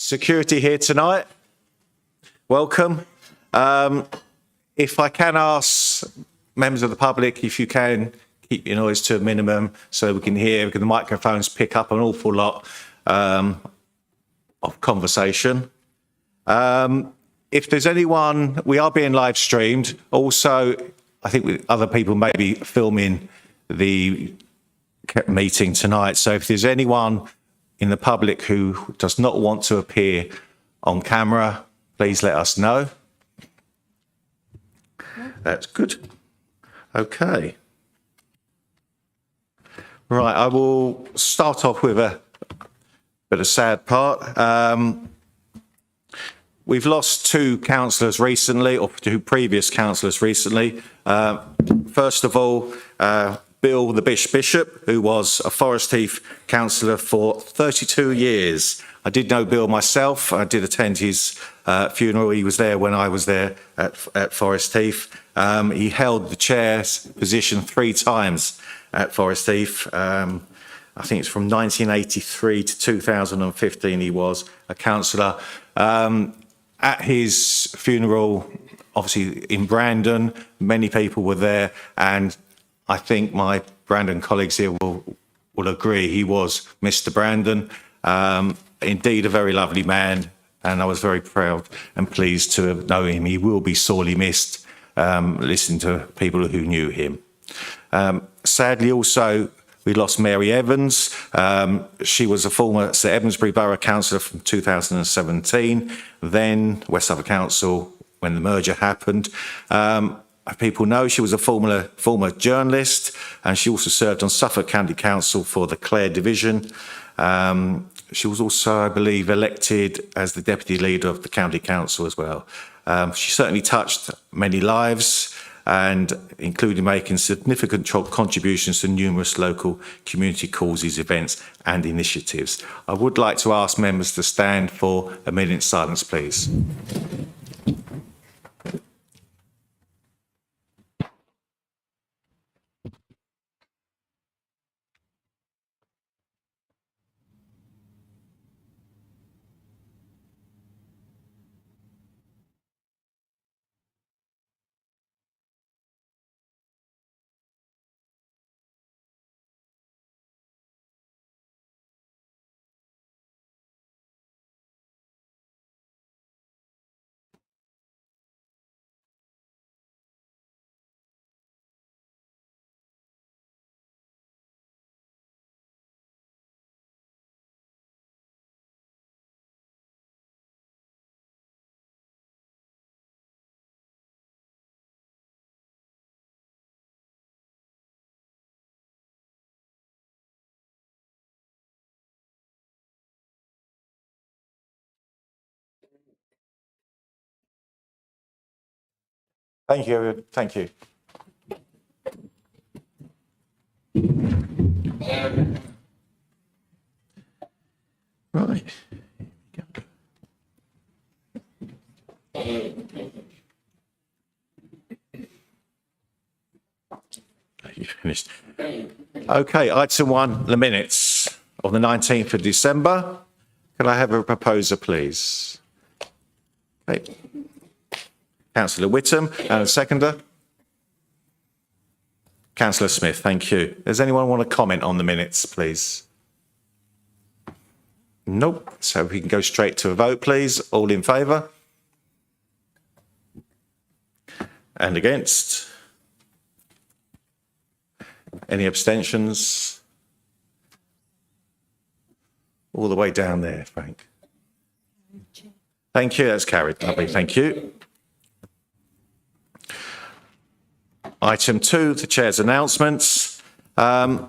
security here tonight. Welcome. If I can ask members of the public, if you can keep your noise to a minimum so we can hear, because the microphones pick up an awful lot of conversation. If there's anyone, we are being live streamed. Also, I think with other people may be filming the meeting tonight. So if there's anyone in the public who does not want to appear on camera, please let us know. That's good. Okay. Right, I will start off with a bit of sad part. We've lost two councillors recently, or two previous councillors recently. First of all, Bill the Bishop, who was a Forest Heath councillor for 32 years. I did know Bill myself. I did attend his funeral. He was there when I was there at Forest Heath. He held the chair's position 3 times at Forest Heath. I think it's from 1983 to 2015 he was a councillor. At his funeral, obviously in Brandon, many people were there, and I think my Brandon colleagues here will agree he was Mr. Brandon. Indeed, a very lovely man, and I was very proud and pleased to know him. He will be sorely missed, listening to people who knew him. Sadly, also, we lost Mary Evans. She was a former St Edmundsbury Borough Councillor from 2017, then West Suffolk Council when the merger happened. People know she was a former journalist, and she also served on Suffolk County Council for the Clare Division. She was also, I believe, elected as the Deputy Leader of the County Council as well. She certainly touched many lives, and including making significant contributions to numerous local community causes, events and initiatives. I would like to ask members to stand for a minute's silence, please. Thank you. Thank you. Right. You finished. Okay, item 1, the minutes of the 19th of December. Can I have a proposer, please? Okay. Councillor Whittam, and a seconder. Councillor Smith, thank you. Does anyone want to comment on the minutes, please? Nope. So we can go straight to a vote, please. All in favour? And against? Any abstentions? All the way down there, Frank. Thank you, that's carried. Lovely, thank you. Item 2, the Chair's announcements. The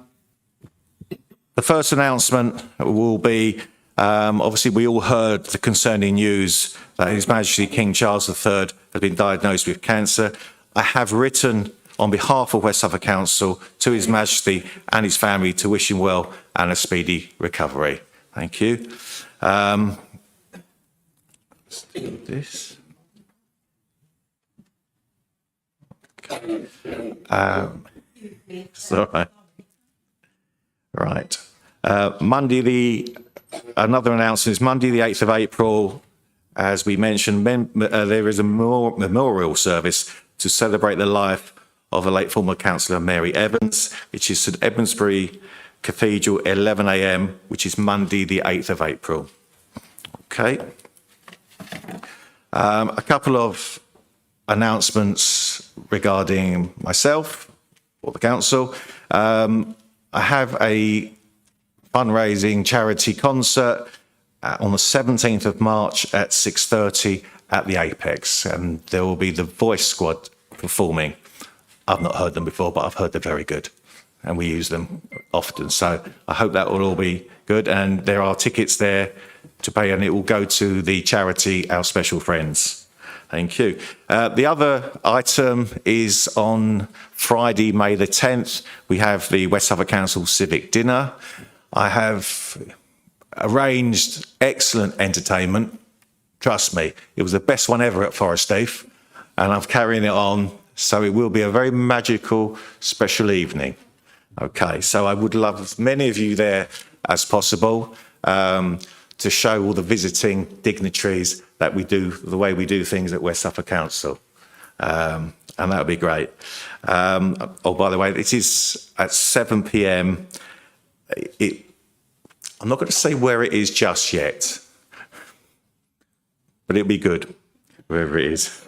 first announcement will be, obviously we all heard the concerning news that His Majesty King Charles III has been diagnosed with cancer. I have written on behalf of West Suffolk Council to His Majesty and his family to wish him well and a speedy recovery. Thank you. Let's do this. It's all right. Right. Monday the another announcement is Monday, the 8th of April. As we mentioned, there is a memorial service to celebrate the life of the late former councillor Mary Evans, which is at Edmondsbury Cathedral, 11 a.m., which is Monday, the 8th of April. Okay. A couple of announcements regarding myself or the council. I have a fundraising charity concert on the 17th of March at 6:30 at the Apex, and there will be the Voice Squad performing. I've not heard them before, but I've heard they're very good, and we use them often. So I hope that will all be good, and there are tickets there to pay, and it will go to the charity Our Special Friends. Thank you. The other item is on Friday, May the 10th. We have the West Suffolk Council Civic Dinner. I have arranged excellent entertainment. Trust me, it was the best one ever at Forest Heath, and I'm carrying it on. So it will be a very magical, special evening. Okay, so I would love as many of you there as possible to show all the visiting dignitaries that we do, the way we do things at West Suffolk Council. And that would be great. Oh, by the way, it is at 7 p.m. I'm not going to say where it is just yet, but it'll be good, wherever it is.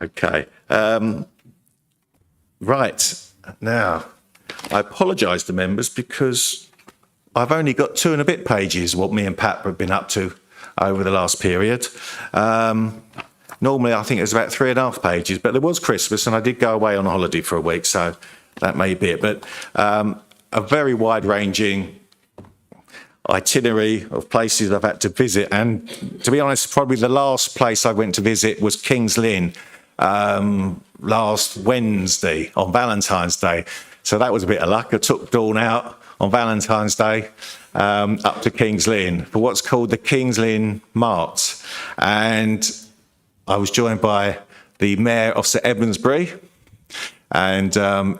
Okay. Right. Now, I apologise to members because I've only got 2 and a bit pages what me and Pat have been up to over the last period. Normally, I think it's about 3.5 pages, but there was Christmas and I did go away on holiday for a week, so that may be it. But a very wide-ranging itinerary of places I've had to visit. And to be honest, probably the last place I went to visit was King's Lynn last Wednesday on Valentine's Day. So that was a bit of luck. I took Dawn out on Valentine's Day up to King's Lynn for what's called the King's Lynn Mart. And I was joined by the Mayor of St Edmundsbury. And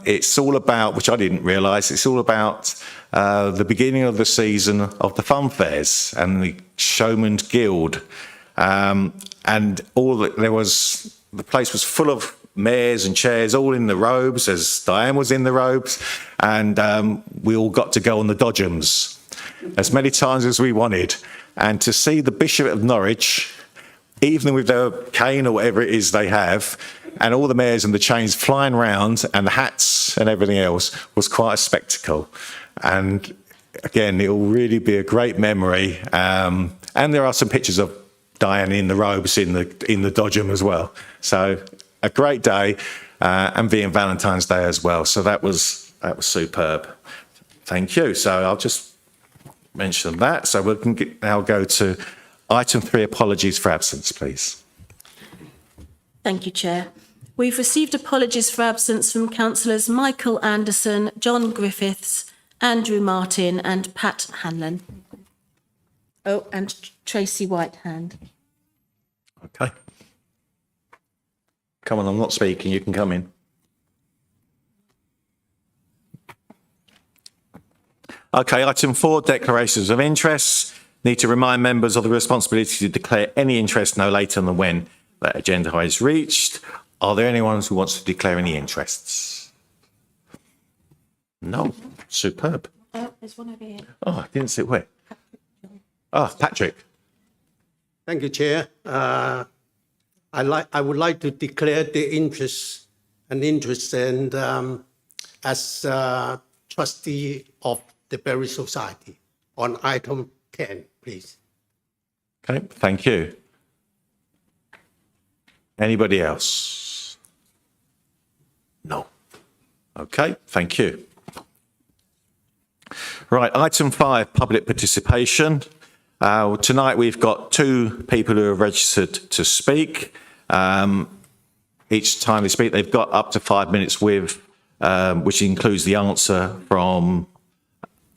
it's all about, which I didn't realise, it's all about the beginning of the season of the fun fairs and the Showman's Guild. And all that there was, the place was full of mayors and chairs, all in the robes, as Diane was in the robes. And we all got to go on the dodgems as many times as we wanted. And to see the Bishop of Norwich, even with their cane or whatever it is they have, and all the mayors and the chains flying round and the hats and everything else was quite a spectacle. And again, it will really be a great memory. And there are some pictures of Diane in the robes in the dodgem as well. So a great day, and being Valentine's Day as well. So that was superb. Thank you. So I'll just mention that. So we can now go to item 3, apologies for absence, please. Thank you, Chair. We've received apologies for absence from Councillors Michael Anderson, John Griffiths, Andrew Martin and Pat Hanlon. Oh, and Tracy Whitehand. Okay. Come on, I'm not speaking, you can come in. Okay, item 4, declarations of interest. Need to remind members of the responsibility to declare any interest no later than when that agenda is reached. Are there anyone who wants to declare any interests? No. Superb. There's one over here. Oh, I didn't see where. Oh, Patrick. Thank you, Chair. I would like to declare the interest and as trustee of the Berry Society on item 10, please. Okay, thank you. Anybody else? No. Okay, thank you. Right, item 5, public participation. Tonight we've got 2 people who are registered to speak. Each time they speak, they've got up to 5 minutes with, which includes the answer from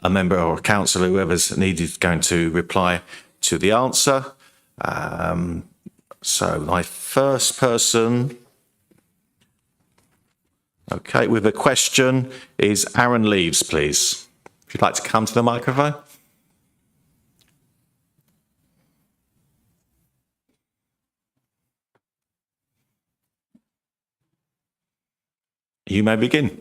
a member or a councillor, whoever's needed going to reply to the answer. So my first person, okay, with a question is Aaron Leaves, please. If you'd like to come to the microphone. You may begin.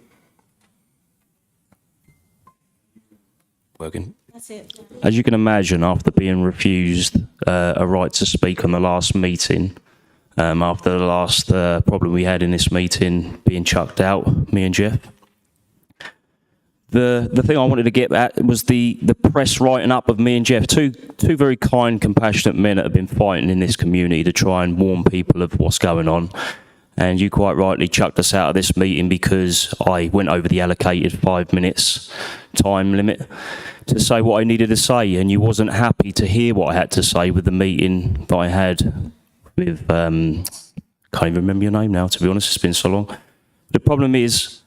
Working. That's it. As you can imagine, after being refused a right to speak on the last meeting, after the last problem we had in this meeting being chucked out, me and Jeff, the thing I wanted to get at was the press writing up of me and Jeff, two very kind, compassionate men that have been fighting in this community to try and warn people of what's going on. And you quite rightly chucked us out of this meeting because I went over the allocated 5 minutes time limit to say what I needed to say, and you wasn't happy to hear what I had to say with the meeting that I had with, can't even remember your name now, to be honest, it's been so long. The problem is,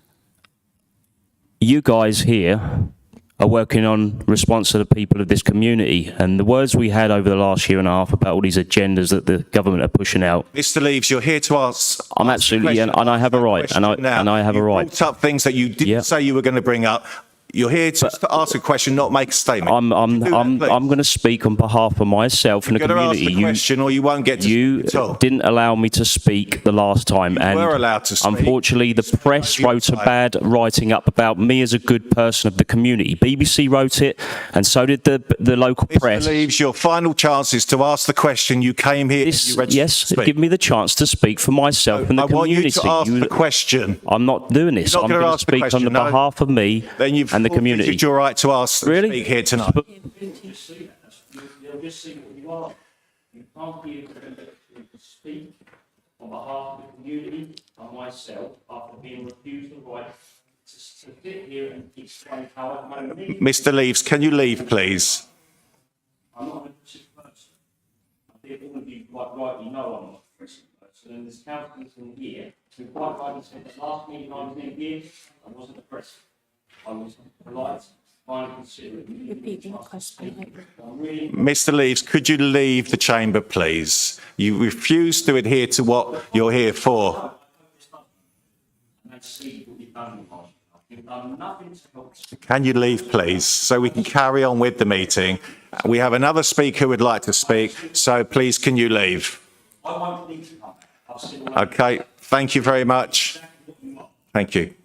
you guys here are working on response to the people of this community, and the words we had over the last year and a half about all these agendas that the government are pushing out. Mr. Leaves, you're here to ask. I'm absolutely, and I have a right, and I have a right. You brought up things that you didn't say you were going to bring up. You're here to ask a question, not make a statement. I'm going to speak on behalf of myself and the community. You're going to ask the question, or you won't get to speak at all. You didn't allow me to speak the last time, and were allowed to speak. Unfortunately, the press wrote a bad writing up about me as a good person of the community. BBC wrote it, and so did the local press. Mr. Leaves, your final chance is to ask the question. You came here. Yes, give me the chance to speak for myself and the community. I want you to ask the question. I'm not doing this. I'm going to speak on behalf of me and the community. It's your right to ask and speak here tonight. They'll just see what you are. You can't be able to speak on behalf of the community and myself after being refused the right to sit here and explain how I can. Mr. Leaves, can you leave, please? I'm not a person. I think all of you quite rightly know I'm not a person. And there's councillors in here who quite rightly said that last meeting I was in here, I wasn't a person. I was polite, kind and considerate. Repeating the question. Mr. Leaves, could you leave the chamber, please? You refuse to adhere to what you're here for. Can you leave, please, so we can carry on with the meeting? We have another speaker who would like to speak, so please can you leave? Okay, thank you very much. Thank you.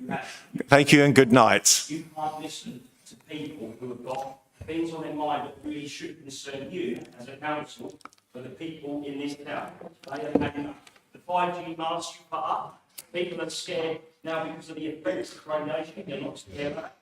Thank you and good night. You can't listen to people who have got things on their mind that really should concern you as a council for the people in this town. They have had enough. The 5G masks you put up, people are scared now because of the effects of radiation. They're not scared of that.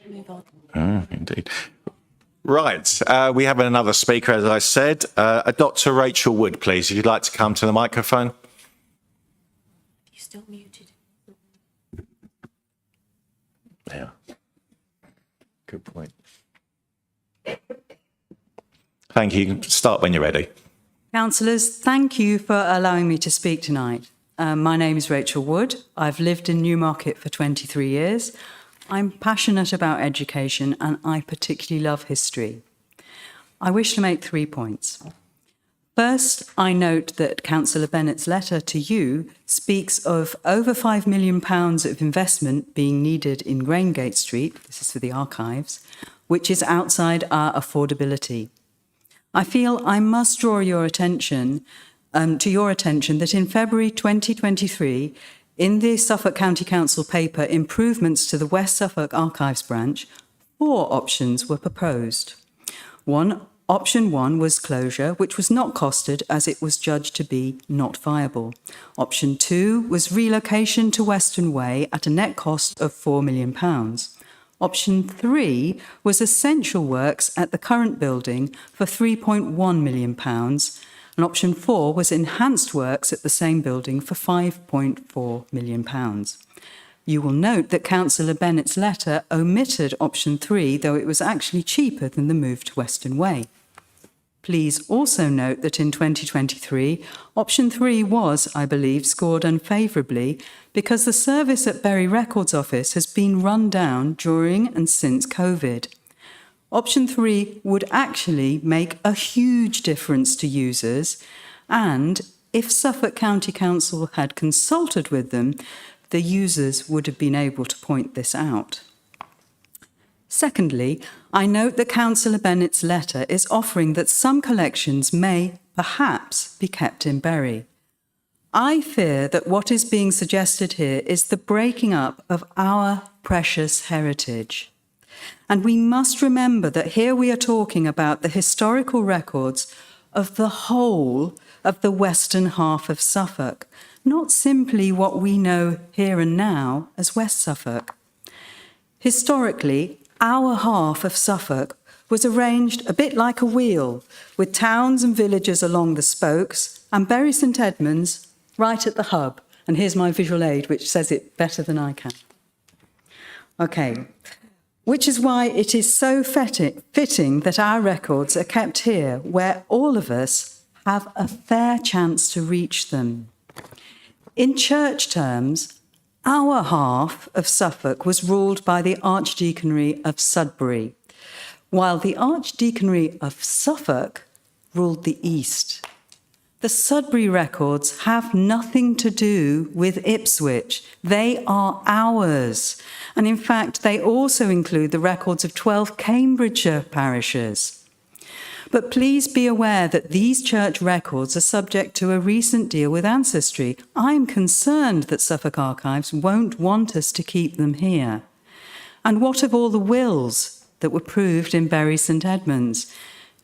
Move on. Indeed. Right, we have another speaker, as I said. Dr. Rachel Wood, please, if you'd like to come to the microphone. You're still muted. Yeah. Good point. Thank you. You can start when you're ready. Councillors, thank you for allowing me to speak tonight. My name is Rachel Wood. I've lived in Newmarket for 23 years. I'm passionate about education and I particularly love history. I wish to make 3 points. First, I note that Councillor Bennett's letter to you speaks of over £5 million of investment being needed in Graingate Street, this is for the archives, which is outside our affordability. I feel I must draw your attention that in February 2023, in the Suffolk County Council paper, Improvements to the West Suffolk Archives Branch, 4 options were proposed. Option 1 was closure, which was not costed as it was judged to be not viable. Option 2 was relocation to Western Way at a net cost of £4 million. Option 3 was essential works at the current building for £3.1 million. And option 4 was enhanced works at the same building for £5.4 million. You will note that Councillor Bennett's letter omitted option 3, though it was actually cheaper than the move to Western Way. Please also note that in 2023, option 3 was, I believe, scored unfavourably because the service at Bury Records Office has been run down during and since COVID. Option 3 would actually make a huge difference to users, and if Suffolk County Council had consulted with them, the users would have been able to point this out. Secondly, I note that Councillor Bennett's letter is offering that some collections may perhaps be kept in Bury. I fear that what is being suggested here is the breaking up of our precious heritage. And we must remember that here we are talking about the historical records of the whole of the western half of Suffolk, not simply what we know here and now as West Suffolk. Historically, our half of Suffolk was arranged a bit like a wheel, with towns and villages along the spokes and Bury St Edmunds right at the hub. And here's my visual aid, which says it better than I can. Okay, which is why it is so fitting that our records are kept here, where all of us have a fair chance to reach them. In church terms, our half of Suffolk was ruled by the Archdeaconry of Sudbury, while the Archdeaconry of Suffolk ruled the East. The Sudbury records have nothing to do with Ipswich. They are ours. And in fact, they also include the records of 12 Cambridgeshire parishes. But please be aware that these church records are subject to a recent deal with Ancestry. I'm concerned that Suffolk Archives won't want us to keep them here. And what of all the wills that were proved in Bury St Edmunds?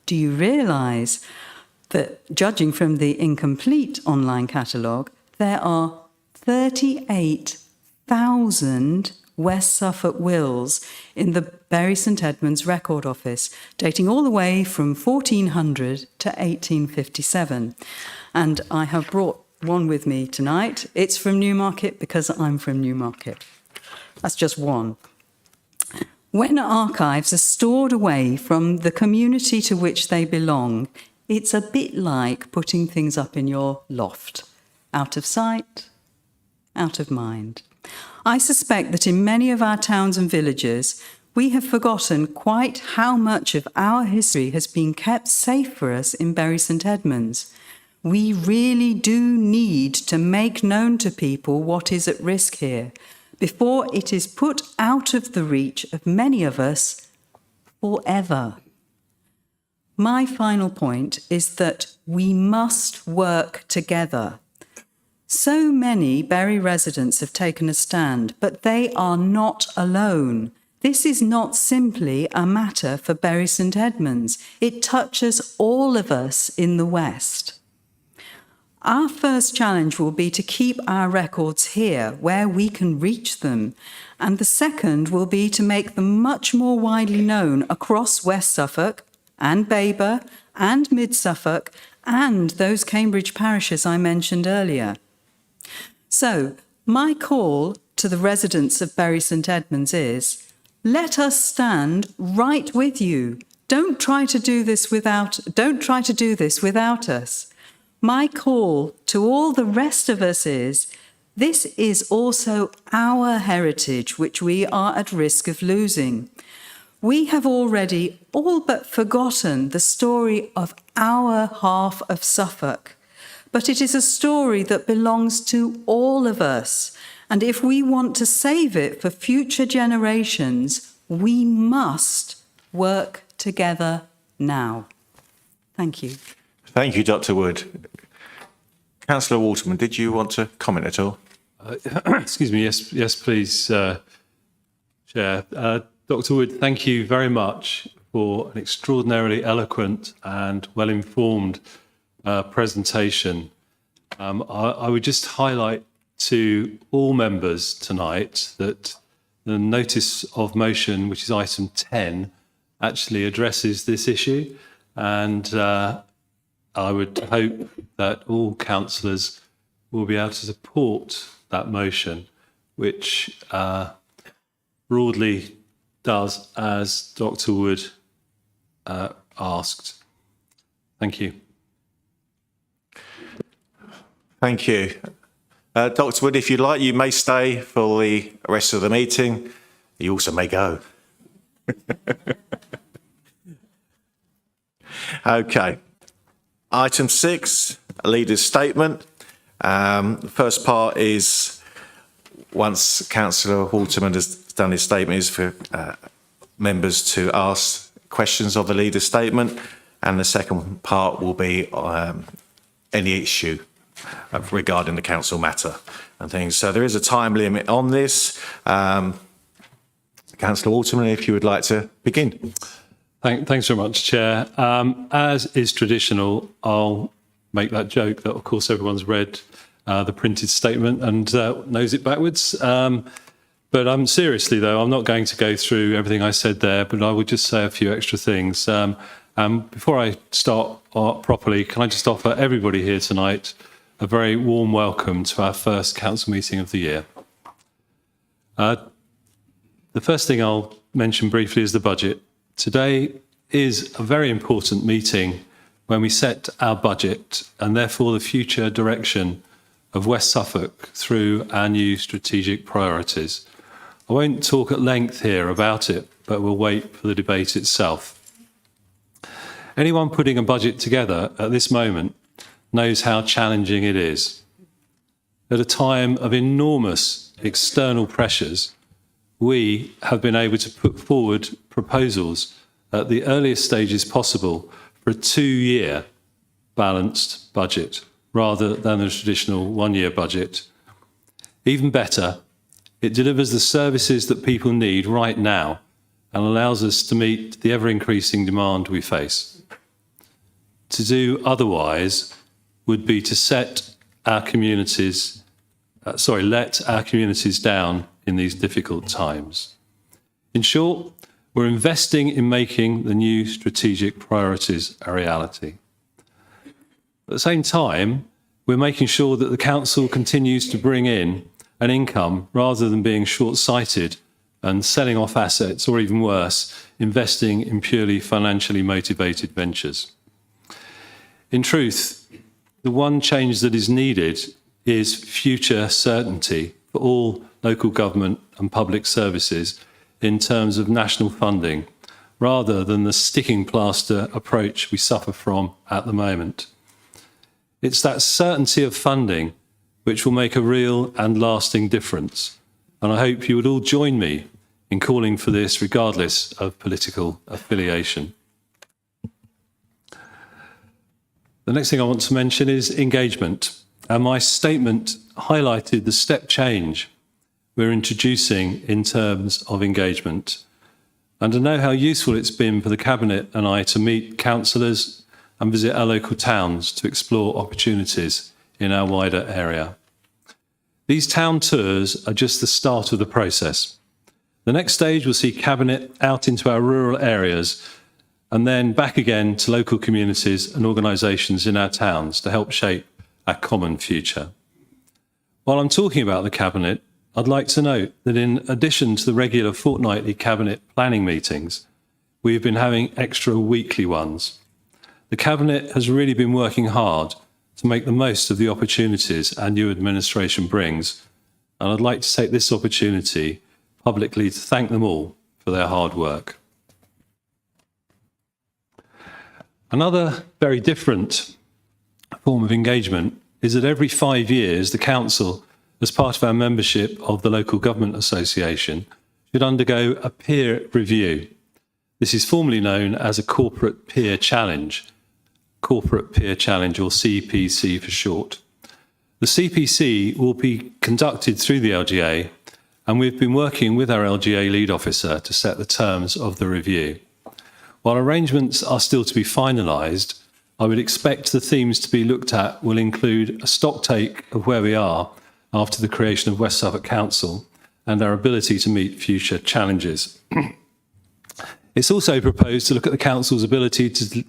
Do you realise that, judging from the incomplete online catalogue, there are 38,000 West Suffolk wills in the Bury St Edmunds Record Office, dating all the way from 1400 to 1857. And I have brought one with me tonight. It's from Newmarket because I'm from Newmarket. That's just one. When archives are stored away from the community to which they belong, it's a bit like putting things up in your loft. Out of sight, out of mind. I suspect that in many of our towns and villages, we have forgotten quite how much of our history has been kept safe for us in Bury St Edmunds. We really do need to make known to people what is at risk here before it is put out of the reach of many of us forever. My final point is that we must work together. So many Bury residents have taken a stand, but they are not alone. This is not simply a matter for Bury St Edmunds. It touches all of us in the West. Our first challenge will be to keep our records here, where we can reach them. And the second will be to make them much more widely known across West Suffolk, and Baber, and Mid Suffolk, and those Cambridge parishes I mentioned earlier. So, my call to the residents of Bury St Edmunds is, let us stand right with you. Don't try to do this without us. My call to all the rest of us is, this is also our heritage which we are at risk of losing. We have already all but forgotten the story of our half of Suffolk, but it is a story that belongs to all of us. And if we want to save it for future generations, we must work together now. Thank you. Thank you, Dr. Wood. Councillor Waterman, did you want to comment at all? Excuse me. Yes, please, Chair. Dr. Wood, thank you very much for an extraordinarily eloquent and well-informed presentation. I would just highlight to all members tonight that the notice of motion, which is item 10, actually addresses this issue, and I would hope that all councillors will be able to support that motion, which broadly does as Dr. Wood asked. Thank you. Thank you. Dr. Wood, if you'd like, you may stay for the rest of the meeting. You also may go. Okay. Item 6, a leader's statement. The first part is, once Councillor Waterman has done his statement, is for members to ask questions of the leader's statement. And the second part will be any issue regarding the council matter and things. So there is a time limit on this. Councillor Waterman, if you would like to begin. Thanks very much, Chair. As is traditional, I'll make that joke that, of course, everyone's read the printed statement and knows it backwards. But seriously, though, I'm not going to go through everything I said there, but I would just say a few extra things. Before I start properly, can I just offer everybody here tonight a very warm welcome to our first council meeting of the year. The first thing I'll mention briefly is the budget. Today is a very important meeting when we set our budget and therefore the future direction of West Suffolk through our new strategic priorities. I won't talk at length here about it, but we'll wait for the debate itself. Anyone putting a budget together at this moment knows how challenging it is. At a time of enormous external pressures, we have been able to put forward proposals at the earliest stages possible for a 2-year balanced budget rather than the traditional 1-year budget. Even better, it delivers the services that people need right now and allows us to meet the ever-increasing demand we face. To do otherwise would be to let our communities down in these difficult times. In short, we're investing in making the new strategic priorities a reality. At the same time, we're making sure that the council continues to bring in an income rather than being short-sighted and selling off assets, or even worse, investing in purely financially motivated ventures. In truth, the one change that is needed is future certainty for all local government and public services in terms of national funding, rather than the sticking plaster approach we suffer from at the moment. It's that certainty of funding which will make a real and lasting difference. And I hope you would all join me in calling for this regardless of political affiliation. The next thing I want to mention is engagement. And my statement highlighted the step change we're introducing in terms of engagement. And I know how useful it's been for the Cabinet and I to meet councillors and visit our local towns to explore opportunities in our wider area. These town tours are just the start of the process. The next stage will see Cabinet out into our rural areas and then back again to local communities and organisations in our towns to help shape our common future. While I'm talking about the Cabinet, I'd like to note that in addition to the regular fortnightly Cabinet planning meetings, we have been having extra weekly ones. The Cabinet has really been working hard to make the most of the opportunities our new administration brings, and I'd like to take this opportunity publicly to thank them all for their hard work. Another very different form of engagement is that every 5 years the Council, as part of our membership of the Local Government Association, should undergo a peer review. This is formally known as a Corporate Peer Challenge or CPC for short. The CPC will be conducted through the LGA, and we've been working with our LGA lead officer to set the terms of the review. While arrangements are still to be finalised, I would expect the themes to be looked at will include a stocktake of where we are after the creation of West Suffolk Council and our ability to meet future challenges. It's also proposed to look at the Council's ability to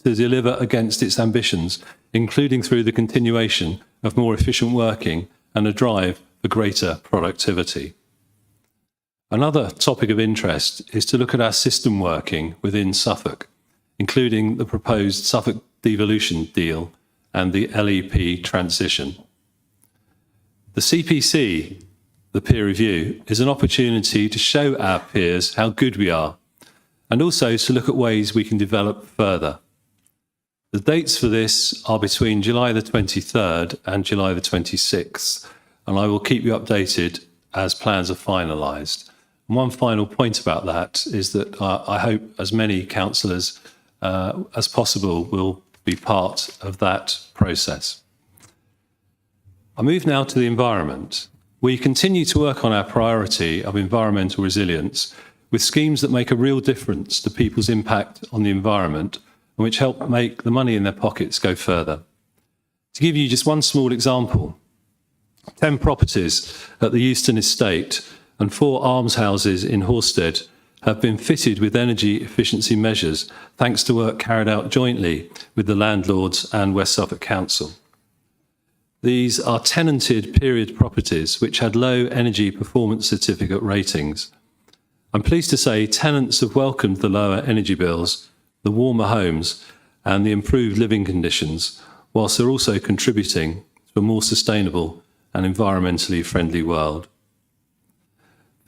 deliver against its ambitions, including through the continuation of more efficient working and a drive for greater productivity. Another topic of interest is to look at our system working within Suffolk, including the proposed Suffolk devolution deal and the LEP transition. The CPC, the peer review, is an opportunity to show our peers how good we are, and also to look at ways we can develop further. The dates for this are between July the 23rd and July the 26th, and I will keep you updated as plans are finalised. And one final point about that is that I hope as many councillors as possible will be part of that process. I move now to the environment. We continue to work on our priority of environmental resilience with schemes that make a real difference to people's impact on the environment and which help make the money in their pockets go further. To give you just one small example, 10 properties at the Euston Estate and 4 almshouses in Horsted have been fitted with energy efficiency measures thanks to work carried out jointly with the landlords and West Suffolk Council. These are tenanted period properties which had low energy performance certificate ratings. I'm pleased to say tenants have welcomed the lower energy bills, the warmer homes and the improved living conditions, whilst they're also contributing to a more sustainable and environmentally friendly world.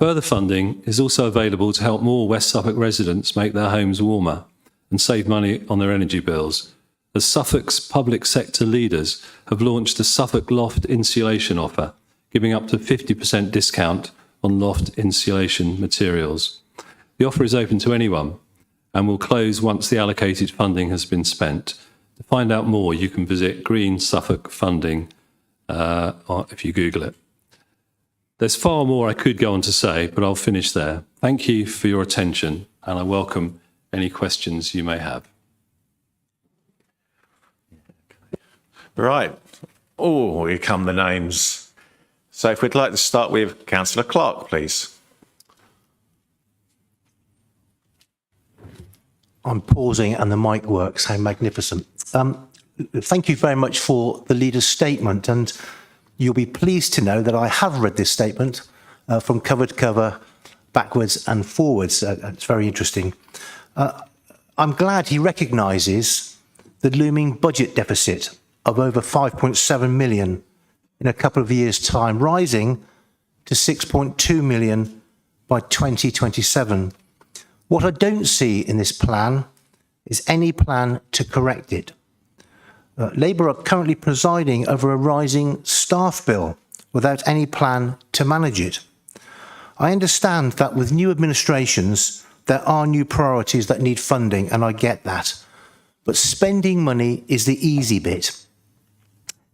Further funding is also available to help more West Suffolk residents make their homes warmer and save money on their energy bills, as Suffolk's public sector leaders have launched a Suffolk Loft Insulation offer, giving up to 50% discount on loft insulation materials. The offer is open to anyone and will close once the allocated funding has been spent. To find out more, you can visit Green Suffolk Funding if you Google it. There's far more I could go on to say, but I'll finish there. Thank you for your attention, and I welcome any questions you may have. Right. Oh, here come the names. So if we'd like to start with Councillor Clark, please. I'm pausing and the mic works. How magnificent. Thank you very much for the leader's statement, and you'll be pleased to know that I have read this statement from cover to cover, backwards and forwards. It's very interesting. I'm glad he recognises the looming budget deficit of over 5.7 million in a couple of years' time, rising to 6.2 million by 2027. What I don't see in this plan is any plan to correct it. Labour are currently presiding over a rising staff bill without any plan to manage it. I understand that with new administrations, there are new priorities that need funding, and I get that. But spending money is the easy bit.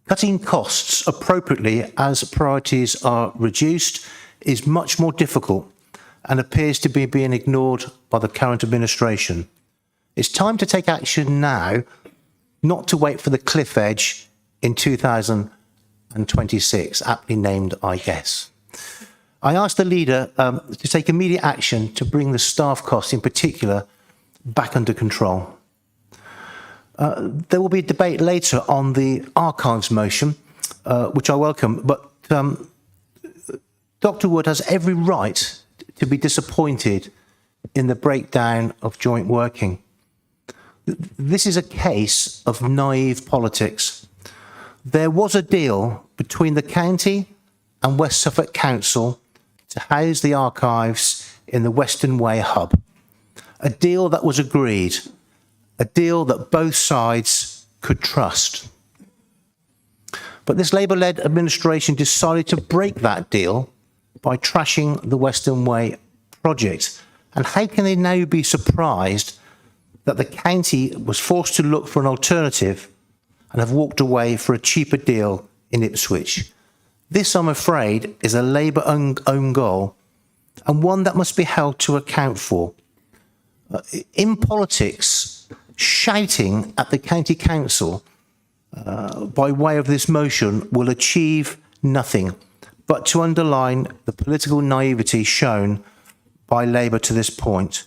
Cutting costs appropriately as priorities are reduced is much more difficult and appears to be being ignored by the current administration. It's time to take action now, not to wait for the cliff edge in 2026, aptly named, I guess. I asked the leader to take immediate action to bring the staff costs in particular back under control. There will be a debate later on the archives motion, which I welcome, but Dr. Wood has every right to be disappointed in the breakdown of joint working. This is a case of naive politics. There was a deal between the county and West Suffolk Council to house the archives in the Western Way hub. A deal that was agreed, a deal that both sides could trust. But this Labour-led administration decided to break that deal by trashing the Western Way project. And how can they now be surprised that the county was forced to look for an alternative and have walked away for a cheaper deal in Ipswich? This, I'm afraid, is a Labour own goal, and one that must be held to account for. In politics, shouting at the county council by way of this motion will achieve nothing but to underline the political naivety shown by Labour to this point.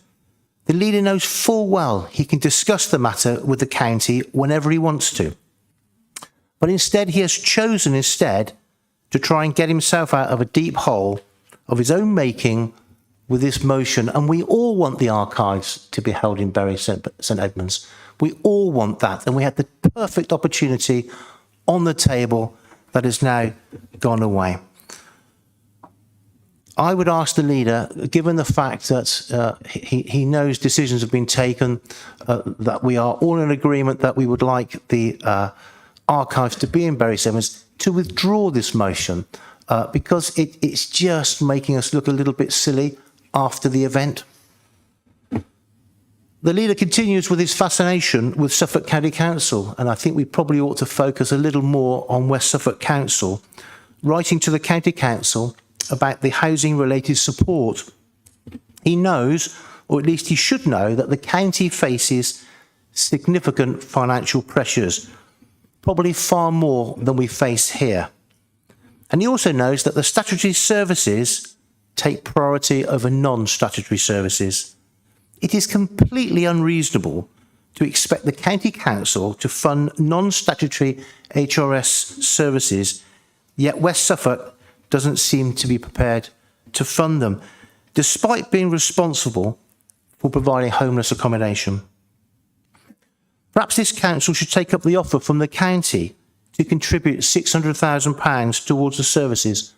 The leader knows full well he can discuss the matter with the county whenever he wants to. But instead, he has chosen to try and get himself out of a deep hole of his own making with this motion. And we all want the archives to be held in Bury St Edmunds. We all want that. And we had the perfect opportunity on the table that has now gone away. I would ask the leader, given the fact that he knows decisions have been taken, that we are all in agreement that we would like the archives to be in Bury St Edmunds, to withdraw this motion, because it's just making us look a little bit silly after the event. The leader continues with his fascination with Suffolk County Council, and I think we probably ought to focus a little more on West Suffolk Council, writing to the County Council about the housing-related support. He knows, or at least he should know, that the county faces significant financial pressures, probably far more than we face here. And he also knows that the statutory services take priority over non-statutory services. It is completely unreasonable to expect the County Council to fund non-statutory HRS services, yet West Suffolk doesn't seem to be prepared to fund them, despite being responsible for providing homeless accommodation. Perhaps this council should take up the offer from the county to contribute £600,000 towards the services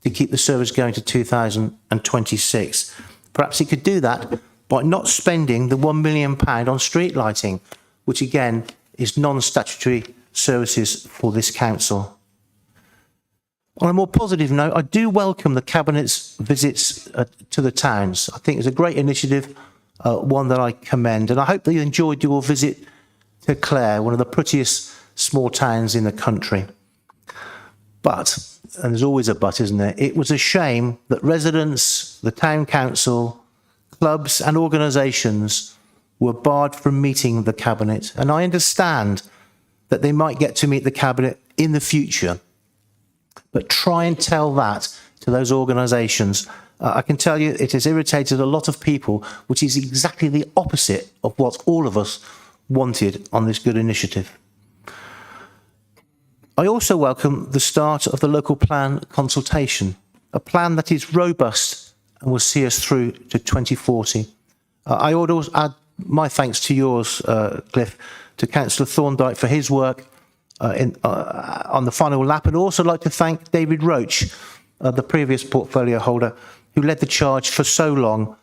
to keep the service going to 2026. Perhaps it could do that by not spending the £1 million on street lighting, which again is non-statutory services for this council. On a more positive note, I do welcome the Cabinet's visits to the towns. I think it's a great initiative, one that I commend, and I hope that you enjoyed your visit to Clare, one of the prettiest small towns in the country. But, and there's always a but, isn't there? It was a shame that residents, the town council, clubs and organisations were barred from meeting the Cabinet. And I understand that they might get to meet the Cabinet in the future. But try and tell that to those organisations. I can tell you it has irritated a lot of people, which is exactly the opposite of what all of us wanted on this good initiative. I also welcome the start of the local plan consultation, a plan that is robust and will see us through to 2040. I would also add my thanks to yours, Cliff, to Councillor Thorndyke for his work on the final lap, and also like to thank David Roach, the previous portfolio holder, who led the charge for so long,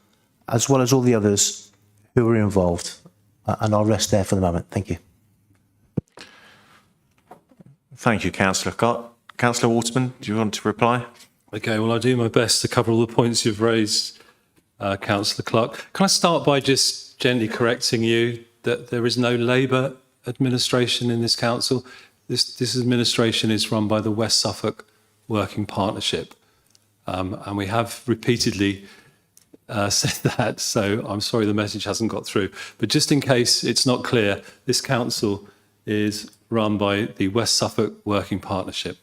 as well as all the others who were involved. And I'll rest there for the moment. Thank you. Thank you, Councillor Scott. Councillor Waterman, do you want to reply? Okay, well, I'll do my best to cover all the points you've raised, Councillor Clark. Can I start by just gently correcting you that there is no Labour administration in this council? This administration is run by the West Suffolk Working Partnership. And we have repeatedly said that, so I'm sorry the message hasn't got through. But just in case it's not clear, this council is run by the West Suffolk Working Partnership.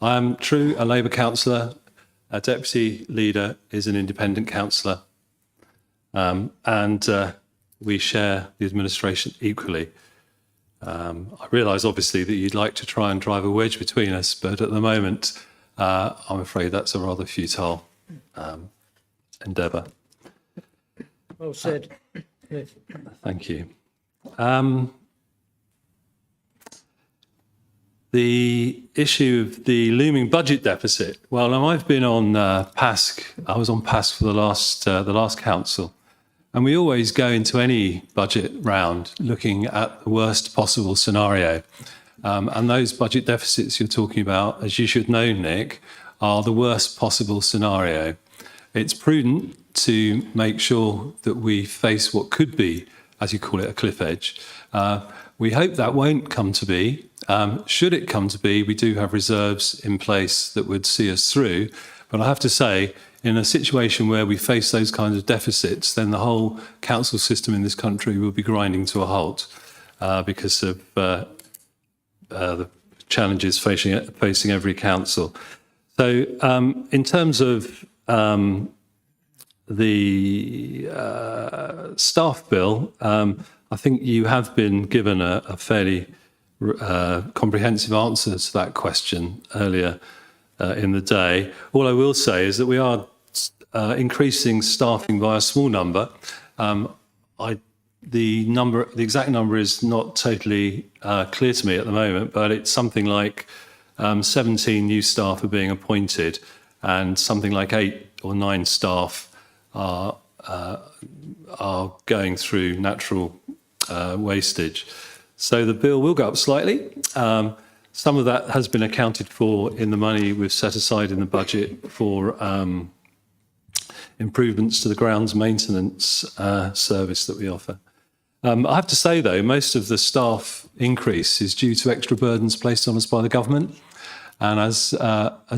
I am true a Labour councillor. Our deputy leader is an independent councillor. And we share the administration equally. I realise, obviously, that you'd like to try and drive a wedge between us, but at the moment, I'm afraid that's a rather futile endeavour. Well said. Thank you. The issue of the looming budget deficit. Well, now I've been on PASC. I was on PASC for the last council, and we always go into any budget round looking at the worst possible scenario. And those budget deficits you're talking about, as you should know, Nick, are the worst possible scenario. It's prudent to make sure that we face what could be, as you call it, a cliff edge. We hope that won't come to be. Should it come to be, we do have reserves in place that would see us through. But I have to say, in a situation where we face those kinds of deficits, then the whole council system in this country will be grinding to a halt because of the challenges facing every council. So in terms of the staff bill, I think you have been given a fairly comprehensive answer to that question earlier in the day. All I will say is that we are increasing staffing by a small number. The exact number is not totally clear to me at the moment, but it's something like 17 new staff are being appointed and something like 8 or 9 staff are going through natural wastage. So the bill will go up slightly. Some of that has been accounted for in the money we've set aside in the budget for improvements to the grounds maintenance service that we offer. I have to say, though, most of the staff increase is due to extra burdens placed on us by the government. And as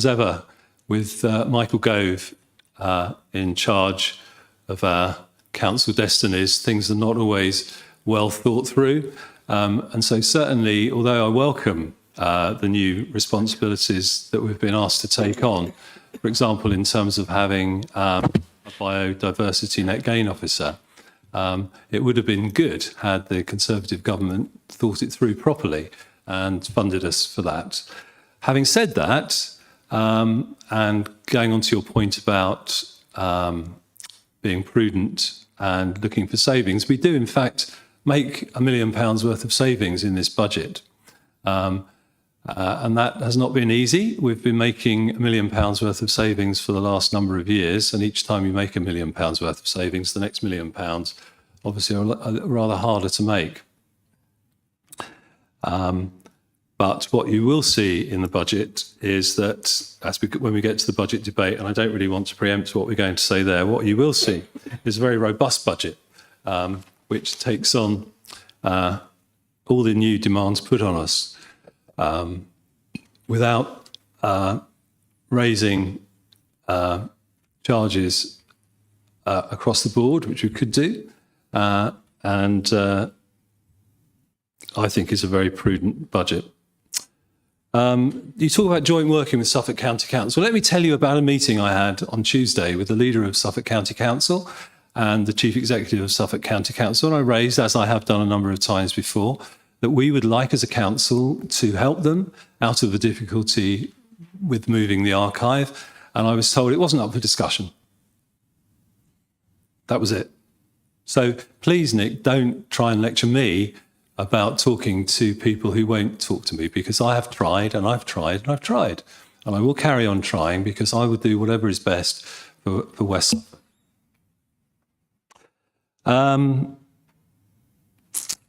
ever, with Michael Gove in charge of our council destinies, things are not always well thought through. And so certainly, although I welcome the new responsibilities that we've been asked to take on, for example, in terms of having a biodiversity net gain officer, it would have been good had the Conservative government thought it through properly and funded us for that. Having said that, and going on to your point about being prudent and looking for savings, we do in fact make £1 million worth of savings in this budget. And that has not been easy. We've been making £1 million worth of savings for the last number of years, and each time you make £1 million worth of savings, the next £1 million obviously are rather harder to make. But what you will see in the budget is that when we get to the budget debate, and I don't really want to preempt what we're going to say there, what you will see is a very robust budget, which takes on all the new demands put on us without raising charges across the board, which we could do. And I think is a very prudent budget. You talk about joint working with Suffolk County Council. Let me tell you about a meeting I had on Tuesday with the leader of Suffolk County Council and the chief executive of Suffolk County Council. And I raised, as I have done a number of times before, that we would like as a council to help them out of the difficulty with moving the archive. And I was told it wasn't up for discussion. That was it. So please, Nick, don't try and lecture me about talking to people who won't talk to me, because I have tried and I've tried and I've tried. And I will carry on trying, because I will do whatever is best for West Suffolk.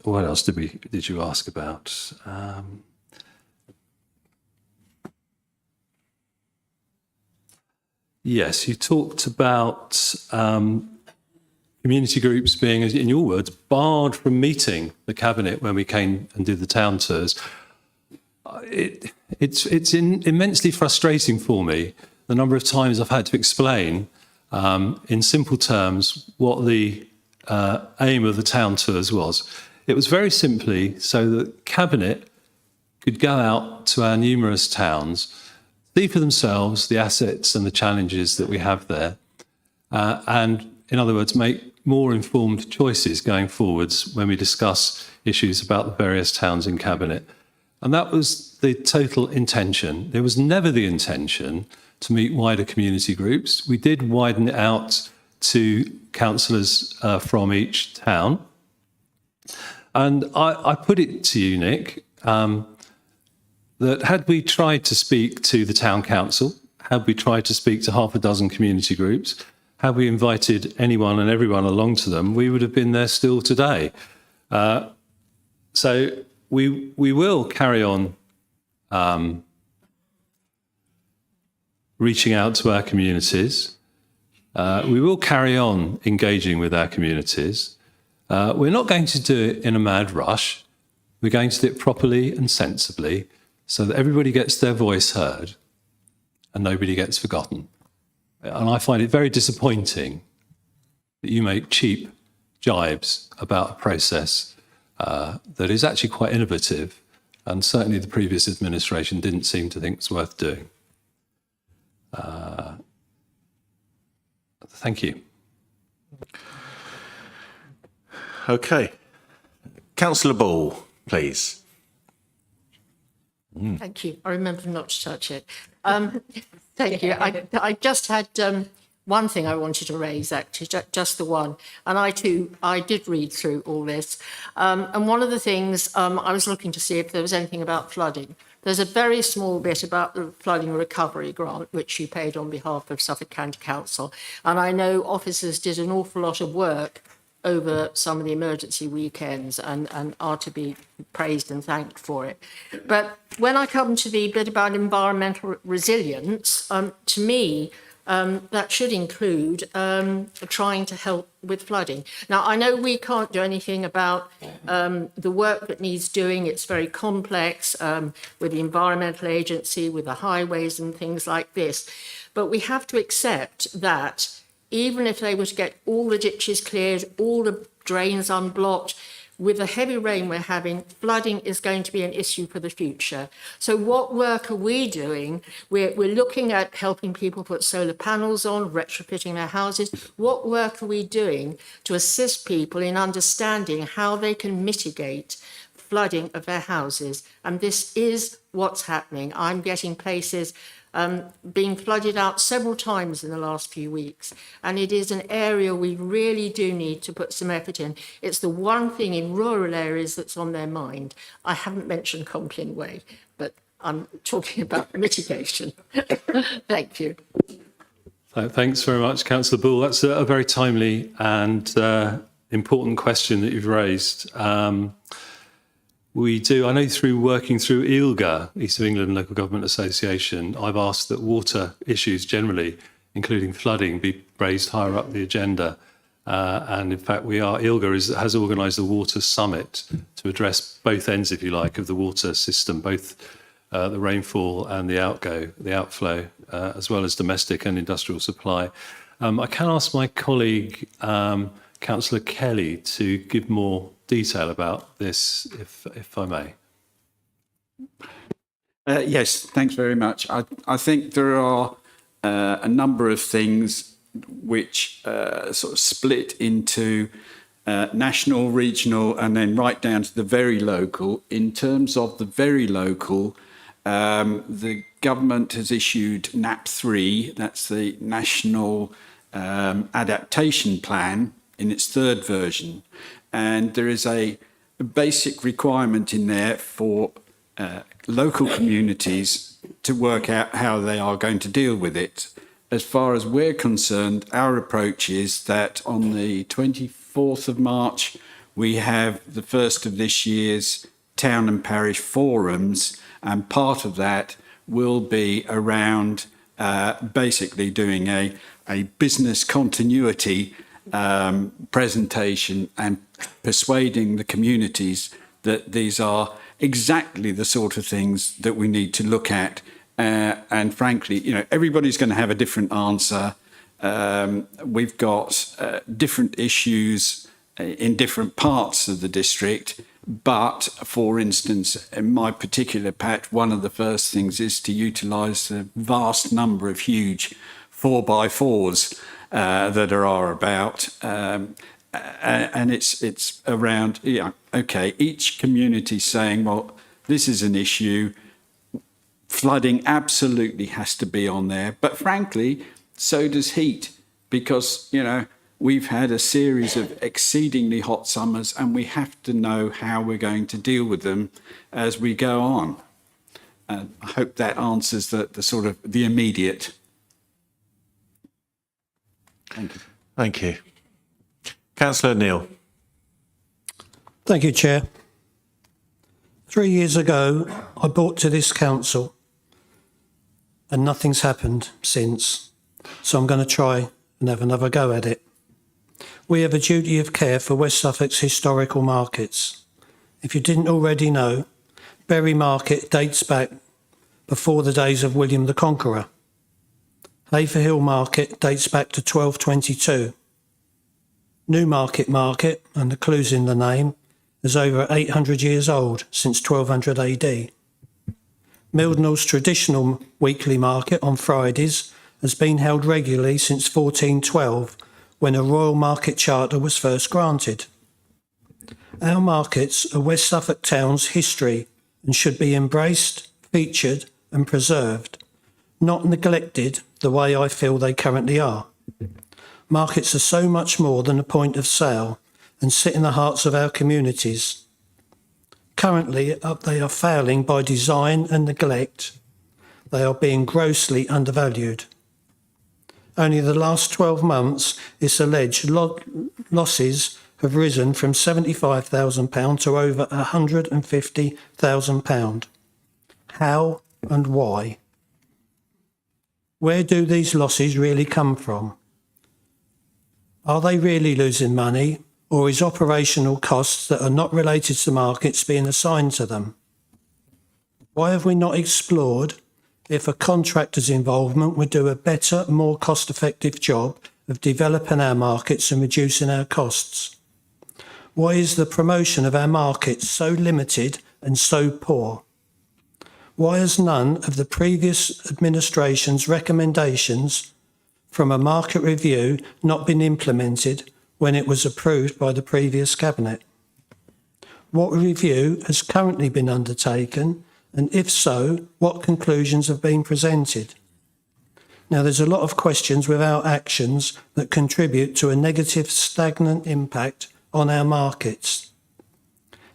What else did you ask about? Yes, you talked about community groups being, in your words, barred from meeting the cabinet when we came and did the town tours. It's immensely frustrating for me the number of times I've had to explain in simple terms what the aim of the town tours was. It was very simply so that cabinet could go out to our numerous towns, see for themselves the assets and the challenges that we have there, and in other words, make more informed choices going forwards when we discuss issues about the various towns in cabinet. And that was the total intention. There was never the intention to meet wider community groups. We did widen it out to councillors from each town. And I put it to you, Nick, that had we tried to speak to the town council, had we tried to speak to half a dozen community groups, had we invited anyone and everyone along to them, we would have been there still today. So we will carry on reaching out to our communities. We will carry on engaging with our communities. We're not going to do it in a mad rush. We're going to do it properly and sensibly so that everybody gets their voice heard and nobody gets forgotten. And I find it very disappointing that you make cheap jibes about a process that is actually quite innovative, and certainly the previous administration didn't seem to think it's worth doing. Thank you. Okay. Councillor Ball, please. Thank you. I remember not to touch it. Thank you. I just had one thing I wanted to raise, actually, just the one. And I did read through all this. And one of the things I was looking to see if there was anything about flooding. There's a very small bit about the flooding recovery grant, which you paid on behalf of Suffolk County Council. And I know officers did an awful lot of work over some of the emergency weekends and are to be praised and thanked for it. But when I come to the bit about environmental resilience, to me, that should include trying to help with flooding. Now, I know we can't do anything about the work that needs doing. It's very complex with the Environmental Agency, with the highways and things like this. But we have to accept that even if they were to get all the ditches cleared, all the drains unblocked, with the heavy rain we're having, flooding is going to be an issue for the future. So what work are we doing? We're looking at helping people put solar panels on, retrofitting their houses. What work are we doing to assist people in understanding how they can mitigate flooding of their houses? And this is what's happening. I'm getting places being flooded out several times in the last few weeks. And it is an area we really do need to put some effort in. It's the one thing in rural areas that's on their mind. I haven't mentioned Compline Way, but I'm talking about mitigation. Thank you. Thanks very much, Councillor Bull. That's a very timely and important question that you've raised. We do, I know through working through ILGA, East of England Local Government Association, I've asked that water issues generally, including flooding, be raised higher up the agenda. And in fact, ILGA has organised a water summit to address both ends, if you like, of the water system, both the rainfall and the outflow, as well as domestic and industrial supply. I can ask my colleague, Councillor Kelly, to give more detail about this, if I may. Yes, thanks very much. I think there are a number of things which sort of split into national, regional, and then right down to the very local. In terms of the very local, the government has issued NAP3, that's the National Adaptation Plan, in its third version. And there is a basic requirement in there for local communities to work out how they are going to deal with it. As far as we're concerned, our approach is that on the 24th of March, we have the first of this year's town and parish forums, and part of that will be around basically doing a business continuity presentation and persuading the communities that these are exactly the sort of things that we need to look at. And frankly, everybody's going to have a different answer. We've got different issues in different parts of the district. But for instance, in my particular patch, one of the first things is to utilise the vast number of huge 4x4s that are about, and it's around, each community saying, well, this is an issue, flooding absolutely has to be on there, but frankly, so does heat, because, we've had a series of exceedingly hot summers and we have to know how we're going to deal with them as we go on. I hope that answers the sort of the immediate. Thank you. Thank you. Councillor Neil. Thank you, Chair. 3 years ago, I brought to this council and nothing's happened since. So I'm going to try and have another go at it. We have a duty of care for West Suffolk's historical markets. If you didn't already know, Bury Market dates back before the days of William the Conqueror. Haverhill Market dates back to 1222. Newmarket Market, and the clue's in the name, is over 800 years old, since 1200 AD. Mildenhall's traditional weekly market on Fridays has been held regularly since 1412, when a royal market charter was first granted. Our markets are West Suffolk Town's history and should be embraced, featured and preserved, not neglected the way I feel they currently are. Markets are so much more than a point of sale and sit in the hearts of our communities. Currently, they are failing by design and neglect. They are being grossly undervalued. Only the last 12 months, it's alleged losses have risen from £75,000 to over £150,000. How and why? Where do these losses really come from? Are they really losing money, or is operational costs that are not related to markets being assigned to them? Why have we not explored if a contractor's involvement would do a better, more cost-effective job of developing our markets and reducing our costs? Why is the promotion of our markets so limited and so poor? Why has none of the previous administration's recommendations from a market review not been implemented when it was approved by the previous cabinet? What review has currently been undertaken, and if so, what conclusions have been presented? Now, there's a lot of questions without actions that contribute to a negative, stagnant impact on our markets.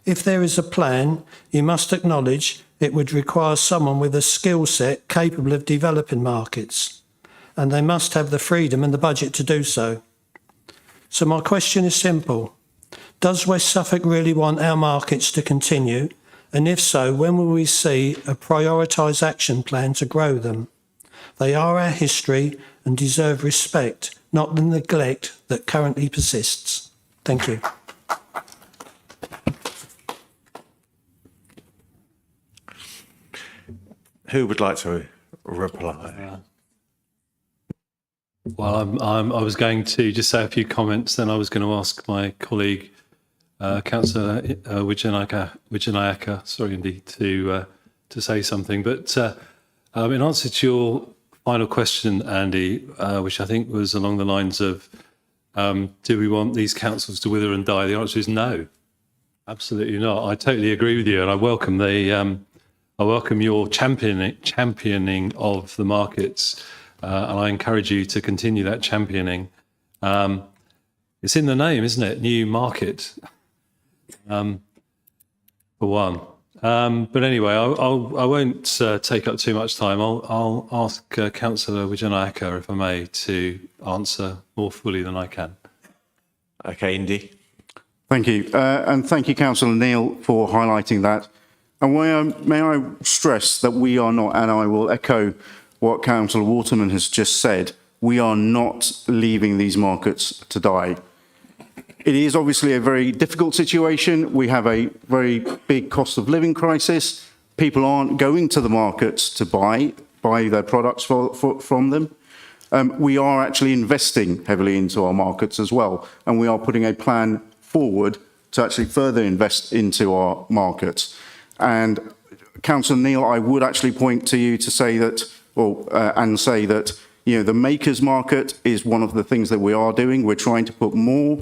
If there is a plan, you must acknowledge it would require someone with a skill set capable of developing markets, and they must have the freedom and the budget to do so. So my question is simple. Does West Suffolk really want our markets to continue? And if so, when will we see a prioritised action plan to grow them? They are our history and deserve respect, not the neglect that currently persists. Thank you. Who would like to reply? Well, I was going to just say a few comments, then I was going to ask my colleague, Councillor Wijanayaka, sorry indeed, to say something. But in answer to your final question, Andy, which I think was along the lines of, do we want these councils to wither and die? The answer is no, absolutely not. I totally agree with you, and I welcome your championing of the markets. And I encourage you to continue that championing. It's in the name, isn't it? New market, for one. But anyway, I won't take up too much time. I'll ask Councillor Wijanayaka, if I may, to answer more fully than I can. Okay, Indy. Thank you. And thank you, Councillor Neil, for highlighting that. And may I stress that we are not, and I will echo what Councillor Waterman has just said, we are not leaving these markets to die. It is obviously a very difficult situation. We have a very big cost of living crisis. People aren't going to the markets to buy their products from them. We are actually investing heavily into our markets as well, and we are putting a plan forward to actually further invest into our markets. And Councillor Neil, I would actually point to you to say that, the makers market is one of the things that we are doing. We're trying to put more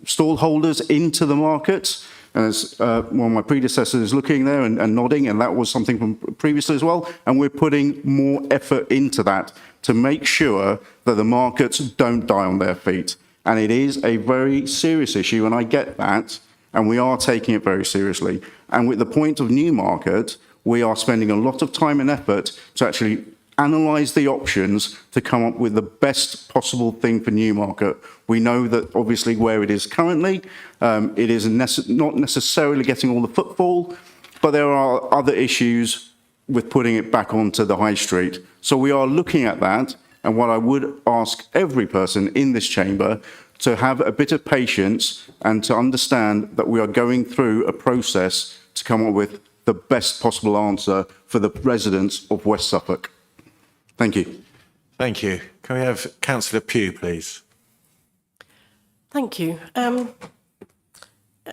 stall holders into the market. As one of my predecessors is looking there and nodding, and that was something from previously as well. And we're putting more effort into that to make sure that the markets don't die on their feet. And it is a very serious issue, and I get that, and we are taking it very seriously. And with the point of Newmarket, we are spending a lot of time and effort to actually analyse the options to come up with the best possible thing for Newmarket. We know that obviously where it is currently, it is not necessarily getting all the footfall, but there are other issues with putting it back onto the high street. So we are looking at that, and what I would ask every person in this chamber to have a bit of patience and to understand that we are going through a process to come up with the best possible answer for the residents of West Suffolk. Thank you. Thank you. Can we have Councillor Pugh, please? Thank you.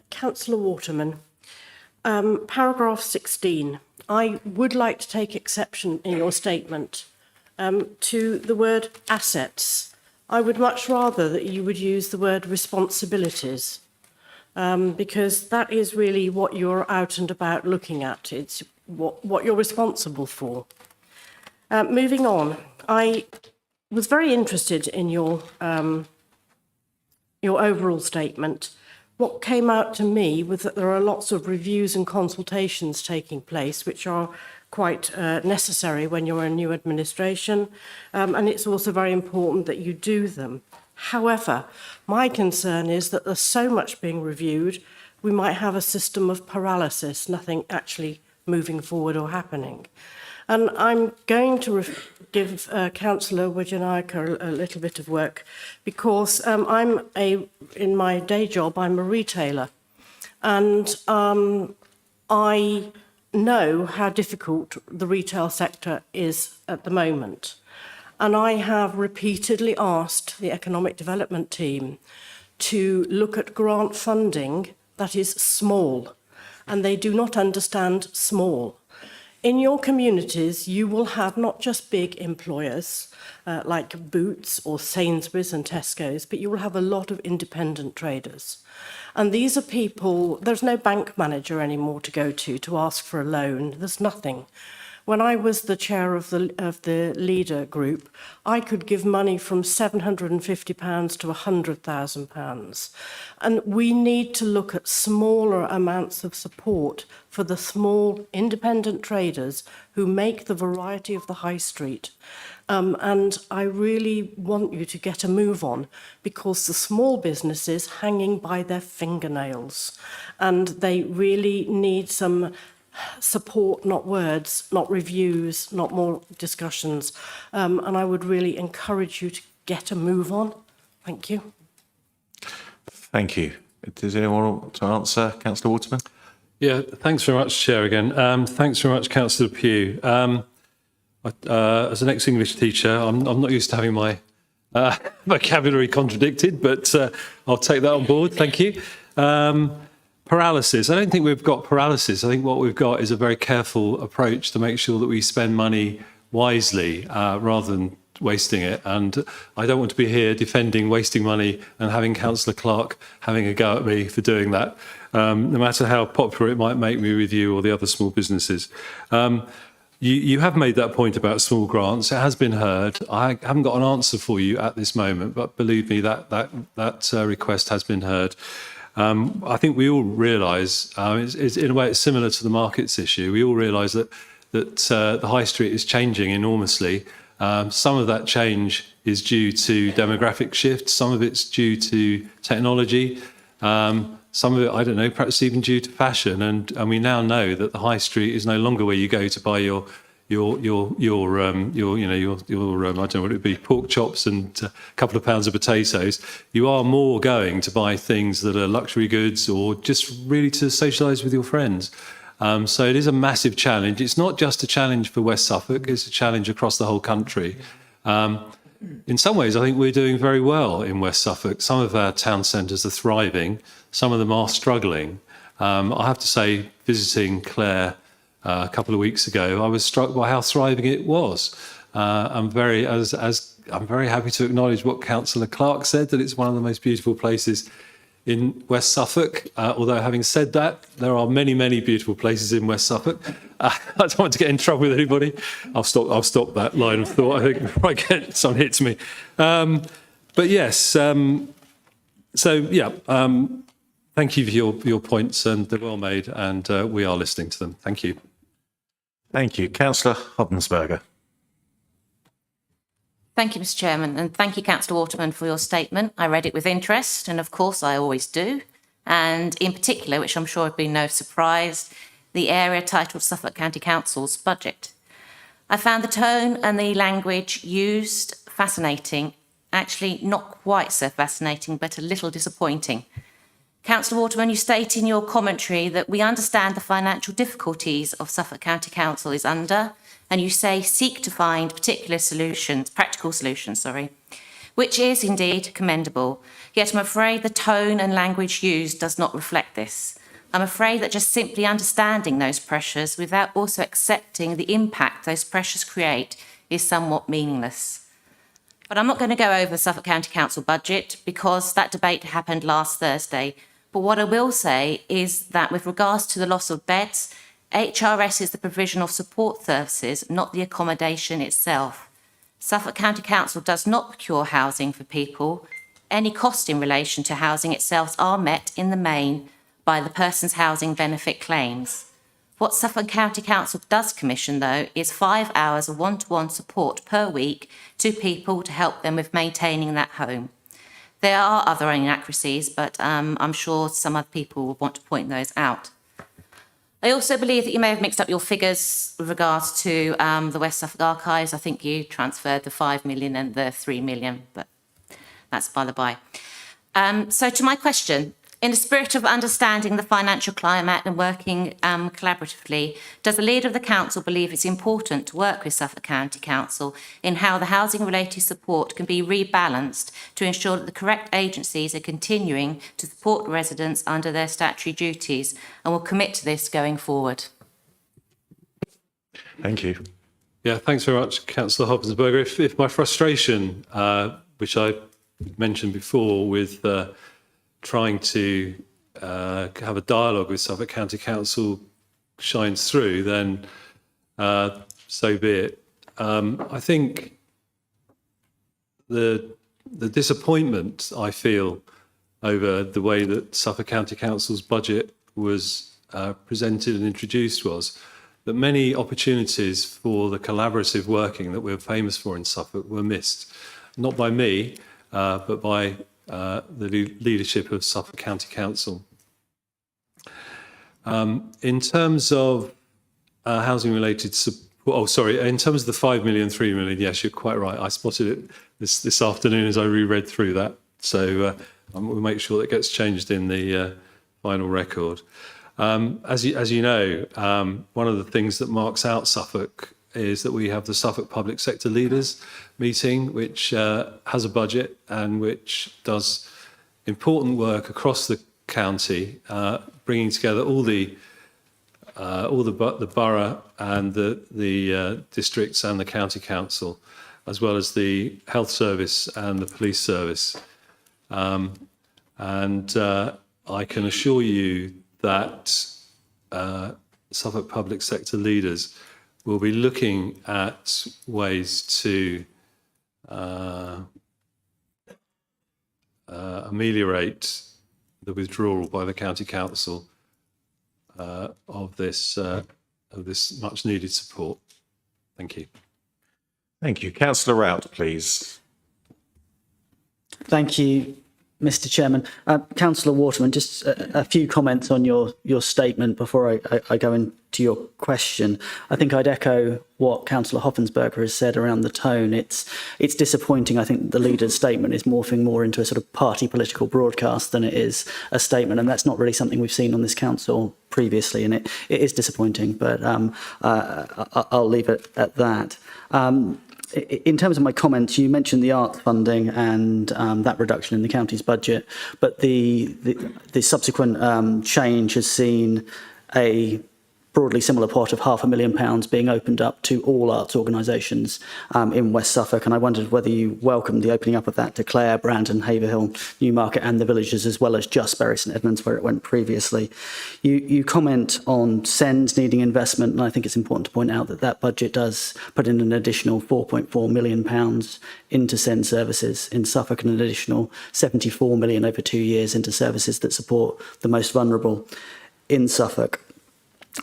Councillor Waterman, paragraph 16. I would like to take exception in your statement to the word assets. I would much rather that you would use the word responsibilities. Because that is really what you're out and about looking at. It's what you're responsible for. Moving on, I was very interested in your overall statement. What came out to me was that there are lots of reviews and consultations taking place, which are quite necessary when you're a new administration, and it's also very important that you do them. However, my concern is that there's so much being reviewed, we might have a system of paralysis, nothing actually moving forward or happening. And I'm going to give Councillor Wijanayake a little bit of work because in my day job, I'm a retailer. And I know how difficult the retail sector is at the moment. And I have repeatedly asked the Economic Development team to look at grant funding that is small, and they do not understand small. In your communities, you will have not just big employers like Boots or Sainsbury's and Tesco's, but you will have a lot of independent traders. And these are people, there's no bank manager anymore to go to ask for a loan. There's nothing. When I was the chair of the leader group, I could give money from £750 to £100,000. And we need to look at smaller amounts of support for the small independent traders who make the variety of the high street. And I really want you to get a move on because the small businesses hanging by their fingernails and they really need some support, not words, not reviews, not more discussions. And I would really encourage you to get a move on. Thank you. Thank you. Does anyone want to answer? Councillor Waterman? Yeah, thanks very much, Chair, again. Thanks very much, Councillor Pugh. As an ex-English teacher, I'm not used to having my vocabulary contradicted, but I'll take that on board. Thank you. Paralysis. I don't think we've got paralysis. I think what we've got is a very careful approach to make sure that we spend money wisely rather than wasting it. And I don't want to be here defending wasting money and having Councillor Clark having a go at me for doing that, no matter how popular it might make me with you or the other small businesses. You have made that point about small grants. It has been heard. I haven't got an answer for you at this moment, but believe me, that request has been heard. I think we all realise, in a way it's similar to the markets issue, we all realise that the high street is changing enormously. Some of that change is due to demographic shifts, some of it's due to technology, some of it, I don't know, perhaps even due to fashion. And we now know that the high street is no longer where you go to buy your I don't know what it would be, pork chops and a couple of pounds of potatoes. You are more going to buy things that are luxury goods or just really to socialise with your friends. So it is a massive challenge. It's not just a challenge for West Suffolk, it's a challenge across the whole country. In some ways, I think we're doing very well in West Suffolk. Some of our town centres are thriving, some of them are struggling. I have to say, visiting Clare a couple of weeks ago, I was struck by how thriving it was. I'm very happy to acknowledge what Councillor Clark said, that it's one of the most beautiful places in West Suffolk. Although having said that, there are many, many beautiful places in West Suffolk. I don't want to get in trouble with anybody. I'll stop that line of thought, I think, before someone hits me. But yes, thank you for your points, and they're well made, and we are listening to them. Thank you. Thank you. Councillor Hobbensberger. Thank you, Mr. Chairman, and thank you, Councillor Waterman, for your statement. I read it with interest, and of course I always do. And in particular, which I'm sure would be no surprise, the area titled Suffolk County Council's budget. I found the tone and the language used fascinating, actually not quite so fascinating, but a little disappointing. Councillor Waterman, you state in your commentary that we understand the financial difficulties of Suffolk County Council is under, and you say seek to find practical solutions, which is indeed commendable. Yet I'm afraid the tone and language used does not reflect this. I'm afraid that just simply understanding those pressures without also accepting the impact those pressures create is somewhat meaningless. But I'm not going to go over the Suffolk County Council budget because that debate happened last Thursday. But what I will say is that with regards to the loss of beds, HRS is the provision of support services, not the accommodation itself. Suffolk County Council does not procure housing for people. Any costs in relation to housing itself are met in the main by the person's housing benefit claims. What Suffolk County Council does commission, though, is 5 hours of one-to-one support per week to people to help them with maintaining that home. There are other inaccuracies, but I'm sure some other people will want to point those out. I also believe that you may have mixed up your figures with regards to the West Suffolk Archives. I think you transferred the 5 million and the 3 million, but that's by the by. So to my question, in the spirit of understanding the financial climate and working collaboratively, does the leader of the council believe it's important to work with Suffolk County Council in how the housing-related support can be rebalanced to ensure that the correct agencies are continuing to support residents under their statutory duties and will commit to this going forward? Thank you. Yeah, thanks very much, Councillor Hoppensberger. If my frustration, which I mentioned before, with trying to have a dialogue with Suffolk County Council shines through, then so be it. I think the disappointment I feel over the way that Suffolk County Council's budget was presented and introduced was that many opportunities for the collaborative working that we're famous for in Suffolk were missed, not by me, but by the leadership of Suffolk County Council. In terms of housing-related support, in terms of the 5 million, 3 million, yes, you're quite right. I spotted it this afternoon as I reread through that. So we'll make sure that gets changed in the final record. As you know, one of the things that marks out Suffolk is that we have the Suffolk Public Sector Leaders meeting, which has a budget and which does important work across the county, bringing together all the borough and the districts and the county council, as well as the health service and the police service. And I can assure you that Suffolk Public Sector Leaders will be looking at ways to ameliorate the withdrawal by the county council of this much needed support. Thank you. Thank you. Councillor Rout, please. Thank you, Mr. Chairman. Councillor Waterman, just a few comments on your statement before I go into your question. I think I'd echo what Councillor Hoppensberger has said around the tone. It's disappointing. I think the leader's statement is morphing more into a sort of party political broadcast than it is a statement, and that's not really something we've seen on this council previously, and it is disappointing, but I'll leave it at that. In terms of my comments, you mentioned the arts funding and that reduction in the county's budget, but the subsequent change has seen a broadly similar pot of £500,000 being opened up to all arts organisations in West Suffolk, and I wondered whether you welcomed the opening up of that to Clare, Brandon, Haverhill, Newmarket and the villages, as well as just Bury St Edmunds, where it went previously. You comment on SENS needing investment, and I think it's important to point out that that budget does put in an additional £4.4 million into SENS services in Suffolk and an additional £74 million over 2 years into services that support the most vulnerable in Suffolk.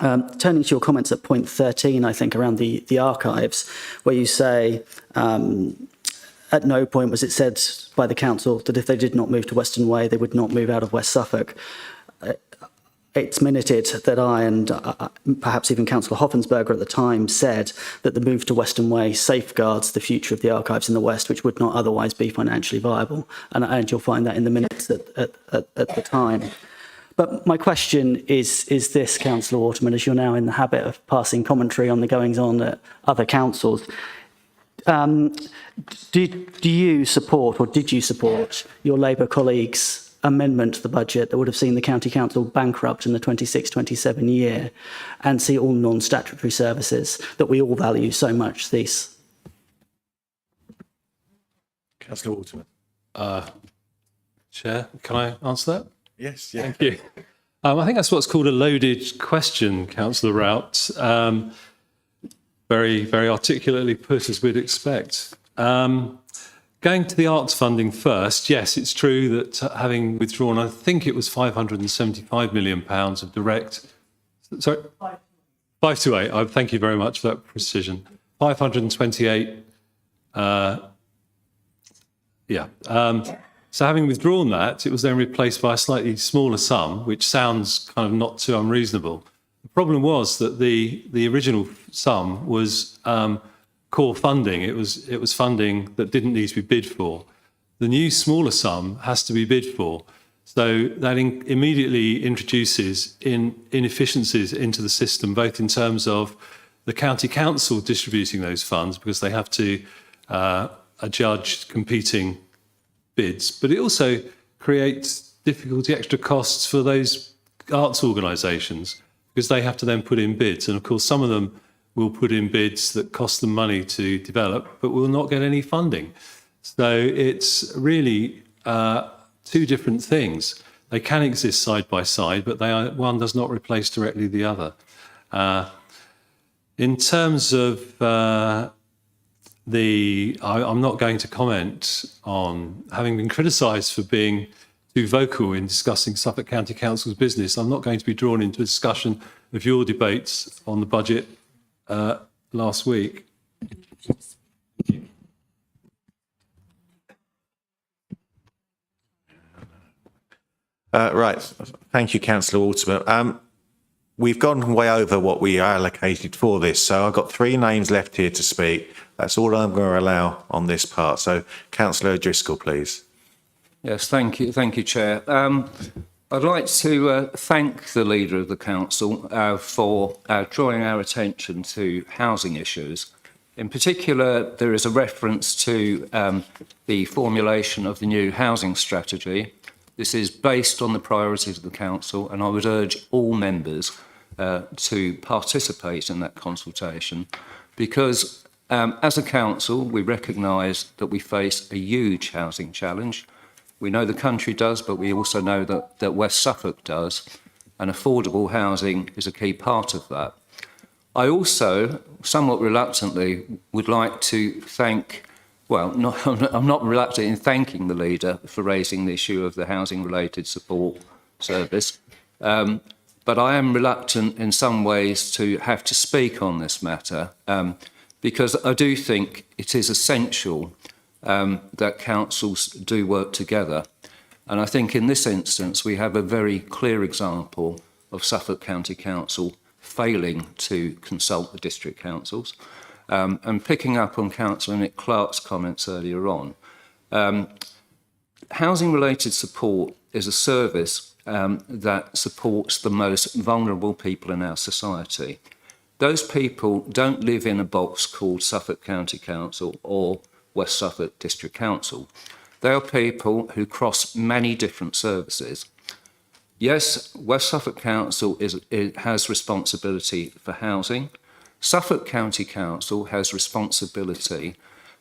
Turning to your comments at point 13, I think, around the archives, where you say, at no point was it said by the council that if they did not move to Western Way, they would not move out of West Suffolk. It's minuted that I and perhaps even Councillor Hoppensberger at the time said that the move to Western Way safeguards the future of the archives in the West, which would not otherwise be financially viable. And you'll find that in the minutes at the time. But my question is this, Councillor Waterman, as you're now in the habit of passing commentary on the goings-on at other councils, do you support, or did you support, your Labour colleagues' amendment to the budget that would have seen the County Council bankrupt in the 26-27 year and see all non-statutory services that we all value so much cease? Councillor Waterman. Chair, can I answer that? Yes, yeah. Thank you. I think that's what's called a loaded question, Councillor Rout. Very, very articulately put, as we'd expect. Going to the arts funding first, yes, it's true that having withdrawn, I think it was £575 million of direct, sorry? 528, thank you very much for that precision. 528, so having withdrawn that, it was then replaced by a slightly smaller sum, which sounds kind of not too unreasonable. The problem was that the original sum was core funding. It was funding that didn't need to be bid for. The new smaller sum has to be bid for. So that immediately introduces inefficiencies into the system, both in terms of the county council distributing those funds, because they have to adjudge competing bids, but it also creates difficulty, extra costs for those arts organisations, because they have to then put in bids. And of course, some of them will put in bids that cost them money to develop, but will not get any funding. So it's really two different things. They can exist side by side, but one does not replace directly the other. In terms of I'm not going to comment on having been criticised for being too vocal in discussing Suffolk County Council's business. I'm not going to be drawn into a discussion of your debates on the budget last week. Right. Thank you, Councillor Waterman. We've gone way over what we allocated for this, so I've got 3 names left here to speak. That's all I'm going to allow on this part. So, Councillor O'Driscoll, please. Yes, thank you, Chair. I'd like to thank the Leader of the Council for drawing our attention to housing issues. In particular, there is a reference to the formulation of the new housing strategy. This is based on the priorities of the Council, and I would urge all members to participate in that consultation, because as a Council, we recognise that we face a huge housing challenge. We know the country does, but we also know that West Suffolk does, and affordable housing is a key part of that. I also, somewhat reluctantly, would like to thank, I'm not reluctant in thanking the Leader for raising the issue of the housing-related support service, but I am reluctant in some ways to have to speak on this matter, because I do think it is essential that councils do work together. And I think in this instance, we have a very clear example of Suffolk County Council failing to consult the district councils. And picking up on Councillor Nick Clark's comments earlier on, housing-related support is a service that supports the most vulnerable people in our society. Those people don't live in a box called Suffolk County Council or West Suffolk District Council. They are people who cross many different services. Yes, West Suffolk Council has responsibility for housing. Suffolk County Council has responsibility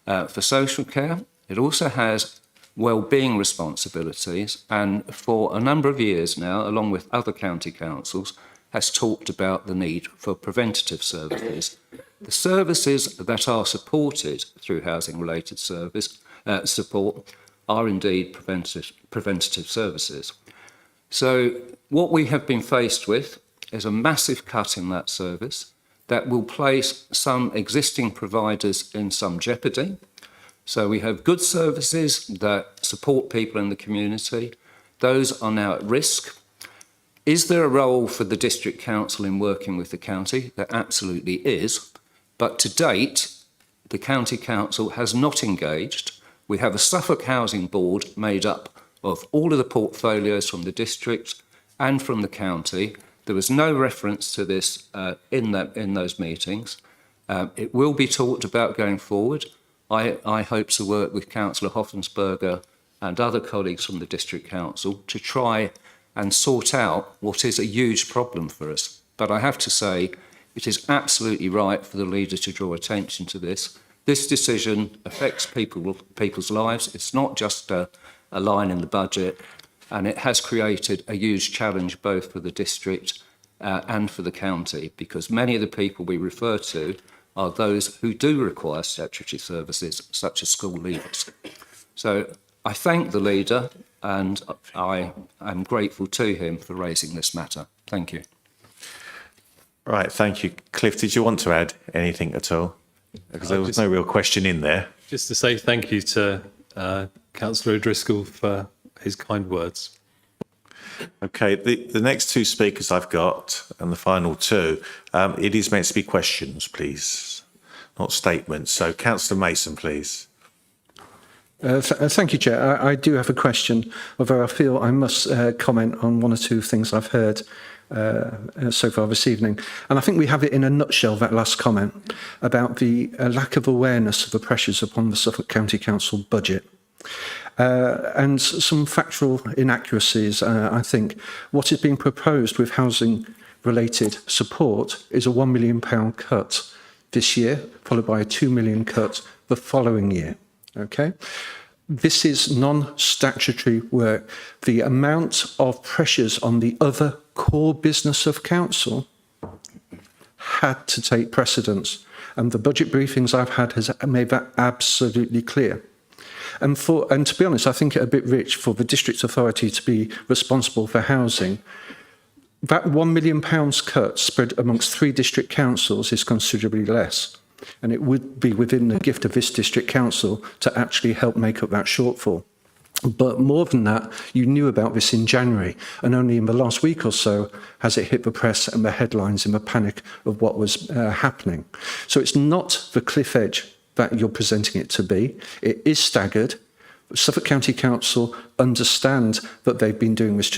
for social care. It also has well-being responsibilities, and for a number of years now, along with other county councils, has talked about the need for preventative services. The services that are supported through housing-related support are indeed preventative services. So what we have been faced with is a massive cut in that service that will place some existing providers in some jeopardy. So we have good services that support people in the community. Those are now at risk. Is there a role for the District Council in working with the county? There absolutely is. But to date, the County Council has not engaged. We have a Suffolk Housing Board made up of all of the portfolios from the district and from the county. There was no reference to this in those meetings. It will be talked about going forward. I hope to work with Councillor Hoffensberger and other colleagues from the District Council to try and sort out what is a huge problem for us. But I have to say, it is absolutely right for the Leader to draw attention to this. This decision affects people's lives. It's not just a line in the budget, and it has created a huge challenge both for the district and for the county, because many of the people we refer to are those who do require statutory services, such as school leavers. So I thank the leader, and I am grateful to him for raising this matter. Thank you. Right, thank you. Cliff, did you want to add anything at all? Because there was no real question in there. Just to say thank you to Councillor O'Driscoll for his kind words. Okay, the next two speakers I've got, and the final two, it is meant to be questions, please, not statements. So, Councillor Mason, please. Thank you, Chair. I do have a question, although I feel I must comment on one or two things I've heard so far this evening. And I think we have it in a nutshell, that last comment, about the lack of awareness of the pressures upon the Suffolk County Council budget. And some factual inaccuracies. I think what is being proposed with housing-related support is a £1 million cut this year, followed by a £2 million cut the following year. Okay, this is non-statutory work. The amount of pressures on the other core business of council had to take precedence, and the budget briefings I've had has made that absolutely clear. And to be honest, I think it a bit rich for the district authority to be responsible for housing. That £1 million cut spread amongst 3 district councils is considerably less. And it would be within the gift of this district council to actually help make up that shortfall. But more than that, you knew about this in January, and only in the last week or so has it hit the press and the headlines in the panic of what was happening. So it's not the cliff edge that you're presenting it to be. It is staggered. Suffolk County Council understand that they've been doing this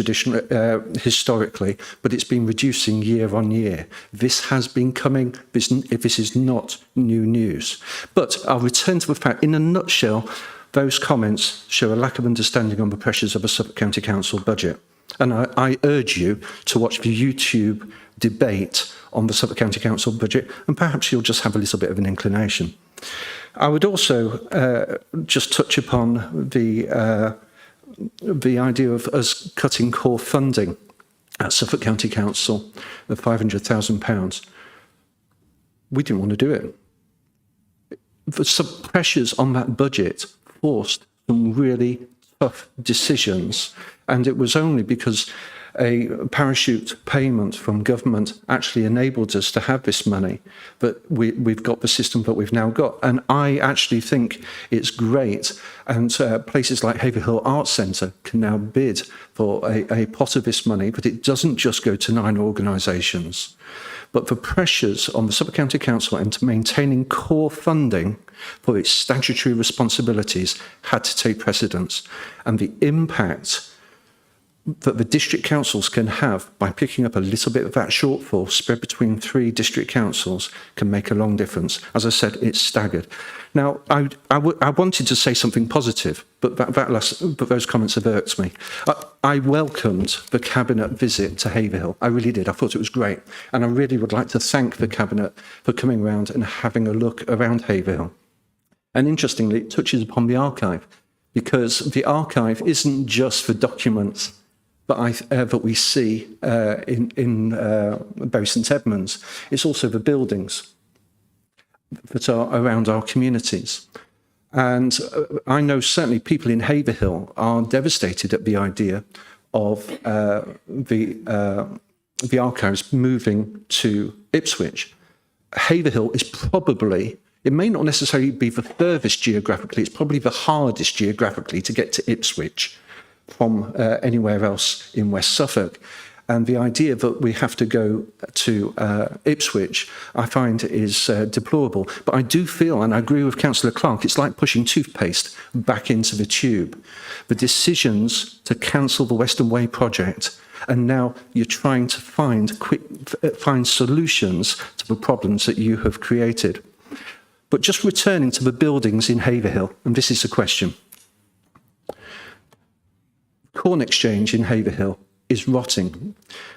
historically, but it's been reducing year on year. This has been coming. This is not new news. But I'll return to the fact, in a nutshell, those comments show a lack of understanding on the pressures of a Suffolk County Council budget. And I urge you to watch the YouTube debate on the Suffolk County Council budget, and perhaps you'll just have a little bit of an inclination. I would also just touch upon the idea of us cutting core funding at Suffolk County Council of £500,000. We didn't want to do it. The pressures on that budget forced some really tough decisions, and it was only because a parachute payment from government actually enabled us to have this money, but we've got the system that we've now got. And I actually think it's great, and places like Haverhill Arts Centre can now bid for a pot of this money, but it doesn't just go to 9 organisations. But the pressures on the Suffolk County Council into maintaining core funding for its statutory responsibilities had to take precedence, and the impact that the district councils can have by picking up a little bit of that shortfall spread between 3 district councils can make a long difference. As I said, it's staggered. Now, I wanted to say something positive, but those comments have irked me. I welcomed the Cabinet visit to Haverhill. I really did. I thought it was great. And I really would like to thank the Cabinet for coming around and having a look around Haverhill. And interestingly, it touches upon the archive, because the archive isn't just for documents that we see in Bury St Edmunds. It's also the buildings that are around our communities. And I know certainly people in Haverhill are devastated at the idea of the archives moving to Ipswich. Haverhill is probably, it may not necessarily be the furthest geographically, it's probably the hardest geographically to get to Ipswich from anywhere else in West Suffolk. And the idea that we have to go to Ipswich, I find is deplorable. But I do feel, and I agree with Councillor Clark, it's like pushing toothpaste back into the tube. The decisions to cancel the Western Way project, and now you're trying to find solutions to the problems that you have created. But just returning to the buildings in Haverhill, and this is the question. Corn Exchange in Haverhill is rotting.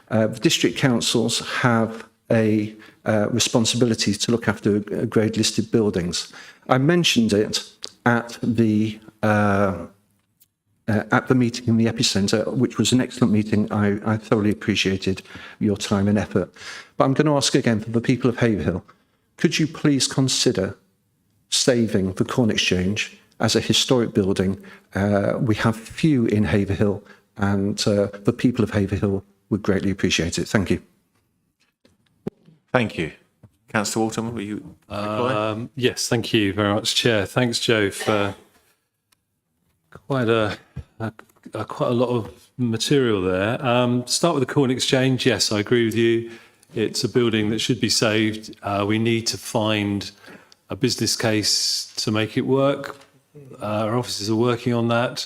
The district councils have a responsibility to look after grade listed buildings. I mentioned it at the meeting in the Epicentre, which was an excellent meeting. I thoroughly appreciated your time and effort. But I'm going to ask again for the people of Haverhill, could you please consider saving the Corn Exchange as a historic building? We have few in Haverhill, and the people of Haverhill would greatly appreciate it. Thank you. Thank you. Councillor Waterman, will you reply? Yes, thank you very much, Chair. Thanks, Joe, for quite a lot of material there. Start with the Corn Exchange. Yes, I agree with you. It's a building that should be saved. We need to find a business case to make it work. Our offices are working on that.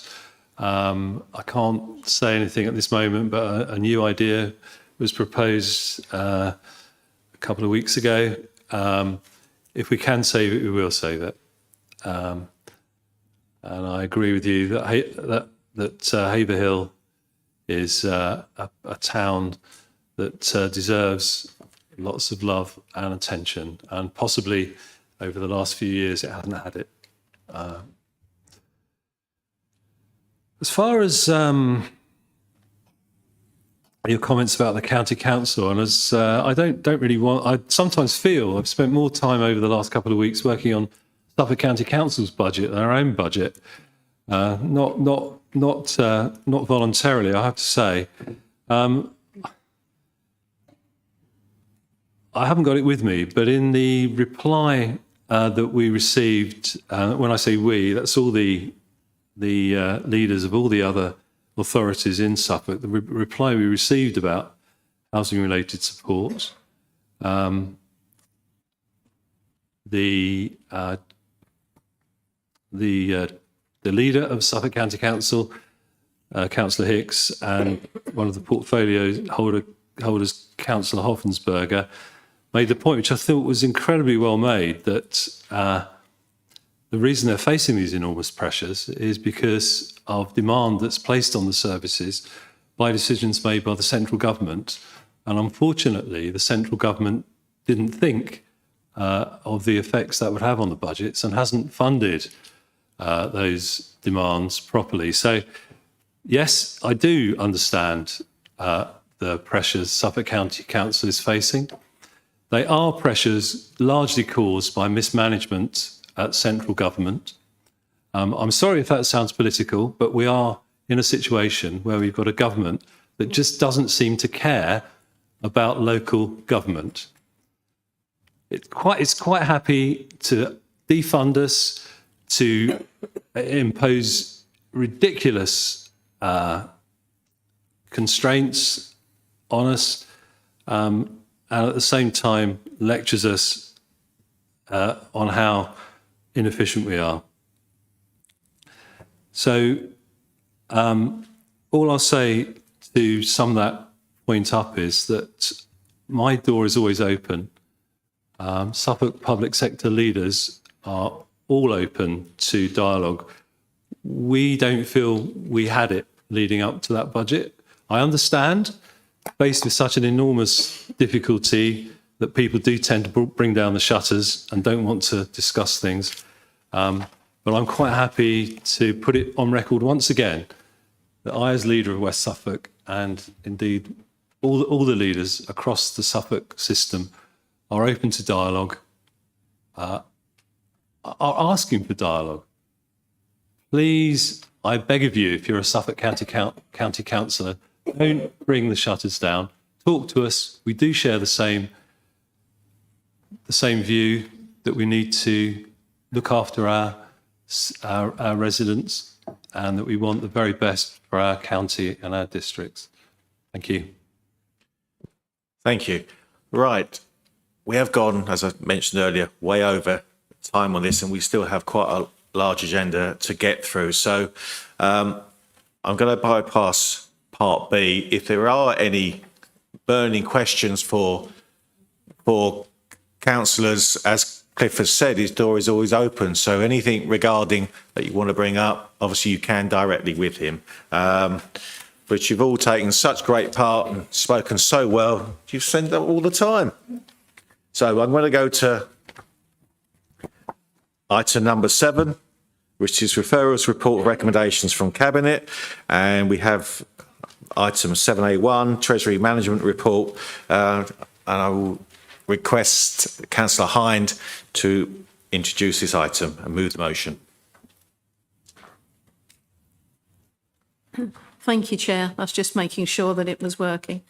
I can't say anything at this moment, but a new idea was proposed a couple of weeks ago. If we can save it, we will save it. And I agree with you that Haverhill is a town that deserves lots of love and attention, and possibly over the last few years it hasn't had it. As far as your comments about the county council, and as I don't really want, I sometimes feel I've spent more time over the last couple of weeks working on Suffolk County Council's budget than our own budget. Not voluntarily, I have to say. I haven't got it with me, but in the reply that we received, when I say we, that's all the leaders of all the other authorities in Suffolk, the reply we received about housing-related support, the leader of Suffolk County Council, Councillor Hicks, and one of the portfolio holders, Councillor Hoffensberger, made the point, which I thought was incredibly well made, that the reason they're facing these enormous pressures is because of demand that's placed on the services by decisions made by the central government. And unfortunately, the central government didn't think of the effects that would have on the budgets and hasn't funded those demands properly. So, yes, I do understand the pressures Suffolk County Council is facing. They are pressures largely caused by mismanagement at central government. I'm sorry if that sounds political, but we are in a situation where we've got a government that just doesn't seem to care about local government. It's quite happy to defund us, to impose ridiculous constraints on us, and at the same time lectures us on how inefficient we are. So all I'll say to sum that point up is that my door is always open. Suffolk public sector leaders are all open to dialogue. We don't feel we had it leading up to that budget. I understand, faced with such an enormous difficulty, that people do tend to bring down the shutters and don't want to discuss things. But I'm quite happy to put it on record once again that I, as leader of West Suffolk, and indeed all the leaders across the Suffolk system, are open to dialogue, are asking for dialogue. Please, I beg of you, if you're a Suffolk County councillor, don't bring the shutters down. Talk to us. We do share the same view that we need to look after our residents, and that we want the very best for our county and our districts. Thank you. Thank you. Right. We have gone, as I mentioned earlier, way over time on this, and we still have quite a large agenda to get through. So I'm going to bypass part B. If there are any burning questions for councillors, as Cliff has said, his door is always open. So anything regarding that you want to bring up, obviously you can directly with him. But you've all taken such great part and spoken so well. You send that all the time. So I'm going to go to item number 7, which is referrals, report, recommendations from Cabinet. And we have item 7A1, Treasury Management Report. And I will request Councillor Hind to introduce this item and move the motion. Thank you, Chair. I was just making sure that it was working.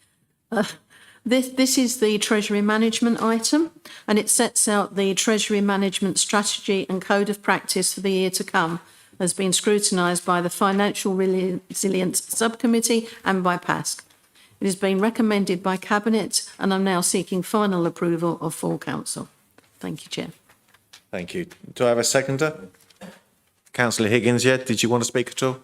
This is the Treasury Management item, and it sets out the Treasury Management strategy and code of practice for the year to come, has been scrutinised by the Financial Resilience Subcommittee and by PASC. It has been recommended by Cabinet, and I'm now seeking final approval of full council. Thank you, Chair. Thank you. Do I have a seconder? Councillor Higgins, yeah, did you want to speak at all?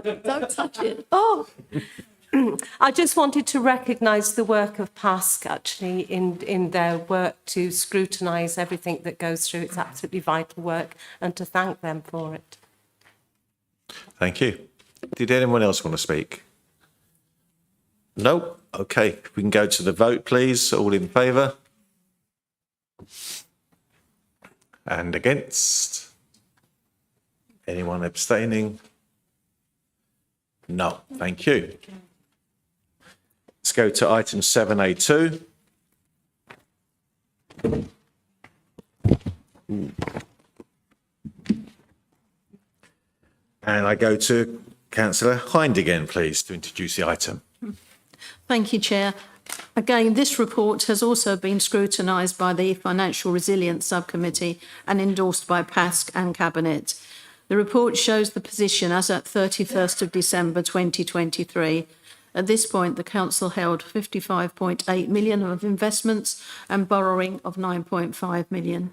Don't touch it. Oh, I just wanted to recognise the work of PASC actually in their work to scrutinise everything that goes through. It's absolutely vital work, and to thank them for it. Thank you. Did anyone else want to speak? No? Okay, we can go to the vote, please. All in favour? And against? Anyone abstaining? No, thank you. Let's go to item 7A2. And I go to Councillor Hind again, please, to introduce the item. Thank you, Chair. Again, this report has also been scrutinised by the Financial Resilience Subcommittee and endorsed by PASC and Cabinet. The report shows the position as at 31st of December 2023. At this point, the Council held 55.8 million of investments and borrowing of 9.5 million.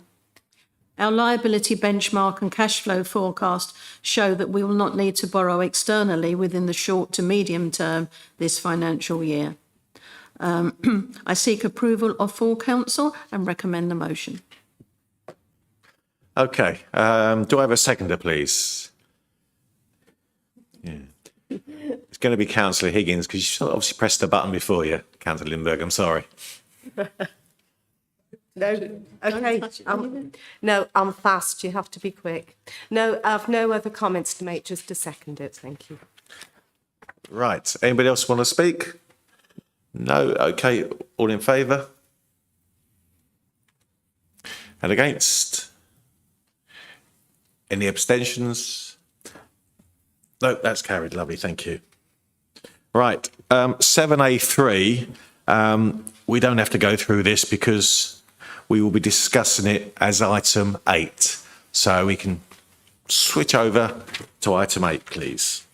Our liability benchmark and cash flow forecast show that we will not need to borrow externally within the short to medium term this financial year. I seek approval of full council and recommend the motion. Okay, do I have a seconder, please? Yeah. It's going to be Councillor Higgins, because you obviously pressed the button before you, Councillor Lindberg. I'm sorry. No, okay. No, I'm fast. You have to be quick. No, I've no other comments to make, just to second it. Thank you. Right. Anybody else want to speak? No? Okay. All in favour? And against? Any abstentions? No, that's carried. Lovely. Thank you. Right. 7A3. We don't have to go through this because we will be discussing it as item 8. So we can switch over to item 8, please.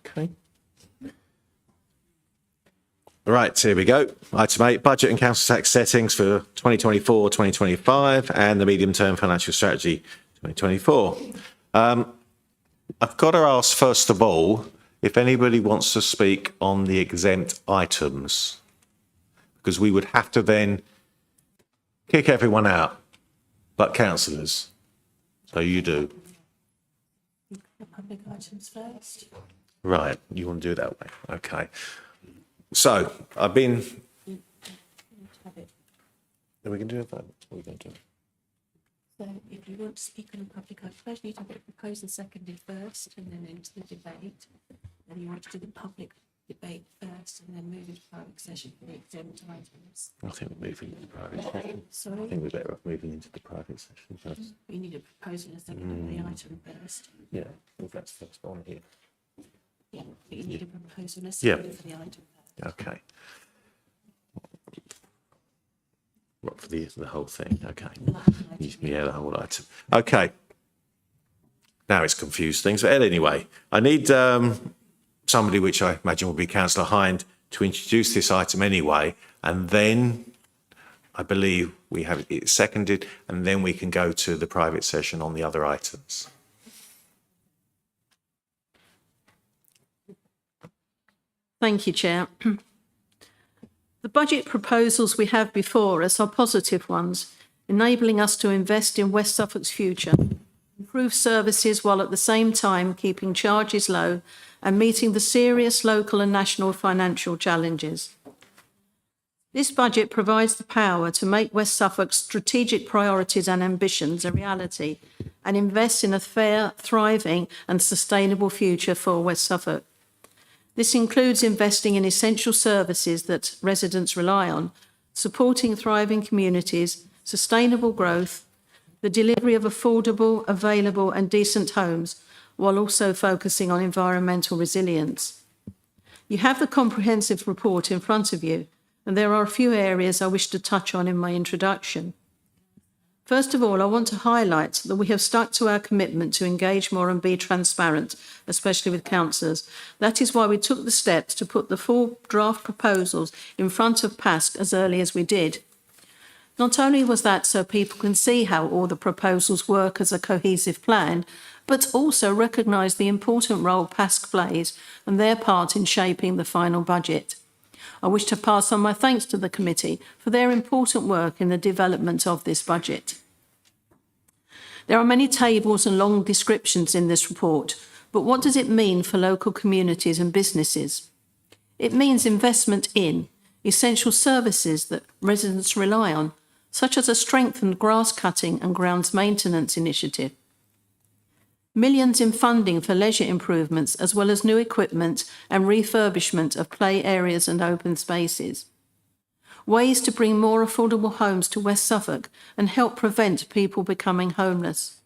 Okay. Right, here we go. Item 8, budget and council tax settings for 2024-2025 and the medium-term financial strategy 2024. I've got to ask, first of all, if anybody wants to speak on the exempt items, because we would have to then kick everyone out, but councillors. So you do. The public items first. Right, you want to do it that way. Okay. So, I've been... Are we going to do it? What are we going to do? So if you want to speak on a public item first, you need to have it proposed and seconded first and then into the debate. And you want to do the public debate first and then move into private session for the exempt items. I think we're moving into the private session. Sorry? I think we're better off moving into the private session first. You need a proposal and a second of the item first. Yeah, I think that's the first one here. Yeah, but you need a proposal and a Yeah. second for the item first. Okay. What, for the whole thing? Okay. Yeah, the whole item. Okay. Now it's confused things. But anyway, I need somebody, which I imagine will be Councillor Hind, to introduce this item anyway. And then I believe we have it seconded, and then we can go to the private session on the other items. Thank you, Chair. The budget proposals we have before us are positive ones, enabling us to invest in West Suffolk's future, improve services while at the same time keeping charges low and meeting the serious local and national financial challenges. This budget provides the power to make West Suffolk's strategic priorities and ambitions a reality and invest in a fair, thriving and sustainable future for West Suffolk. This includes investing in essential services that residents rely on, supporting thriving communities, sustainable growth, the delivery of affordable, available and decent homes, while also focusing on environmental resilience. You have the comprehensive report in front of you, and there are a few areas I wish to touch on in my introduction. First of all, I want to highlight that we have stuck to our commitment to engage more and be transparent, especially with councillors. That is why we took the steps to put the 4 draft proposals in front of PASC as early as we did. Not only was that so people can see how all the proposals work as a cohesive plan, but also recognise the important role PASC plays and their part in shaping the final budget. I wish to pass on my thanks to the committee for their important work in the development of this budget. There are many tables and long descriptions in this report, but what does it mean for local communities and businesses? It means investment in essential services that residents rely on, such as a strengthened grass cutting and grounds maintenance initiative. Millions in funding for leisure improvements, as well as new equipment and refurbishment of play areas and open spaces. Ways to bring more affordable homes to West Suffolk and help prevent people becoming homeless.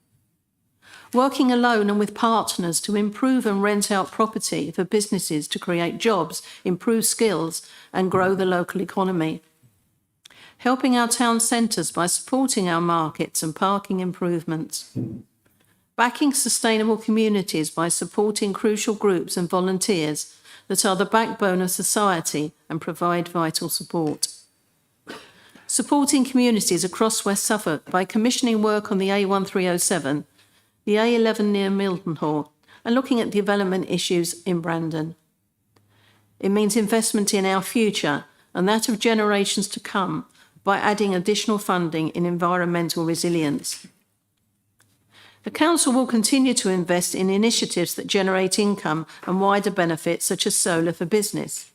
Working alone and with partners to improve and rent out property for businesses to create jobs, improve skills and grow the local economy. Helping our town centres by supporting our markets and parking improvements. Backing sustainable communities by supporting crucial groups and volunteers that are the backbone of society and provide vital support. Supporting communities across West Suffolk by commissioning work on the A1307, the A11 near Mildenhall, and looking at development issues in Brandon. It means investment in our future and that of generations to come by adding additional funding in environmental resilience. The Council will continue to invest in initiatives that generate income and wider benefits, such as solar for business.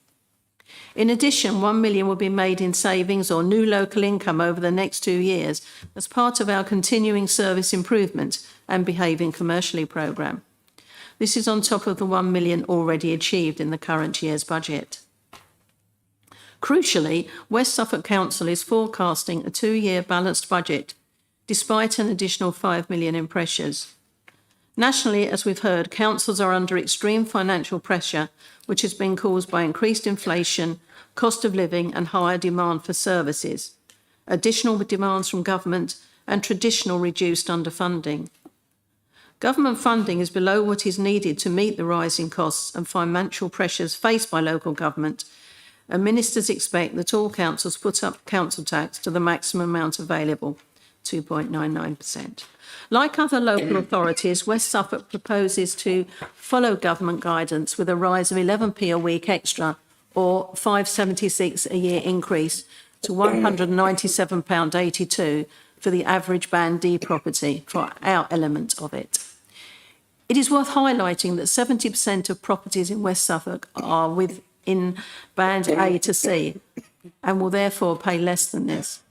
In addition, 1 million will be made in savings or new local income over the next 2 years as part of our continuing service improvement and behaving commercially programme. This is on top of the 1 million already achieved in the current year's budget. Crucially, West Suffolk Council is forecasting a 2-year balanced budget, despite an additional 5 million in pressures. Nationally, as we've heard, councils are under extreme financial pressure, which has been caused by increased inflation, cost of living and higher demand for services, additional demands from government and traditional reduced underfunding. Government funding is below what is needed to meet the rising costs and financial pressures faced by local government, and ministers expect that all councils put up council tax to the maximum amount available, 2.99%. Like other local authorities, West Suffolk proposes to follow government guidance with a rise of 11p a week extra or £5.76 a year increase to £197.82 for the average Band D property for our element of it. It is worth highlighting that 70% of properties in West Suffolk are within Band A to C and will therefore pay less than this.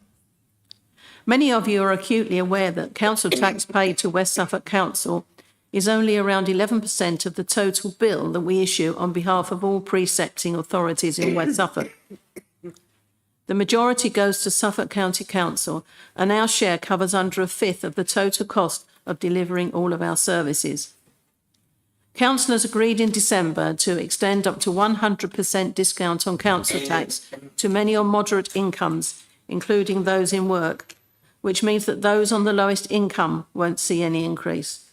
Many of you are acutely aware that council tax paid to West Suffolk Council is only around 11% of the total bill that we issue on behalf of all precepting authorities in West Suffolk. The majority goes to Suffolk County Council, and our share covers under a fifth of the total cost of delivering all of our services. Councillors agreed in December to extend up to 100% discount on council tax to many on moderate incomes, including those in work, which means that those on the lowest income won't see any increase.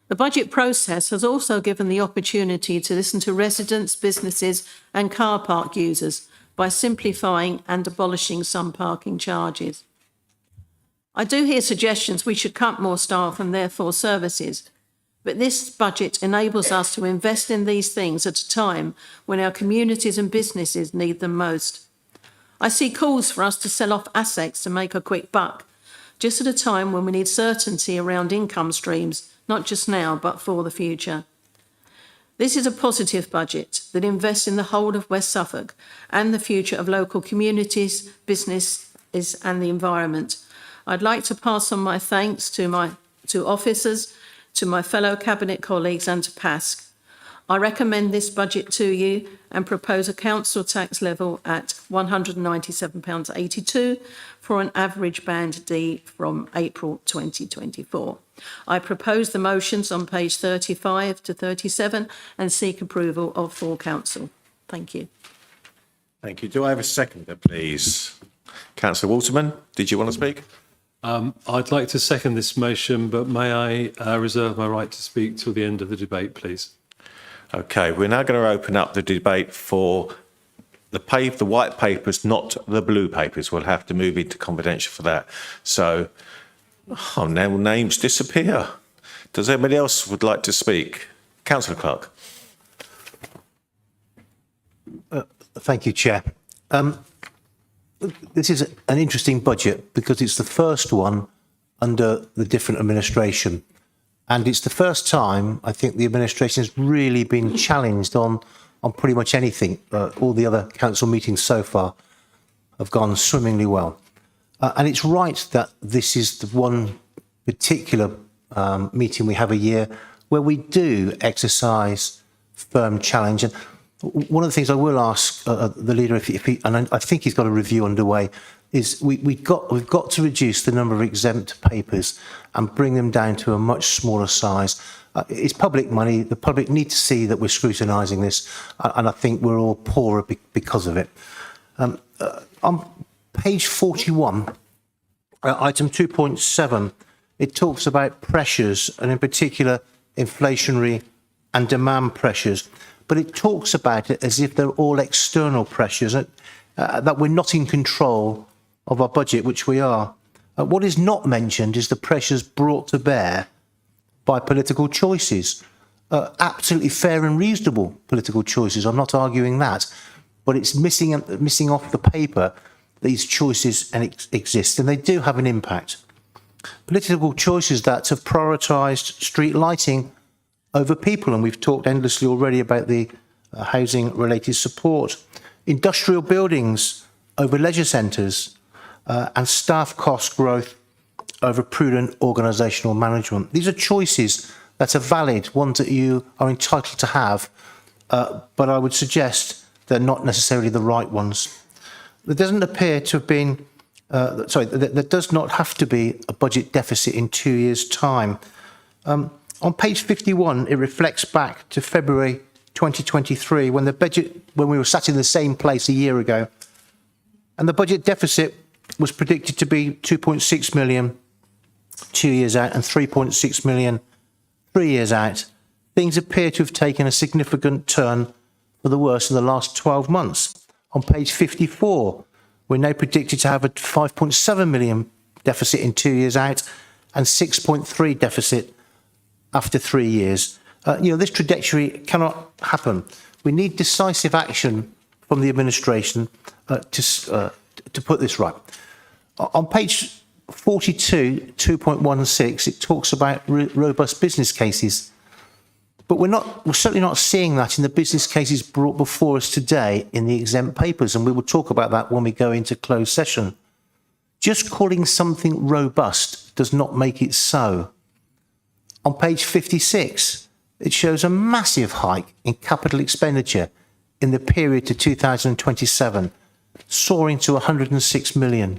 The budget process has also given the opportunity to listen to residents, businesses and car park users by simplifying and abolishing some parking charges. I do hear suggestions we should cut more staff and therefore services, but this budget enables us to invest in these things at a time when our communities and businesses need them most. I see calls for us to sell off assets to make a quick buck, just at a time when we need certainty around income streams, not just now, but for the future. This is a positive budget that invests in the whole of West Suffolk and the future of local communities, businesses and the environment. I'd like to pass on my thanks to officers, to my fellow Cabinet colleagues and to PASC. I recommend this budget to you and propose a council tax level at £197.82 for an average band D from April 2024. I propose the motions on page 35 to 37 and seek approval of full council. Thank you. Thank you. Do I have a seconder, please? Councillor Waterman, did you want to speak? I'd like to second this motion, but may I reserve my right to speak till the end of the debate, please? Okay, we're now going to open up the debate for the white papers, not the blue papers. We'll have to move into confidential for that. So, now names disappear. Does anybody else would like to speak? Councillor Clark. Thank you, Chair. This is an interesting budget because it's the first one under the different administration. And it's the first time I think the administration has really been challenged on pretty much anything. All the other council meetings so far have gone swimmingly well. And it's right that this is the one particular meeting we have a year where we do exercise firm challenge. And one of the things I will ask the leader, if he, and I think he's got a review underway, is we've got to reduce the number of exempt papers and bring them down to a much smaller size. It's public money. The public need to see that we're scrutinising this, and I think we're all poorer because of it. On page 41, item 2.7, it talks about pressures, and in particular inflationary and demand pressures. But it talks about it as if they're all external pressures, that we're not in control of our budget, which we are. What is not mentioned is the pressures brought to bear by political choices. Absolutely fair and reasonable political choices. I'm not arguing that, but it's missing off the paper these choices exist, and they do have an impact. Political choices that have prioritised street lighting over people, and we've talked endlessly already about the housing-related support. Industrial buildings over leisure centres, and staff cost growth over prudent organisational management. These are choices that are valid, ones that you are entitled to have, but I would suggest they're not necessarily the right ones. There doesn't appear to have been, there does not have to be a budget deficit in 2 years' time. On page 51, it reflects back to February 2023, when we were sat in the same place a year ago, and the budget deficit was predicted to be 2.6 million 2 years out and 3.6 million 3 years out. Things appear to have taken a significant turn for the worse in the last 12 months. On page 54, we're now predicted to have a 5.7 million deficit in 2 years out and 6.3 deficit after 3 years. This trajectory cannot happen. We need decisive action from the administration to put this right. On page 42, 2.16, it talks about robust business cases. But we're certainly not seeing that in the business cases brought before us today in the exempt papers, and we will talk about that when we go into closed session. Just calling something robust does not make it so. On page 56, it shows a massive hike in capital expenditure in the period to 2027, soaring to 106 million.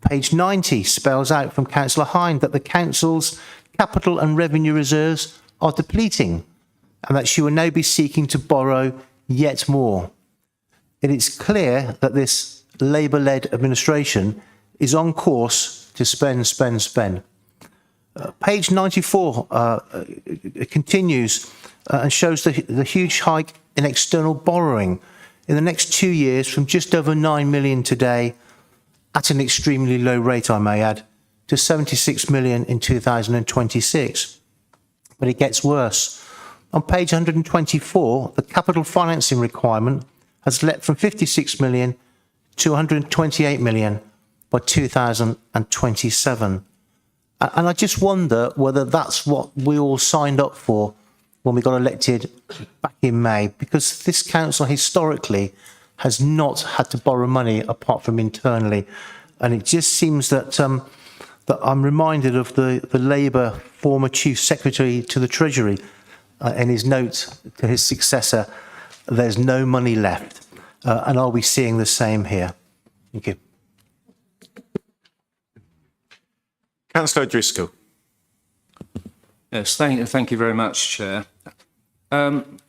Page 90 spells out from Councillor Hind that the council's capital and revenue reserves are depleting and that she will now be seeking to borrow yet more. It is clear that this Labour-led administration is on course to spend. Page 94 continues and shows the huge hike in external borrowing in the next 2 years from just over 9 million today, at an extremely low rate, I may add, to 76 million in 2026. But it gets worse. On page 124, the capital financing requirement has leapt from 56 million to 128 million by 2027. And I just wonder whether that's what we all signed up for when we got elected back in May, because this council historically has not had to borrow money apart from internally. And it just seems that that I'm reminded of the Labour former Chief Secretary to the Treasury in his note to his successor, there's no money left. And are we seeing the same here? Thank you. Councillor Driscoll. Yes, thank you very much, Chair.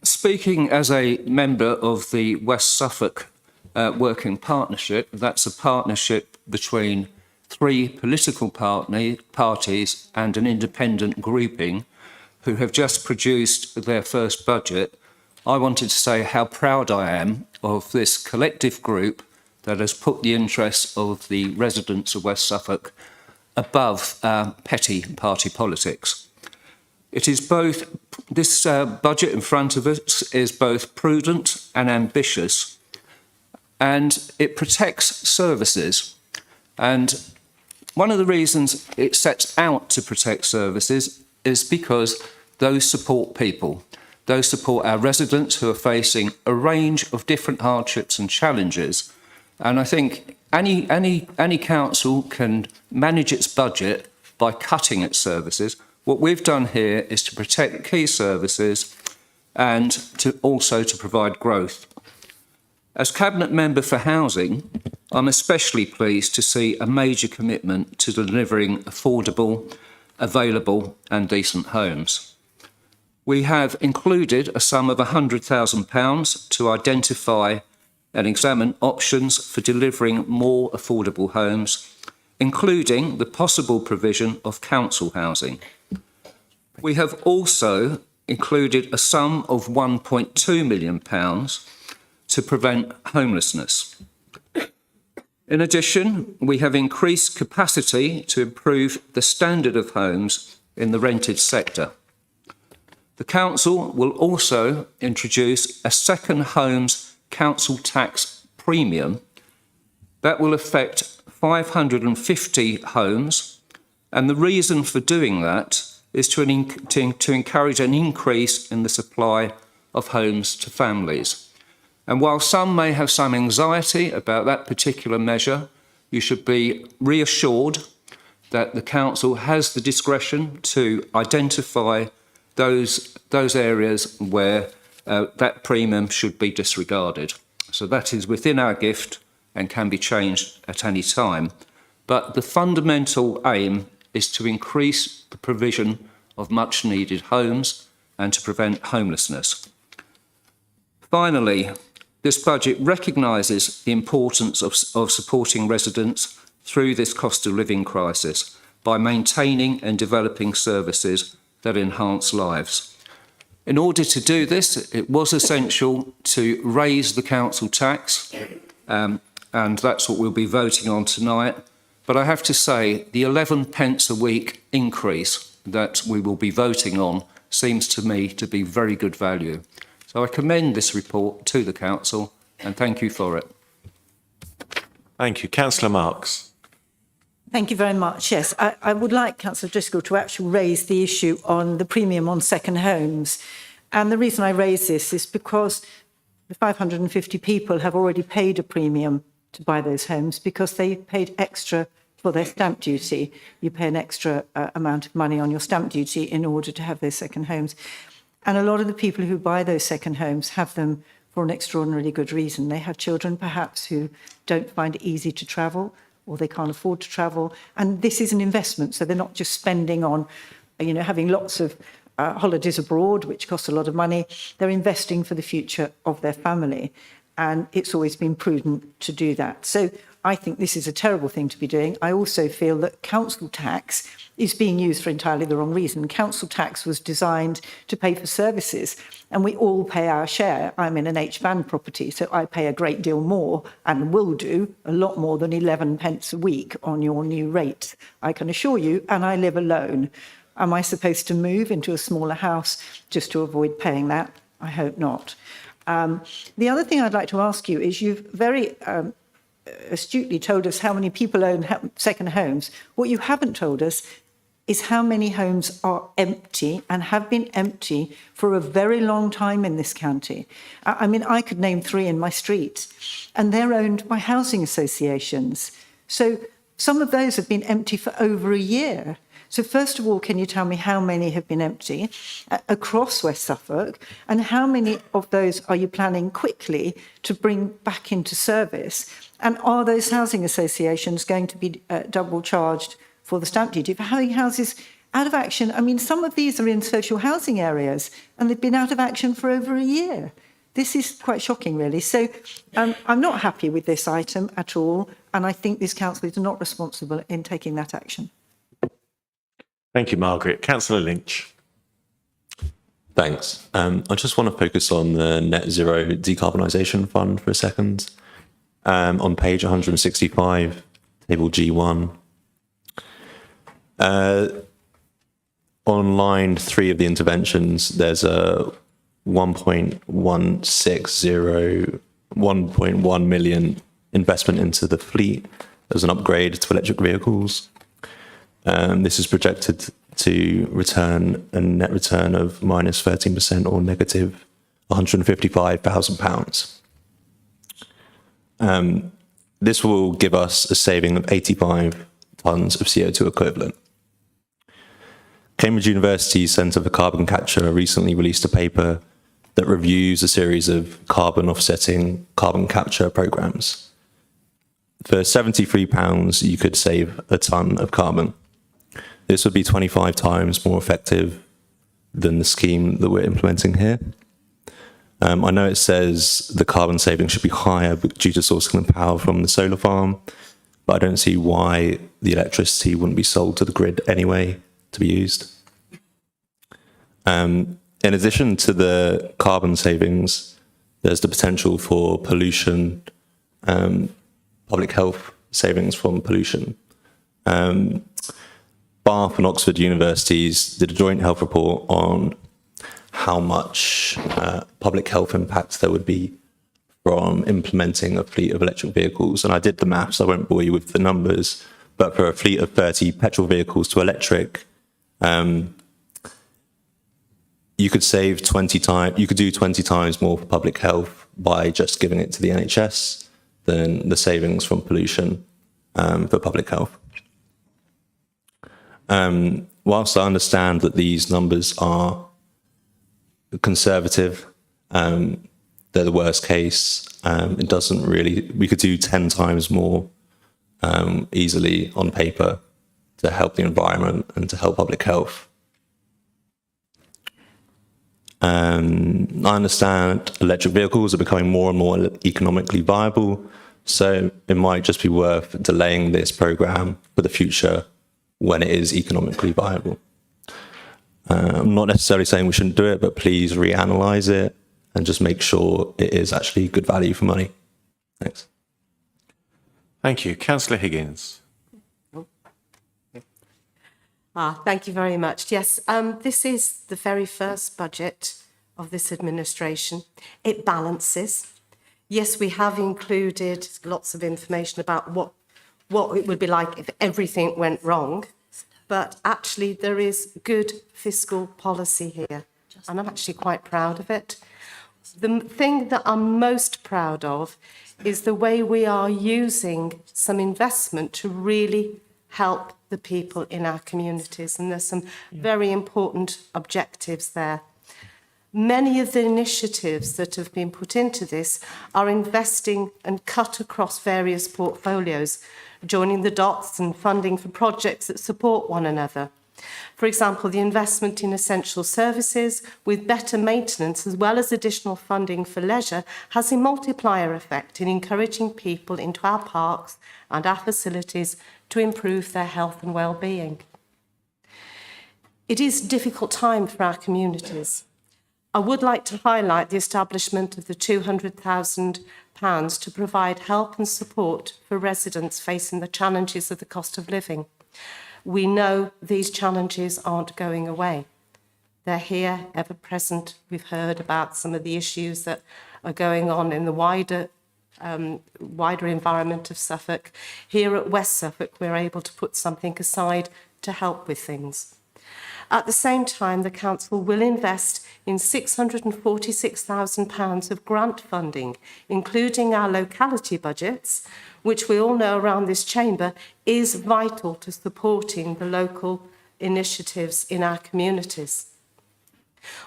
Speaking as a member of the West Suffolk Working Partnership, that's a partnership between 3 political parties and an independent grouping who have just produced their first budget. I wanted to say how proud I am of this collective group that has put the interests of the residents of West Suffolk above petty party politics. It is both, this budget in front of us is both prudent and ambitious, and it protects services. And one of the reasons it sets out to protect services is because those support people. Those support our residents who are facing a range of different hardships and challenges. And I think any council can manage its budget by cutting its services. What we've done here is to protect key services and to also to provide growth. As Cabinet Member for Housing, I'm especially pleased to see a major commitment to delivering affordable, available and decent homes. We have included a sum of £100,000 to identify and examine options for delivering more affordable homes, including the possible provision of council housing. We have also included a sum of £1.2 million to prevent homelessness. In addition, we have increased capacity to improve the standard of homes in the rented sector. The council will also introduce a second homes council tax premium that will affect 550 homes, and the reason for doing that is to encourage an increase in the supply of homes to families. And while some may have some anxiety about that particular measure, you should be reassured that the council has the discretion to identify those areas where that premium should be disregarded. So that is within our gift and can be changed at any time. But the fundamental aim is to increase the provision of much needed homes and to prevent homelessness. Finally, this budget recognises the importance of supporting residents through this cost of living crisis by maintaining and developing services that enhance lives. In order to do this, it was essential to raise the council tax, and that's what we'll be voting on tonight. But I have to say, the 11 pence a week increase that we will be voting on seems to me to be very good value. So I commend this report to the council and thank you for it. Thank you. Councillor Marks. Thank you very much. Yes, I would like Councillor Driscoll to actually raise the issue on the premium on second homes. And the reason I raise this is because the 550 people have already paid a premium to buy those homes because they paid extra for their stamp duty. You pay an extra amount of money on your stamp duty in order to have those second homes. And a lot of the people who buy those second homes have them for an extraordinarily good reason. They have children perhaps who don't find it easy to travel, or they can't afford to travel. And this is an investment, so they're not just spending on, having lots of holidays abroad, which cost a lot of money. They're investing for the future of their family. And it's always been prudent to do that. So I think this is a terrible thing to be doing. I also feel that council tax is being used for entirely the wrong reason. Council tax was designed to pay for services, and we all pay our share. I'm in an H-band property, so I pay a great deal more and will do a lot more than 11 pence a week on your new rate, I can assure you, and I live alone. Am I supposed to move into a smaller house just to avoid paying that? I hope not. The other thing I'd like to ask you is you've very astutely told us how many people own second homes. What you haven't told us is how many homes are empty and have been empty for a very long time in this county. I mean, I could name 3 in my street, and they're owned by housing associations. So some of those have been empty for over a year. So first of all, can you tell me how many have been empty across West Suffolk, and how many of those are you planning quickly to bring back into service? And are those housing associations going to be double charged for the stamp duty for having houses out of action? I mean, some of these are in social housing areas and they've been out of action for over a year. This is quite shocking, really. So I'm not happy with this item at all, and I think this council is not responsible in taking that action. Thank you, Margaret. Councillor Lynch. Thanks. I just want to focus on the Net Zero Decarbonisation Fund for a second. On page 165, table G1. On line 3 of the interventions, there's a 1.1 million investment into the fleet as an upgrade to electric vehicles. This is projected to return a net return of minus 13% or negative £155,000. This will give us a saving of 85 tonnes of CO2 equivalent. Cambridge University's Centre for Carbon Capture recently released a paper that reviews a series of carbon offsetting carbon capture programs. For £73, you could save a tonne of carbon. This would be 25 times more effective than the scheme that we're implementing here. I know it says the carbon saving should be higher due to sourcing the power from the solar farm, but I don't see why the electricity wouldn't be sold to the grid anyway to be used. In addition to the carbon savings, there's the potential for pollution, public health savings from pollution. Bath and Oxford universities did a joint health report on how much public health impact there would be from implementing a fleet of electric vehicles. And I did the maths, I won't bore you with the numbers, but for a fleet of 30 petrol vehicles to electric, you could save 20 times, you could do 20 times more for public health by just giving it to the NHS than the savings from pollution for public health. Whilst I understand that these numbers are conservative, they're the worst case. It doesn't really, we could do 10 times more easily on paper to help the environment and to help public health. I understand electric vehicles are becoming more and more economically viable, so it might just be worth delaying this program for the future when it is economically viable. I'm not necessarily saying we shouldn't do it, but please reanalyze it and just make sure it is actually good value for money. Thanks. Thank you. Councillor Higgins. Thank you very much. Yes, this is the very first budget of this administration. It balances. Yes, we have included lots of information about what it would be like if everything went wrong, but actually there is good fiscal policy here, and I'm actually quite proud of it. The thing that I'm most proud of is the way we are using some investment to really help the people in our communities, and there's some very important objectives there. Many of the initiatives that have been put into this are investing and cut across various portfolios, joining the dots and funding for projects that support one another. For example, the investment in essential services with better maintenance as well as additional funding for leisure has a multiplier effect in encouraging people into our parks and our facilities to improve their health and well-being. It is a difficult time for our communities. I would like to highlight the establishment of the £200,000 to provide help and support for residents facing the challenges of the cost of living. We know these challenges aren't going away. They're here, ever present. We've heard about some of the issues that are going on in the wider environment of Suffolk. Here at West Suffolk, we're able to put something aside to help with things. At the same time, the council will invest in £646,000 of grant funding, including our locality budgets, which we all know around this chamber is vital to supporting the local initiatives in our communities.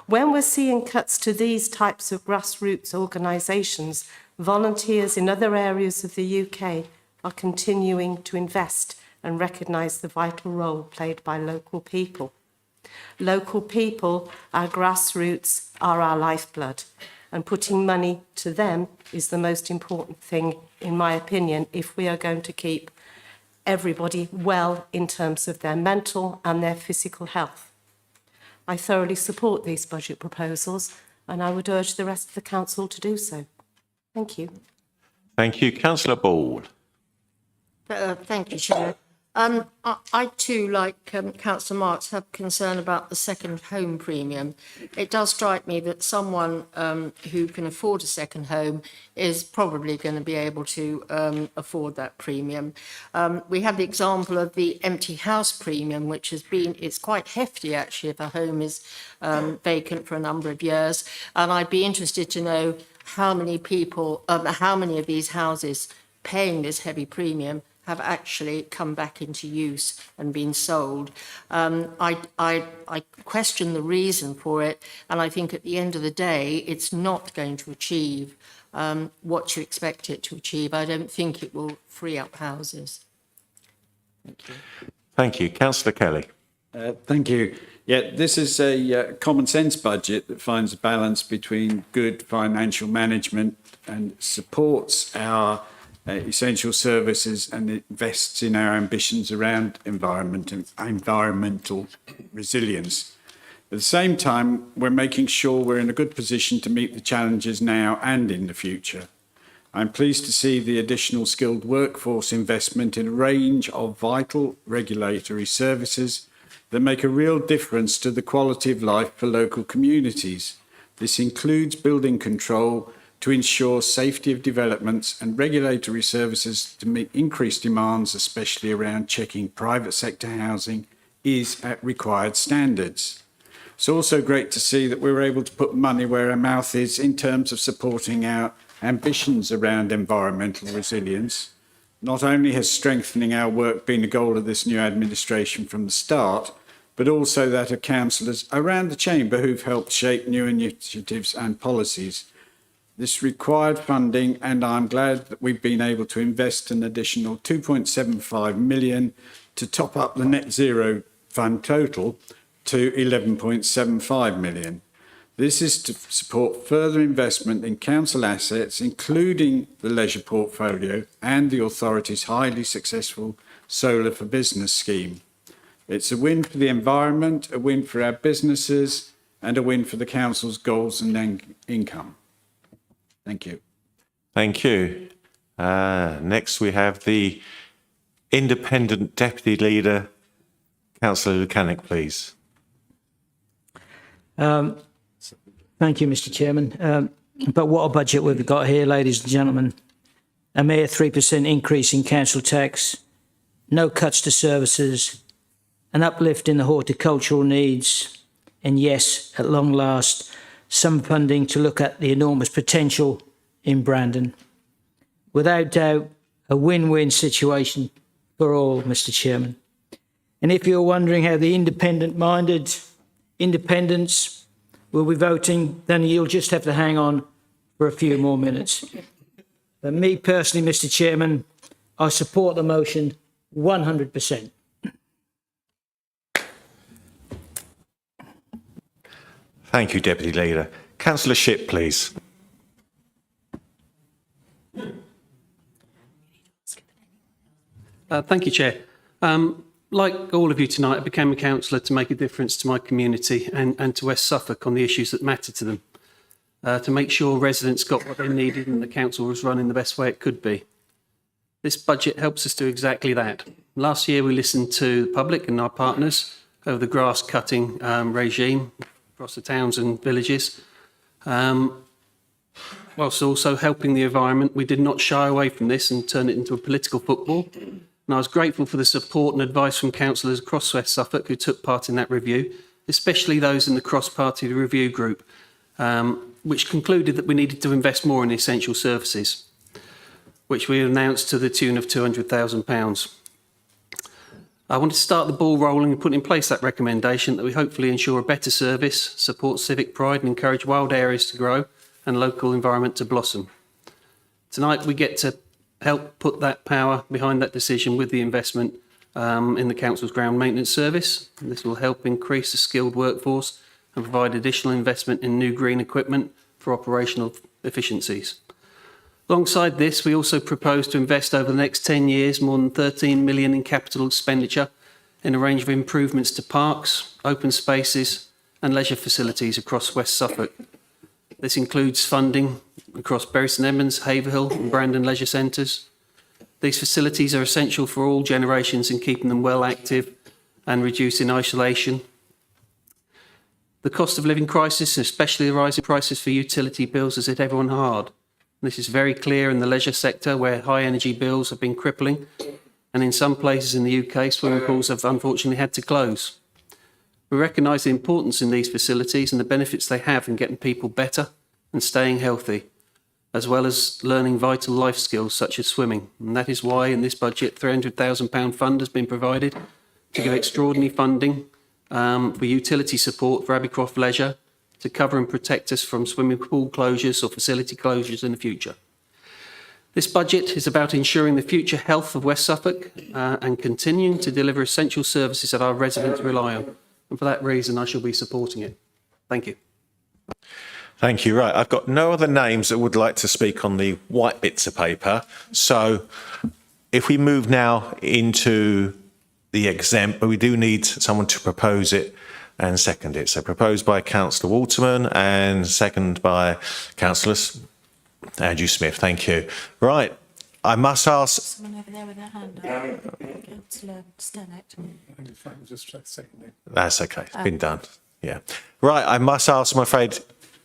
When we're seeing cuts to these types of grassroots organisations, volunteers in other areas of the UK are continuing to invest and recognise the vital role played by local people. Local people, our grassroots, are our lifeblood, and putting money to them is the most important thing, in my opinion, if we are going to keep everybody well in terms of their mental and their physical health. I thoroughly support these budget proposals, and I would urge the rest of the council to do so. Thank you. Thank you. Councillor Ball. Thank you, Chair. I too, like Councillor Marks, have concern about the second home premium. It does strike me that someone who can afford a second home is probably going to be able to afford that premium. We have the example of the empty house premium, which has been, it's quite hefty actually if a home is vacant for a number of years. And I'd be interested to know how many people, how many of these houses paying this heavy premium have actually come back into use and been sold. I question the reason for it, and I think at the end of the day, it's not going to achieve what you expect it to achieve. I don't think it will free up houses. Thank you. Thank you. Councillor Kelly. Thank you. Yeah, this is a common sense budget that finds a balance between good financial management and supports our essential services and invests in our ambitions around environmental resilience. At the same time, we're making sure we're in a good position to meet the challenges now and in the future. I'm pleased to see the additional skilled workforce investment in a range of vital regulatory services that make a real difference to the quality of life for local communities. This includes building control to ensure safety of developments and regulatory services to meet increased demands, especially around checking private sector housing is at required standards. It's also great to see that we were able to put money where our mouth is in terms of supporting our ambitions around environmental resilience. Not only has strengthening our work been a goal of this new administration from the start, but also that of councillors around the chamber who've helped shape new initiatives and policies. This required funding, and I'm glad that we've been able to invest an additional 2.75 million to top up the net zero fund total to 11.75 million. This is to support further investment in council assets, including the leisure portfolio and the authority's highly successful Solar for Business scheme. It's a win for the environment, a win for our businesses, and a win for the council's goals and income. Thank you. Thank you. Next, we have the Independent Deputy Leader, Councillor Lukanik, please. Thank you, Mr. Chairman. But what a budget we've got here, ladies and gentlemen. A mere 3% increase in council tax, no cuts to services, an uplift in the horticultural needs, and yes, at long last, some funding to look at the enormous potential in Brandon. Without doubt, a win-win situation for all, Mr. Chairman. And if you're wondering how the independent-minded independents will be voting, then you'll just have to hang on for a few more minutes. But me personally, Mr. Chairman, I support the motion 100%. Thank you, Deputy Leader. Councillor Shipp, please. Thank you, Chair. Like all of you tonight, I became a councillor to make a difference to my community and to West Suffolk on the issues that matter to them, to make sure residents got what they needed and the council was running the best way it could be. This budget helps us do exactly that. Last year, we listened to the public and our partners over the grass cutting regime across the towns and villages. Whilst also helping the environment, we did not shy away from this and turn it into a political football. and I was grateful for the support and advice from councillors across West Suffolk who took part in that review, especially those in the cross-party review group, which concluded that we needed to invest more in essential services, which we announced to the tune of £200,000. I want to start the ball rolling and put in place that recommendation that we hopefully ensure a better service, support civic pride and encourage wild areas to grow and local environment to blossom. Tonight we get to help put that power behind that decision with the investment in the council's ground maintenance service. This will help increase the skilled workforce and provide additional investment in new green equipment for operational efficiencies. Alongside this, we also propose to invest over the next 10 years more than 13 million in capital expenditure in a range of improvements to parks, open spaces and leisure facilities across West Suffolk. This includes funding across Bury St Edmunds, Haverhill and Brandon leisure centres. These facilities are essential for all generations in keeping them well active and reducing isolation. The cost of living crisis, and especially the rising prices for utility bills, has hit everyone hard. This is very clear in the leisure sector, where high energy bills have been crippling, and in some places in the UK, swimming pools have unfortunately had to close. We recognise the importance in these facilities and the benefits they have in getting people better and staying healthy, as well as learning vital life skills such as swimming. And that is why in this budget, £300,000 fund has been provided to give extraordinary funding for utility support for Abbeycroft Leisure, to cover and protect us from swimming pool closures or facility closures in the future. This budget is about ensuring the future health of West Suffolk and continuing to deliver essential services that our residents rely on. And for that reason, I shall be supporting it. Thank you. Thank you. Right, I've got no other names that would like to speak on the white bits of paper. So if we move now into the exempt, but we do need someone to propose it and second it. So proposed by Councillor Waterman and second by Councillor Andrew Smith. Thank you. Right, I must ask. Someone over there with their hand up. Councillor Stennett. That's okay. It's been done. Yeah. Right, I must ask, I'm afraid,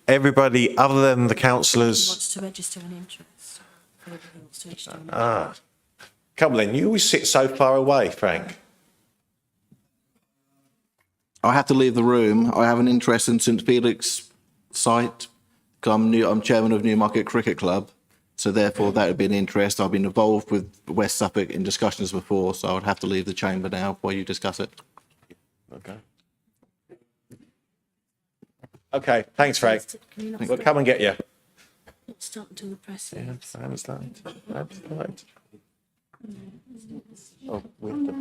everybody other than the councillors. Wants to register an interest. Everybody wants to register an interest. Ah, come on then. You always sit so far away, Frank. I have to leave the room. I have an interest in St Felix site. I'm chairman of Newmarket Cricket Club, so therefore that would be an interest. I've been involved with West Suffolk in discussions before, so I would have to leave the chamber now while you discuss it. Okay. Okay, thanks, Frank. We'll come and get you. Not start until the press. Yeah, I understand. Oh, we have to.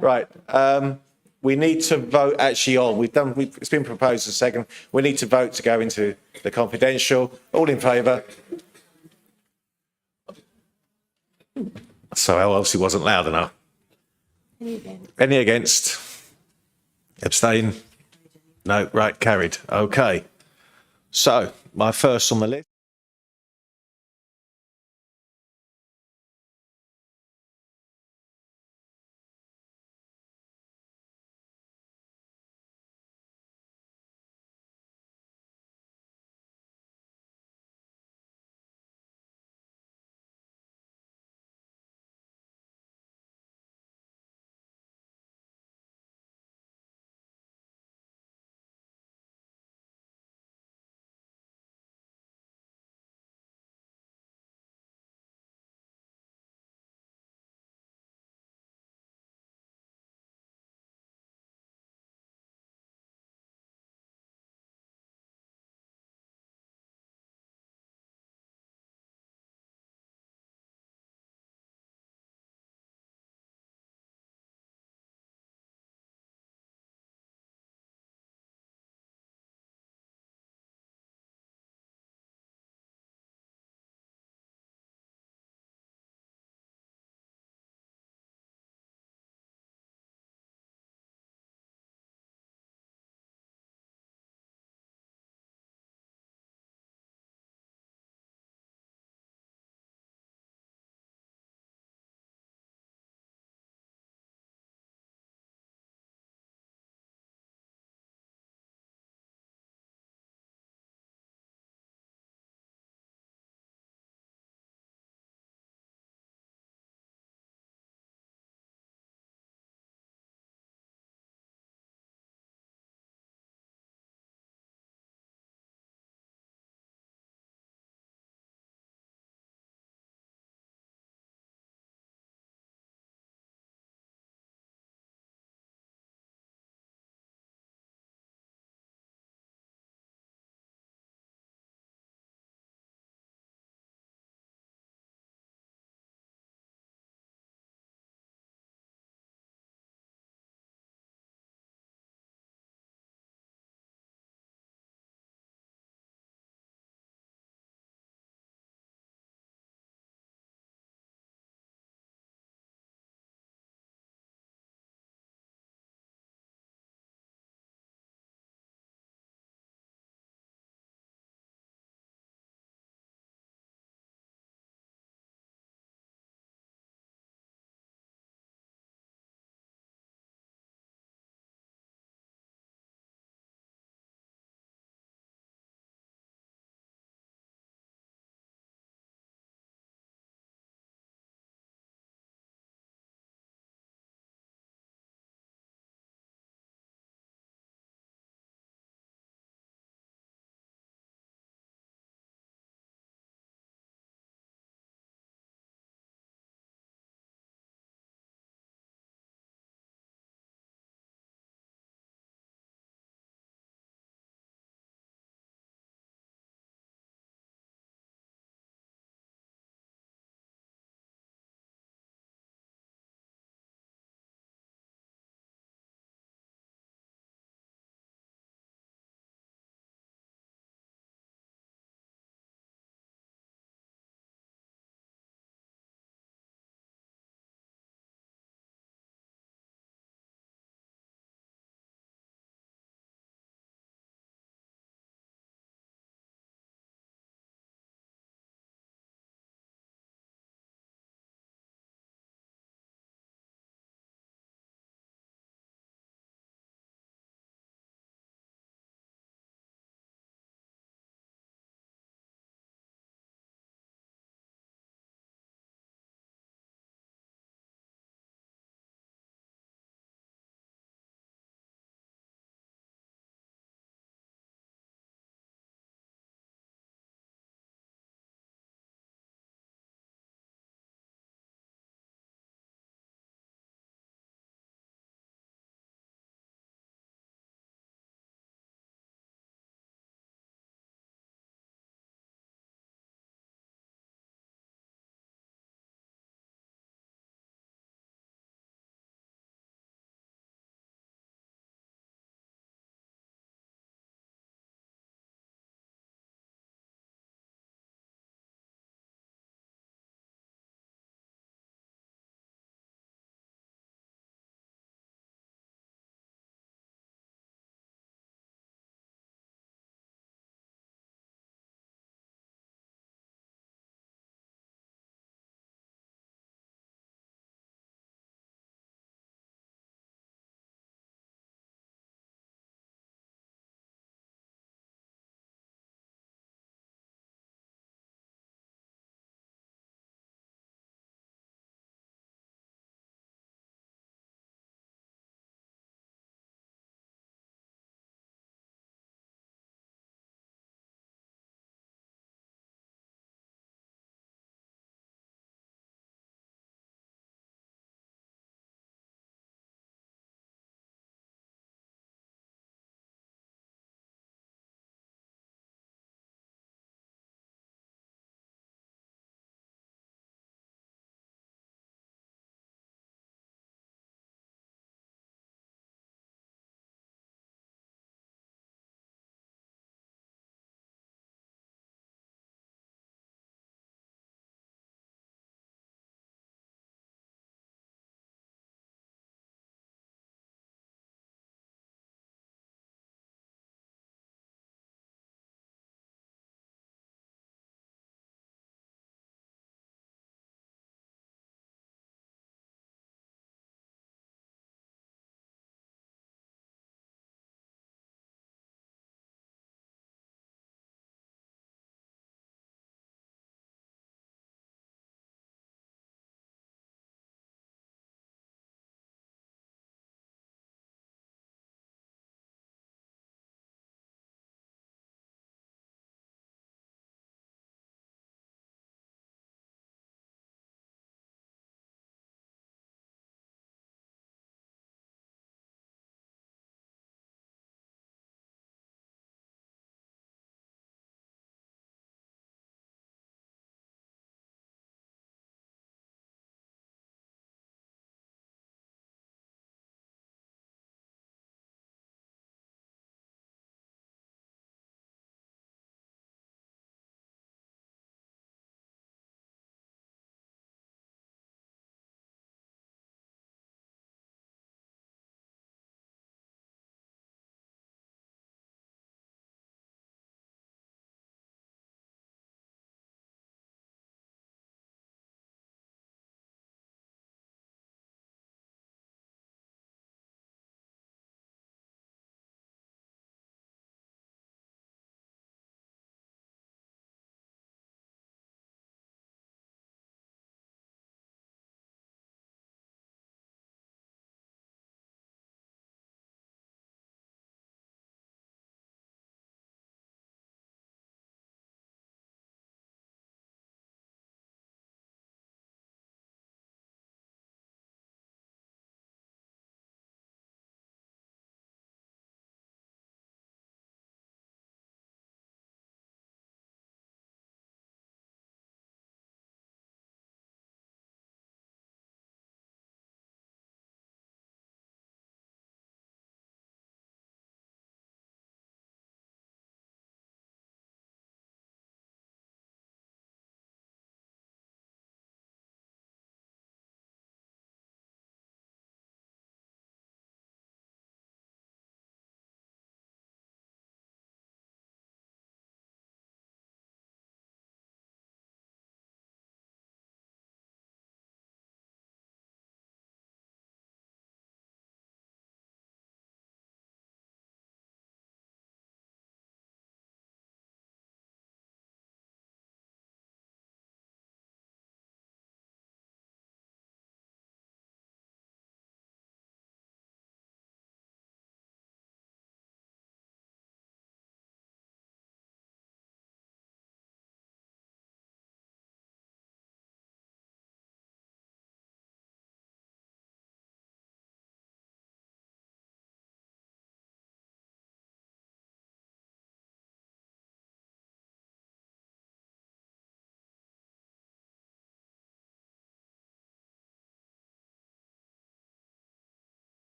Right. We need to vote actually on. It's been proposed a second. We need to vote to go into the confidential. All in favour? So obviously wasn't loud enough. Any against? Abstain? No. Right. Carried. Okay. So my first on the list.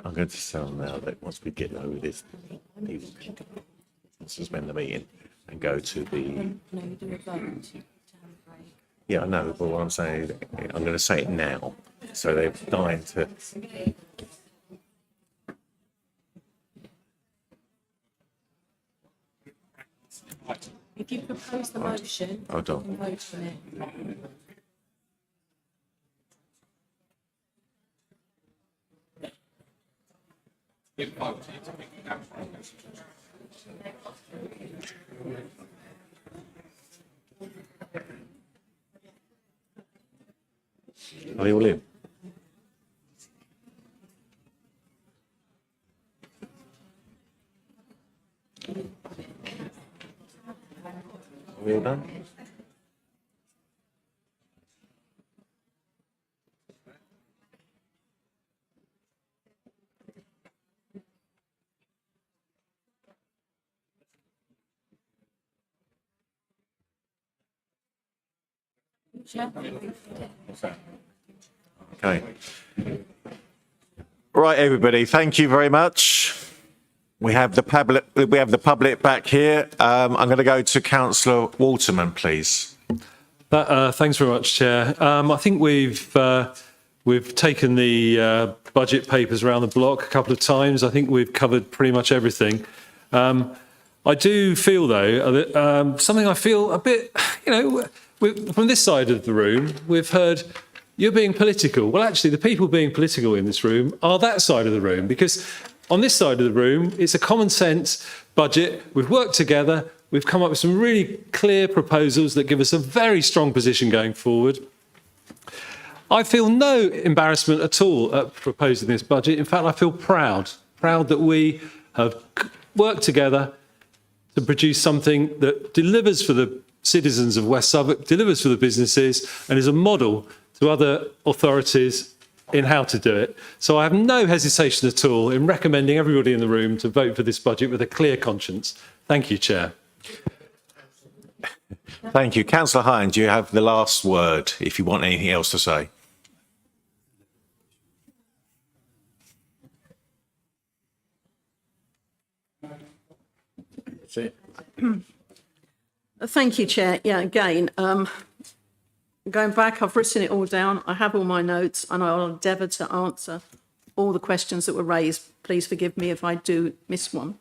I'm going to tell them now that once we get over this, suspend the meeting and go to the. Yeah, I know, but what I'm saying is, I'm going to say it now. So they're dying to. If you propose the motion, Hold on. you can vote on it. Are you all in? Are we all done? Okay. Right, everybody, thank you very much. We have the public back here. I'm going to go to Councillor Waterman, please. Thanks very much, Chair. I think we've taken the budget papers around the block a couple of times. I think we've covered pretty much everything. I do feel, though, that something I feel a bit, from this side of the room, we've heard you're being political. Well, actually, the people being political in this room are that side of the room, because on this side of the room, it's a common sense budget. We've worked together. We've come up with some really clear proposals that give us a very strong position going forward. I feel no embarrassment at all at proposing this budget. In fact, I feel proud that we have worked together to produce something that delivers for the citizens of West Suffolk, delivers for the businesses, and is a model to other authorities in how to do it. So I have no hesitation at all in recommending everybody in the room to vote for this budget with a clear conscience. Thank you, Chair. Thank you. Councillor Hines, you have the last word if you want anything else to say. Thank you, Chair. Yeah, again, going back, I've written it all down. I have all my notes and I'll endeavour to answer all the questions that were raised. Please forgive me if I do miss one.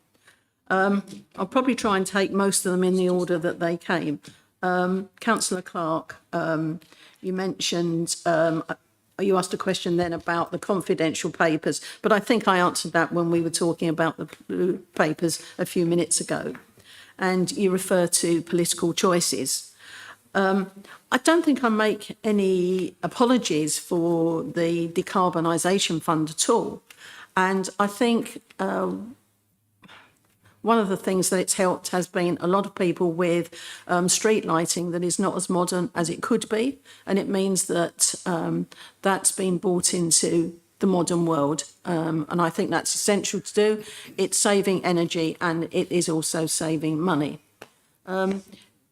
I'll probably try and take most of them in the order that they came. Councillor Clark, you mentioned, you asked a question then about the confidential papers, but I think I answered that when we were talking about the blue papers a few minutes ago. And you refer to political choices. I don't think I make any apologies for the decarbonisation fund at all. And I think one of the things that it's helped has been a lot of people with street lighting that is not as modern as it could be. And it means that that's been brought into the modern world. And I think that's essential to do. It's saving energy and it is also saving money.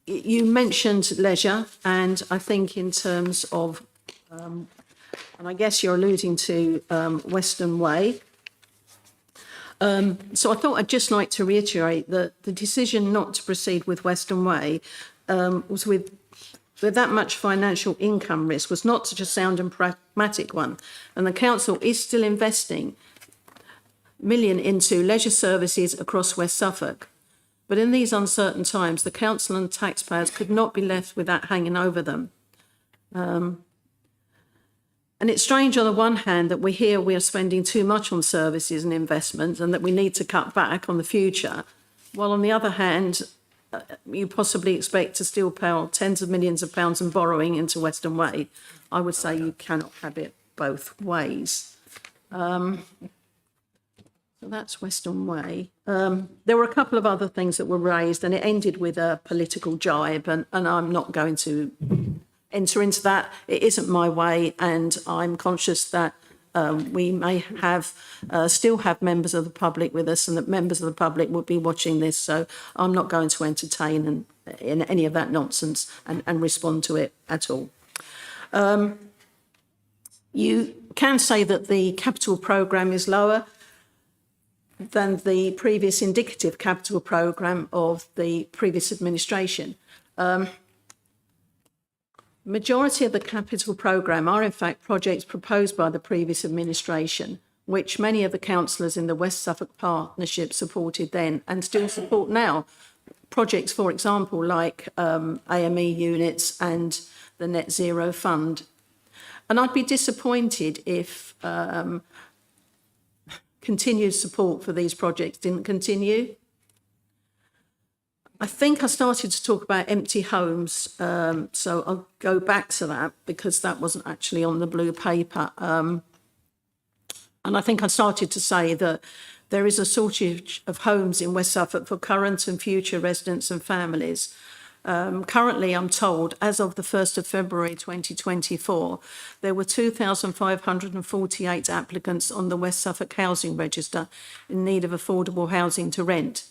You mentioned leisure, and I think in terms of, and I guess you're alluding to Western Way. So I thought I'd just like to reiterate that the decision not to proceed with Western Way was with that much financial income risk was not such a sound and pragmatic one. And the council is still investing million into leisure services across West Suffolk. But in these uncertain times, the council and taxpayers could not be left with that hanging over them. And it's strange on the one hand that we are spending too much on services and investment and that we need to cut back on the future, while on the other hand, you possibly expect to still pay tens of millions of pounds in borrowing into Western Way. I would say you cannot have it both ways. So that's Western Way. There were a couple of other things that were raised and it ended with a political jibe and I'm not going to enter into that. It isn't my way and I'm conscious that we may have still have members of the public with us and that members of the public would be watching this. So I'm not going to entertain in any of that nonsense and respond to it at all. You can say that the capital programme is lower than the previous indicative capital programme of the previous administration. Majority of the capital programme are in fact projects proposed by the previous administration, which many of the councillors in the West Suffolk Partnership supported then and still support now. Projects, for example, like AME units and the Net Zero Fund. And I'd be disappointed if continued support for these projects didn't continue. I think I started to talk about empty homes, so I'll go back to that because that wasn't actually on the blue paper. And I think I started to say that there is a shortage of homes in West Suffolk for current and future residents and families. Currently, I'm told, as of the 1st of February 2024, there were 2,548 applicants on the West Suffolk Housing Register in need of affordable housing to rent.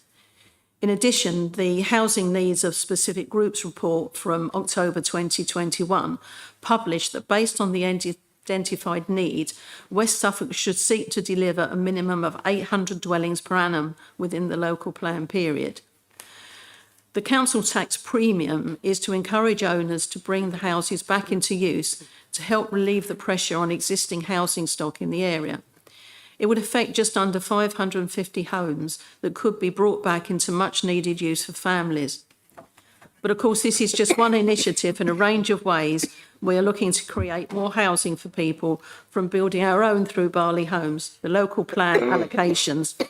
In addition, the Housing Needs of Specific Groups report from October 2021 published that based on the identified need, West Suffolk should seek to deliver a minimum of 800 dwellings per annum within the local plan period. The council tax premium is to encourage owners to bring the houses back into use to help relieve the pressure on existing housing stock in the area. It would affect just under 550 homes that could be brought back into much needed use for families. But of course, this is just one initiative in a range of ways we are looking to create more housing for people, from building our own through Barley Homes, the local plan allocations,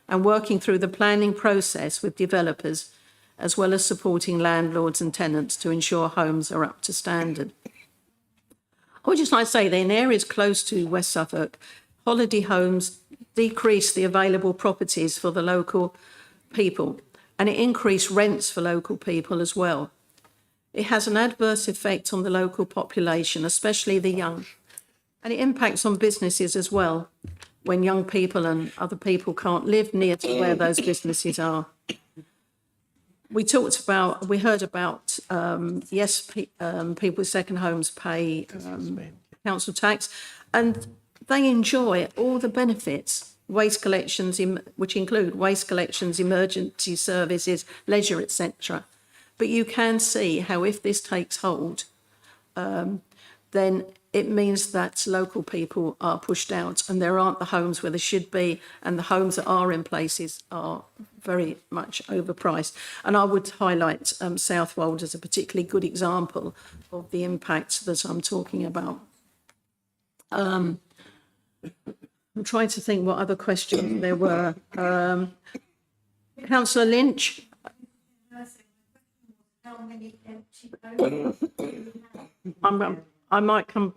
and working through the planning process with developers, as well as supporting landlords and tenants to ensure homes are up to standard. I would just like to say that in areas close to West Suffolk, holiday homes decrease the available properties for the local people, and it increased rents for local people as well. It has an adverse effect on the local population, especially the young, and it impacts on businesses as well, when young people and other people can't live near to where those businesses are. We heard about, people with second homes pay council tax, and they enjoy all the benefits, waste collections, which include waste collections, emergency services, leisure, etc. But you can see how if this takes hold, then it means that local people are pushed out and there aren't the homes where they should be, and the homes that are in places are very much overpriced. And I would highlight Southwold as a particularly good example of the impact that I'm talking about. I'm trying to think what other questions there were. Councillor Lynch. I might come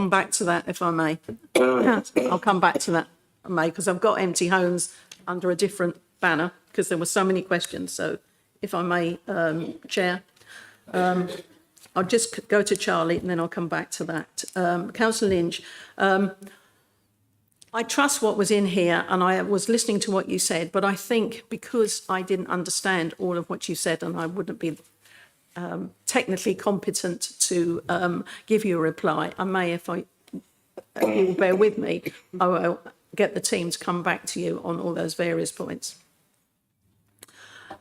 back to that if I may. I'll come back to that, I may, because I've got empty homes under a different banner because there were so many questions. So if I may, Chair, I'll just go to Charlie and then I'll come back to that. Councillor Lynch, I trust what was in here and I was listening to what you said, but I think because I didn't understand all of what you said and I wouldn't be technically competent to give you a reply, I may, if you will bear with me, I will get the team to come back to you on all those various points.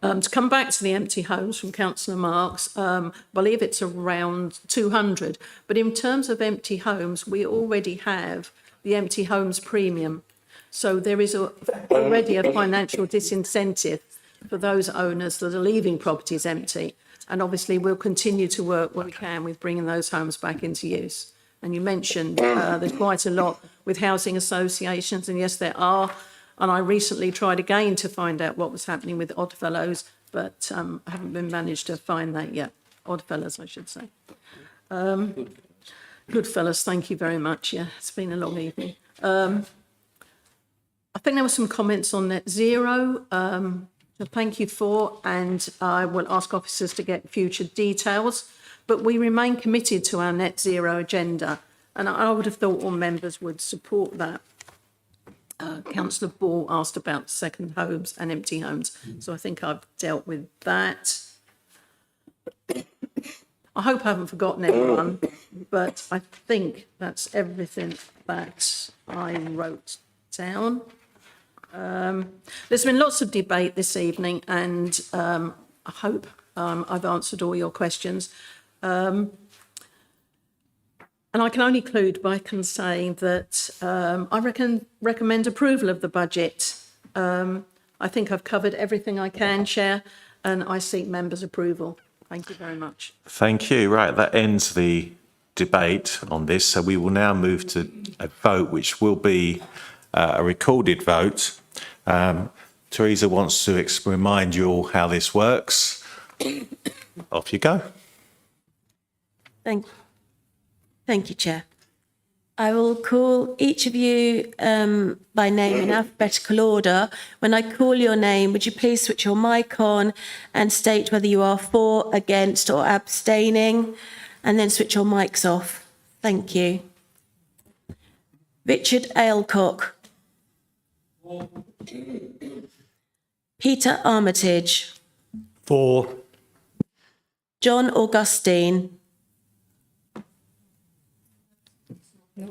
To come back to the empty homes from Councillor Marks, I believe it's around 200. But in terms of empty homes, we already have the empty homes premium. So there is already a financial disincentive for those owners that are leaving properties empty. And obviously we'll continue to work where we can with bringing those homes back into use. And you mentioned there's quite a lot with housing associations, and yes, there are. And I recently tried again to find out what was happening with Oddfellows, but I haven't been managed to find that yet. Oddfellows, I should say. Goodfellas, thank you very much. Yeah, it's been a long evening. I think there were some comments on net zero. So thank you for, and I will ask officers to get future details. But we remain committed to our net zero agenda, and I would have thought all members would support that. Councillor Ball asked about second homes and empty homes, so I think I've dealt with that. I hope I haven't forgotten anyone. but I think that's everything that I wrote down. There's been lots of debate this evening, and I hope I've answered all your questions. And I can only conclude by saying that I recommend approval of the budget. I think I've covered everything I can, Chair, and I seek members' approval. Thank you very much. Thank you. Right, that ends the debate on this. So we will now move to a vote, which will be a recorded vote. Teresa wants to remind you all how this works. Off you go. Thank you, Chair. I will call each of you by name in alphabetical order. When I call your name, would you please switch your mic on and state whether you are for, against or abstaining, and then switch your mics off. Thank you. Richard Ailcock. Peter Armitage. For. John Augustine.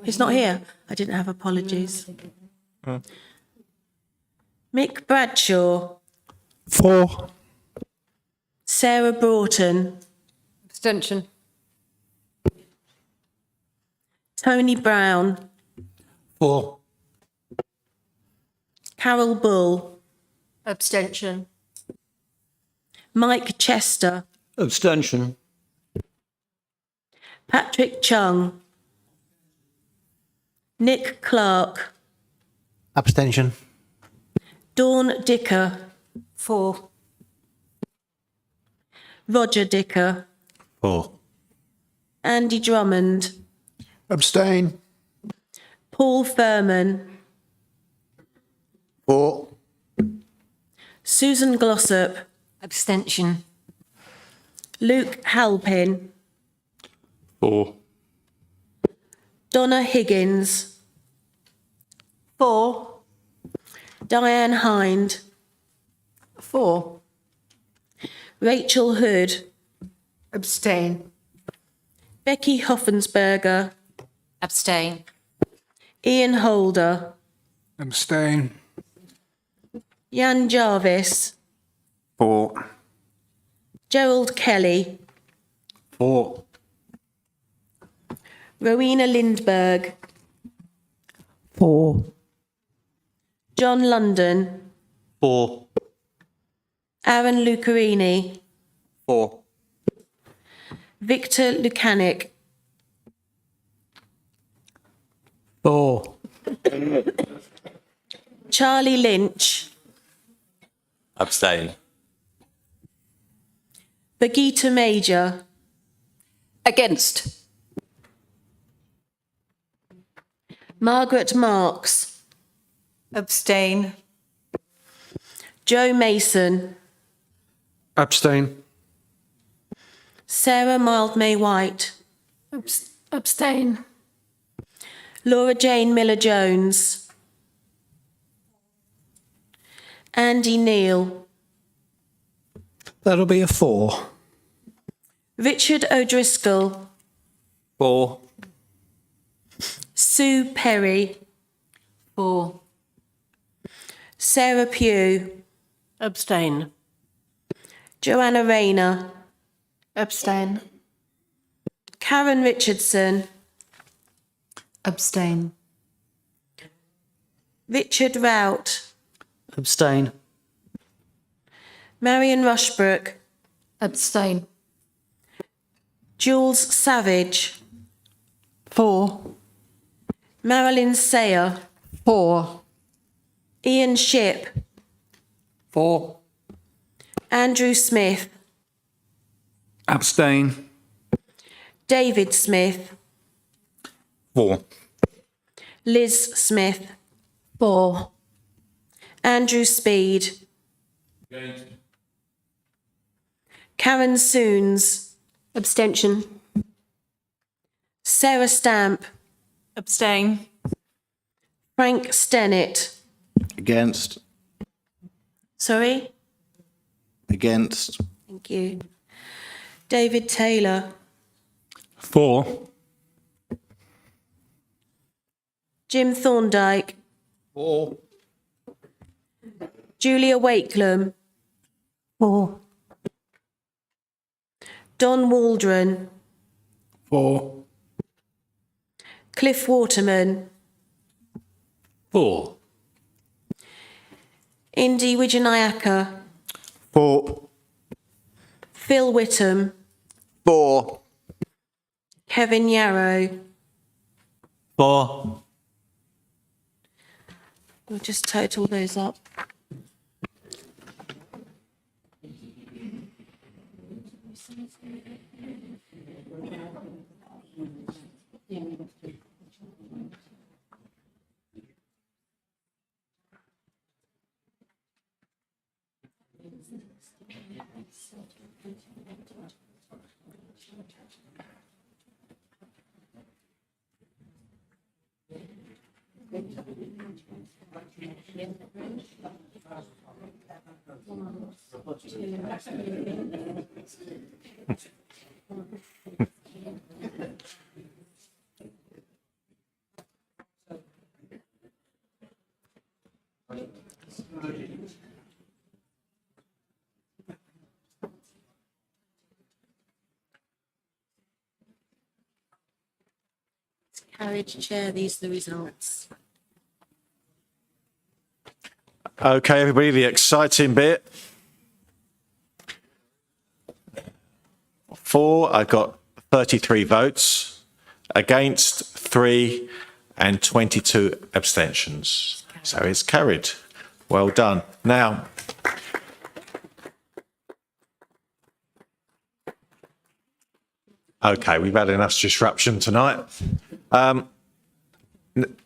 He's not here. I didn't have apologies. Mick Bradshaw. For. Sarah Broughton. Abstention. Tony Brown. For. Carol Bull. Abstention. Mike Chester. Abstention. Patrick Chung. Nick Clark. Abstention. Dawn Dicker. For. Roger Dicker. For. Andy Drummond. Abstain. Paul Furman. For. Susan Glossop. Abstention. Luke Halpin. For. Donna Higgins. For. Diane Hind. For. Rachel Hood. Abstain. Becky Hoffensberger. Abstain. Ian Holder. Abstain. Jan Jarvis. For. Gerald Kelly. For. Rowena Lindberg. For. John London. For. Aaron Lucarini. For. Victor Lukanik. For. Charlie Lynch. Abstain. Birgitta Major. Against. Margaret Marks. Abstain. Joe Mason. Abstain. Sarah Mildmay White. Abstain. Laura Jane Miller-Jones. Andy Neal. That'll be a 4. Richard O'Driscoll. For. Sue Perry. For. Sarah Pugh. Abstain. Joanna Rayner. Abstain. Karen Richardson. Abstain. Richard Rout. Abstain. Marion Rushbrook. Abstain. Jules Savage. For. Marilyn Sayer. For. Ian Shipp. For. Andrew Smith. Abstain. David Smith. For. Liz Smith. For. Andrew Speed. Karen Soons. Abstention. Sarah Stamp. Abstain. Frank Stennett. Against. Sorry? Against. Thank you. David Taylor. For. Jim Thorndike, For. Julia Wakelam, For. Don Waldron, For. Cliff Waterman, 4. Indy Wijanayaka, For. Phil Whittam, 4. Kevin Yarrow. 4. We'll just total those up. Carried, Chair. These are the results. Okay, everybody, the exciting bit. For, I got 33 votes, against 3, and 22 abstentions. So it's carried. Well done. Now, okay, we've had enough disruption tonight.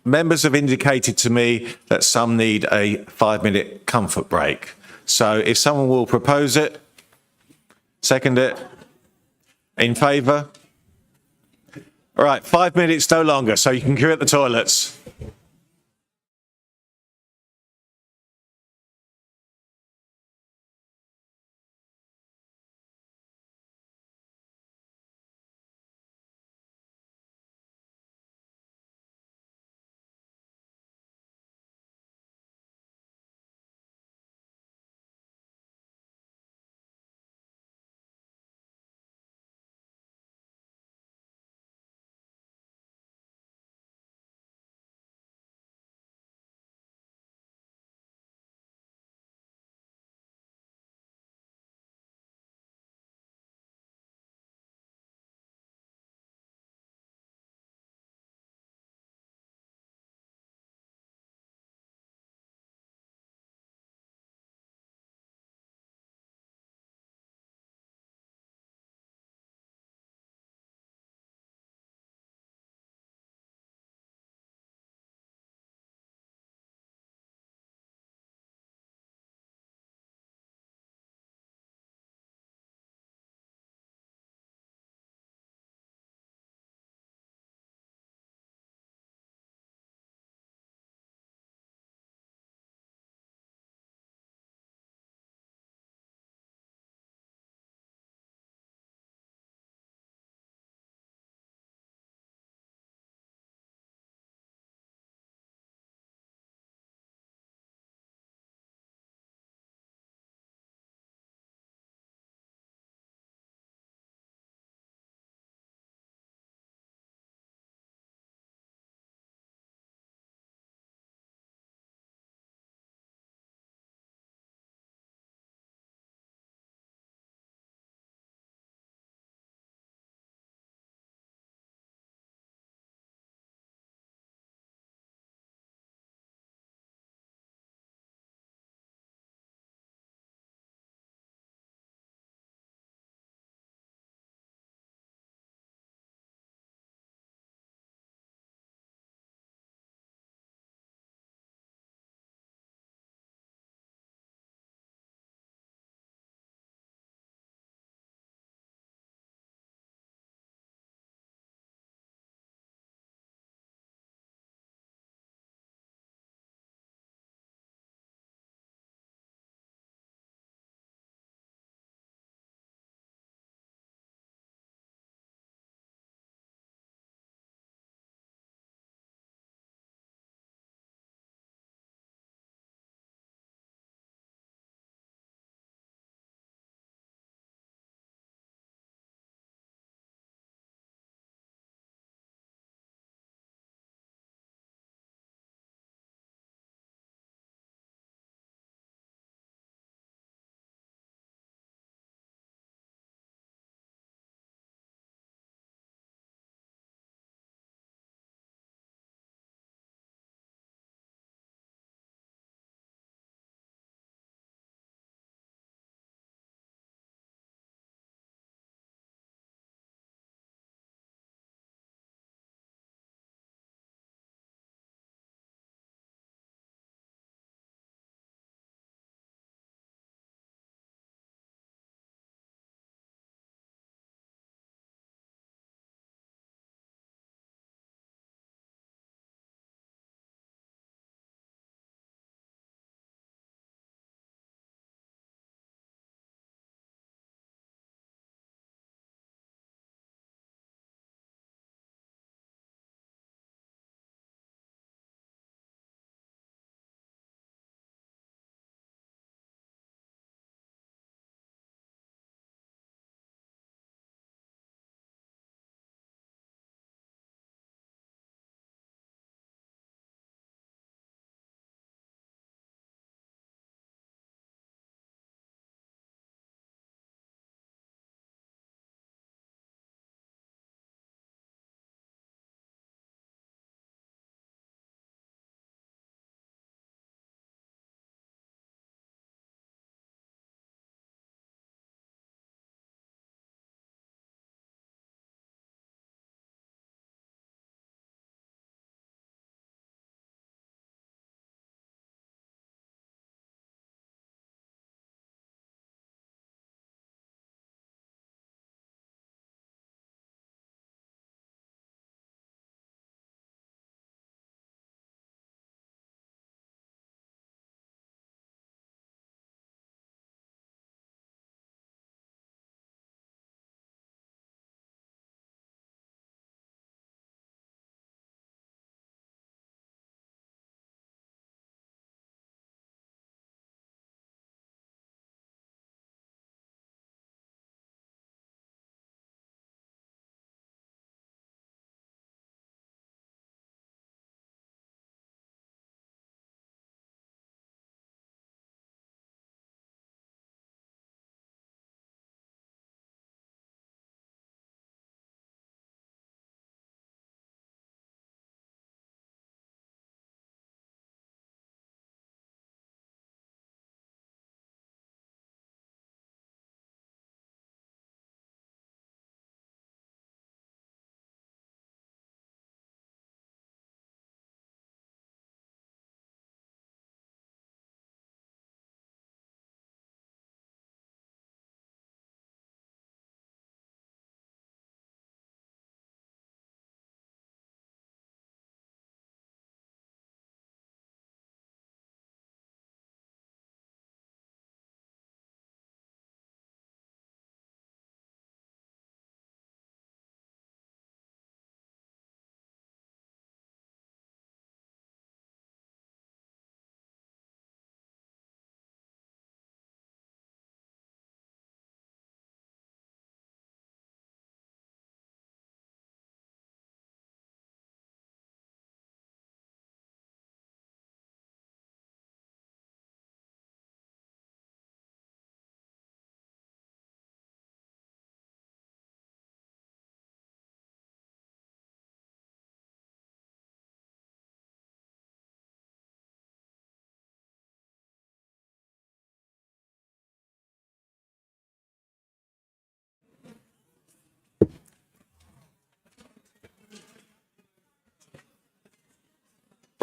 Members have indicated to me that some need a 5-minute comfort break. So if someone will propose it, second it, in favour? All right, 5 minutes, no longer, so you can queue at the toilets.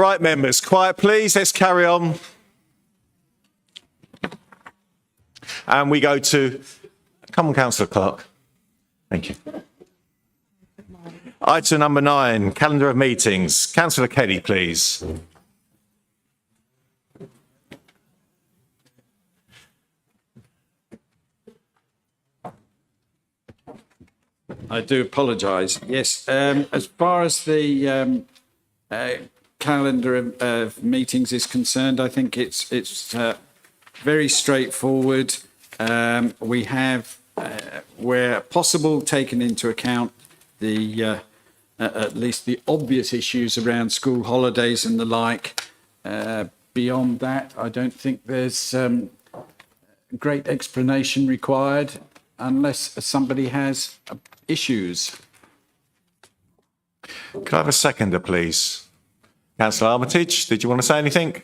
Right, members, quiet please. Let's carry on. And we go to, come on, Councillor Clark. Thank you. Item number 9, calendar of meetings. Councillor Kelly, please. I do apologise. Yes, as far as the calendar of meetings is concerned, I think it's very straightforward. We have, where possible, taken into account the at least the obvious issues around school holidays and the like. Beyond that, I don't think there's great explanation required unless somebody has issues. Could I have a seconder, please? Councillor Armitage, did you want to say anything?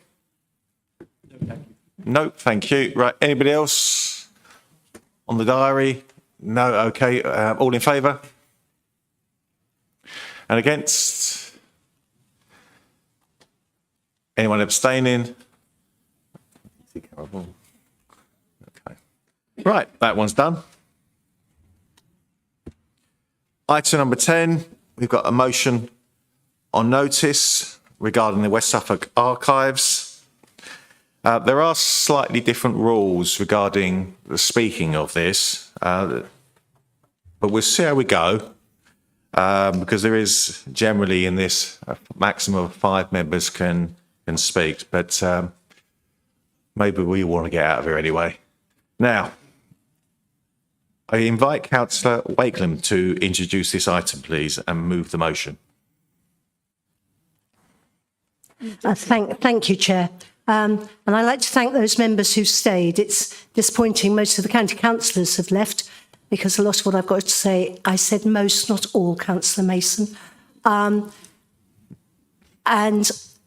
No, thank you. Right, anybody else on the diary? No, okay. All in favour? And against? Anyone abstaining? Okay. Right, that one's done. Item number 10, we've got a motion on notice regarding the West Suffolk Archives. There are slightly different rules regarding the speaking of this, but we'll see how we go, because there is generally in this a maximum of 5 members can speak, but maybe we want to get out of here anyway. Now, I invite Councillor Wakelam to introduce this item, please, and move the motion. Thank you, Chair. And I'd like to thank those members who stayed. It's disappointing most of the county councillors have left, because a lot of what I've got to say, I said most, not all, Councillor Mason. And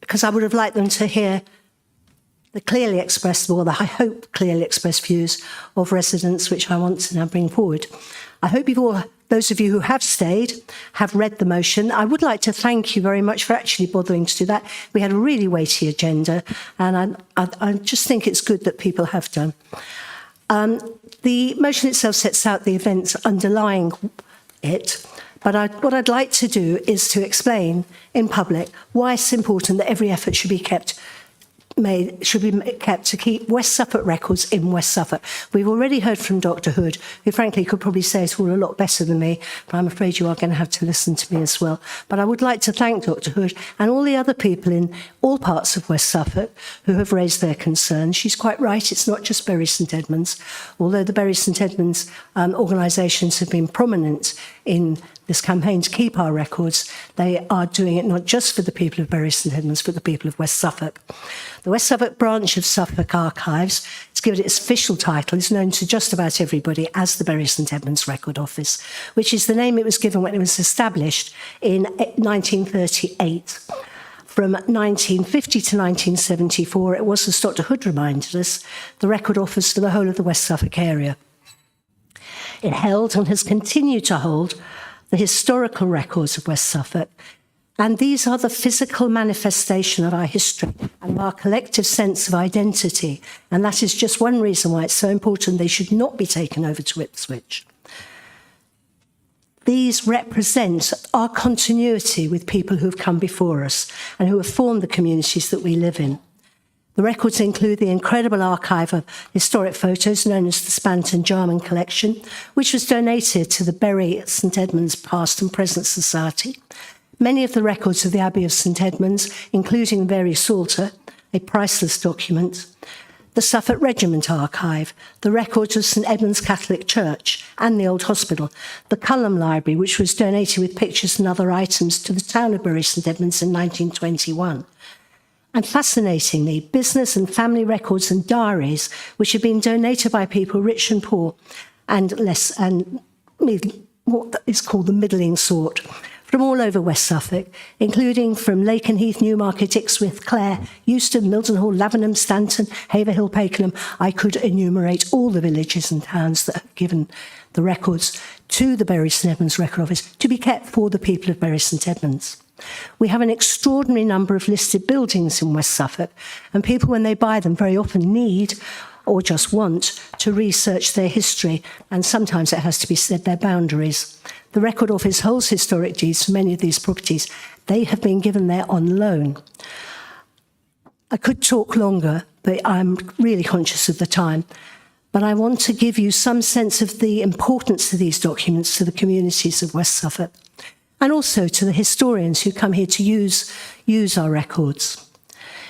because I would have liked them to hear the clearly expressed, or I hope clearly expressed views of residents, which I want to now bring forward. I hope you've all, those of you who have stayed, have read the motion. I would like to thank you very much for actually bothering to do that. We had a really weighty agenda, and I just think it's good that people have done. The motion itself sets out the events underlying it, but what I'd like to do is to explain in public why it's important that every effort should be kept to keep West Suffolk records in West Suffolk. We've already heard from Dr. Hood, who frankly could probably say it all a lot better than me, but I'm afraid you are going to have to listen to me as well. But I would like to thank Dr. Hood and all the other people in all parts of West Suffolk who have raised their concerns. She's quite right, it's not just Bury St Edmunds, although the Bury St Edmunds organisations have been prominent in this campaign to keep our records. They are doing it not just for the people of Bury St Edmunds, but the people of West Suffolk. The West Suffolk branch of Suffolk Archives, to give it its official title, is known to just about everybody as the Bury St Edmunds Record Office, which is the name it was given when it was established in 1938. From 1950 to 1974, it was, as Dr. Hood reminded us, the record office for the whole of the West Suffolk area. It held and has continued to hold the historical records of West Suffolk, and these are the physical manifestation of our history and our collective sense of identity, and that is just one reason why it's so important they should not be taken over to Ipswich. These represent our continuity with people who have come before us and who have formed the communities that we live in. The records include the incredible archive of historic photos known as the Spanton Jarman Collection, which was donated to the Bury St Edmunds Past and Present Society. Many of the records of the Abbey of St Edmunds, including the Bury Psalter, a priceless document, the Suffolk Regiment Archive, the records of St Edmunds Catholic Church and the Old Hospital, the Cullum Library, which was donated with pictures and other items to the town of Bury St Edmunds in 1921. And fascinatingly, business and family records and diaries, which have been donated by people rich and poor and less, and what is called the middling sort, from all over West Suffolk, including from Lakenheath, Newmarket, Ixwith, Clare, Euston, Milton Hall, Lavenham, Stanton, Haverhill, Pakenham. I could enumerate all the villages and towns that have given the records to the Bury St Edmunds Record Office to be kept for the people of Bury St Edmunds. We have an extraordinary number of listed buildings in West Suffolk, and people, when they buy them, very often need or just want to research their history, and sometimes it has to be said, their boundaries. The Record Office holds historic deeds for many of these properties. They have been given there on loan. I could talk longer, but I'm really conscious of the time. But I want to give you some sense of the importance of these documents to the communities of West Suffolk, and also to the historians who come here to use our records.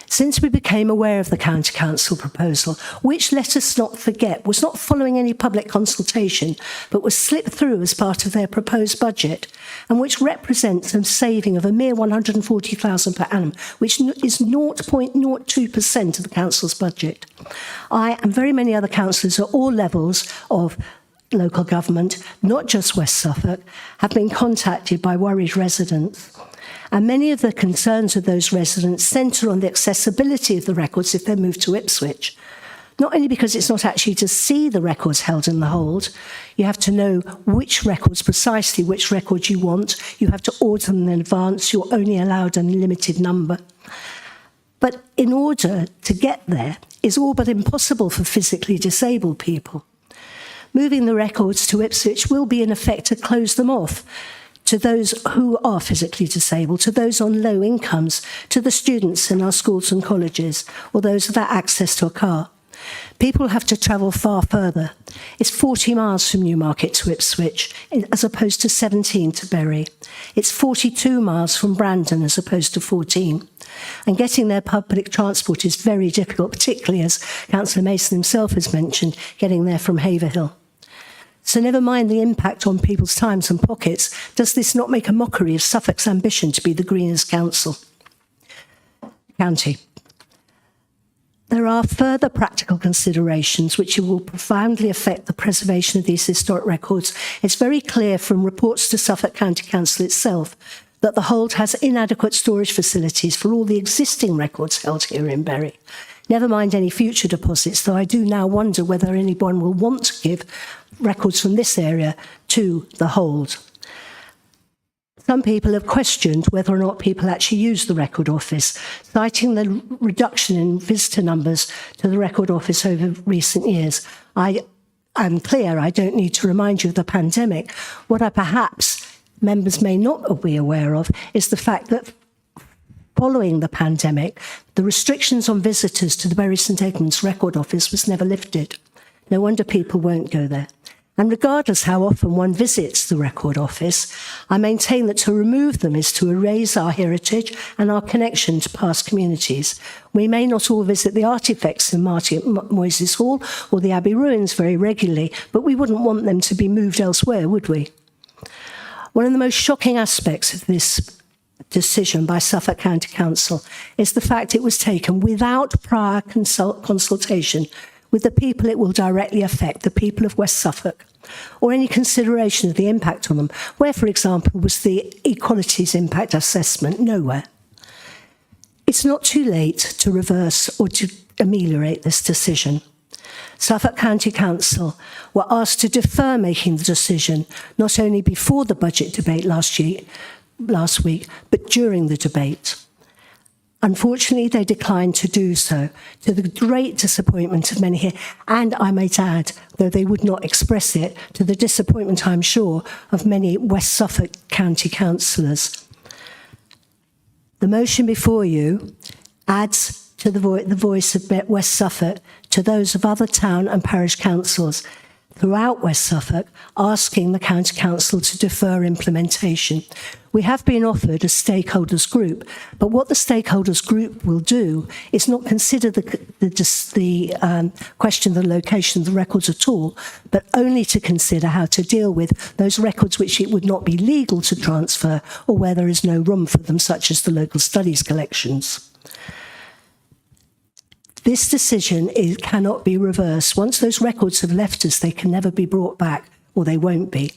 Since we became aware of the County Council proposal, which, let us not forget, was not following any public consultation, but was slipped through as part of their proposed budget, and which represents a saving of a mere £140,000 per annum, which is 0.02% of the council's budget. I and very many other councillors at all levels of local government, not just West Suffolk, have been contacted by worried residents. And many of the concerns of those residents centre on the accessibility of the records if they're moved to Ipswich. Not only because it's not actually to see the records held in the hold, you have to know which records, precisely which records you want, you have to order them in advance, you're only allowed a limited number. But in order to get there is all but impossible for physically disabled people. Moving the records to Ipswich will be in effect to close them off to those who are physically disabled, to those on low incomes, to the students in our schools and colleges, or those without access to a car. People have to travel far further. It's 40 miles from Newmarket to Ipswich, as opposed to 17 to Bury. It's 42 miles from Brandon, as opposed to 14. And getting there public transport is very difficult, particularly, as Councillor Mason himself has mentioned, getting there from Haverhill. So never mind the impact on people's times and pockets, does this not make a mockery of Suffolk's ambition to be the greenest county? There are further practical considerations which will profoundly affect the preservation of these historic records. It's very clear from reports to Suffolk County Council itself that the hold has inadequate storage facilities for all the existing records held here in Bury. Never mind any future deposits, though I do now wonder whether anyone will want to give records from this area to the hold. Some people have questioned whether or not people actually use the Record Office, citing the reduction in visitor numbers to the Record Office over recent years. I am clear, I don't need to remind you of the pandemic. What perhaps members may not be aware of is the fact that following the pandemic, the restrictions on visitors to the Bury St Edmunds Record Office was never lifted. No wonder people won't go there. And regardless how often one visits the Record Office, I maintain that to remove them is to erase our heritage and our connection to past communities. We may not all visit the artefacts in Moyses Hall or the Abbey ruins very regularly, but we wouldn't want them to be moved elsewhere, would we? One of the most shocking aspects of this decision by Suffolk County Council is the fact it was taken without prior consultation with the people it will directly affect, the people of West Suffolk, or any consideration of the impact on them. Where, for example, was the equalities impact assessment? Nowhere. It's not too late to reverse or to ameliorate this decision. Suffolk County Council were asked to defer making the decision not only before the budget debate last week, but during the debate. Unfortunately, they declined to do so, to the great disappointment of many here, and I might add, though they would not express it, to the disappointment, I'm sure, of many West Suffolk County councillors. The motion before you adds to the voice of West Suffolk to those of other town and parish councils throughout West Suffolk, asking the County Council to defer implementation. We have been offered a stakeholders group, but what the stakeholders group will do is not consider the question of the location of the records at all, but only to consider how to deal with those records which it would not be legal to transfer or where there is no room for them, such as the local studies collections. This decision cannot be reversed. Once those records have left us, they can never be brought back, or they won't be.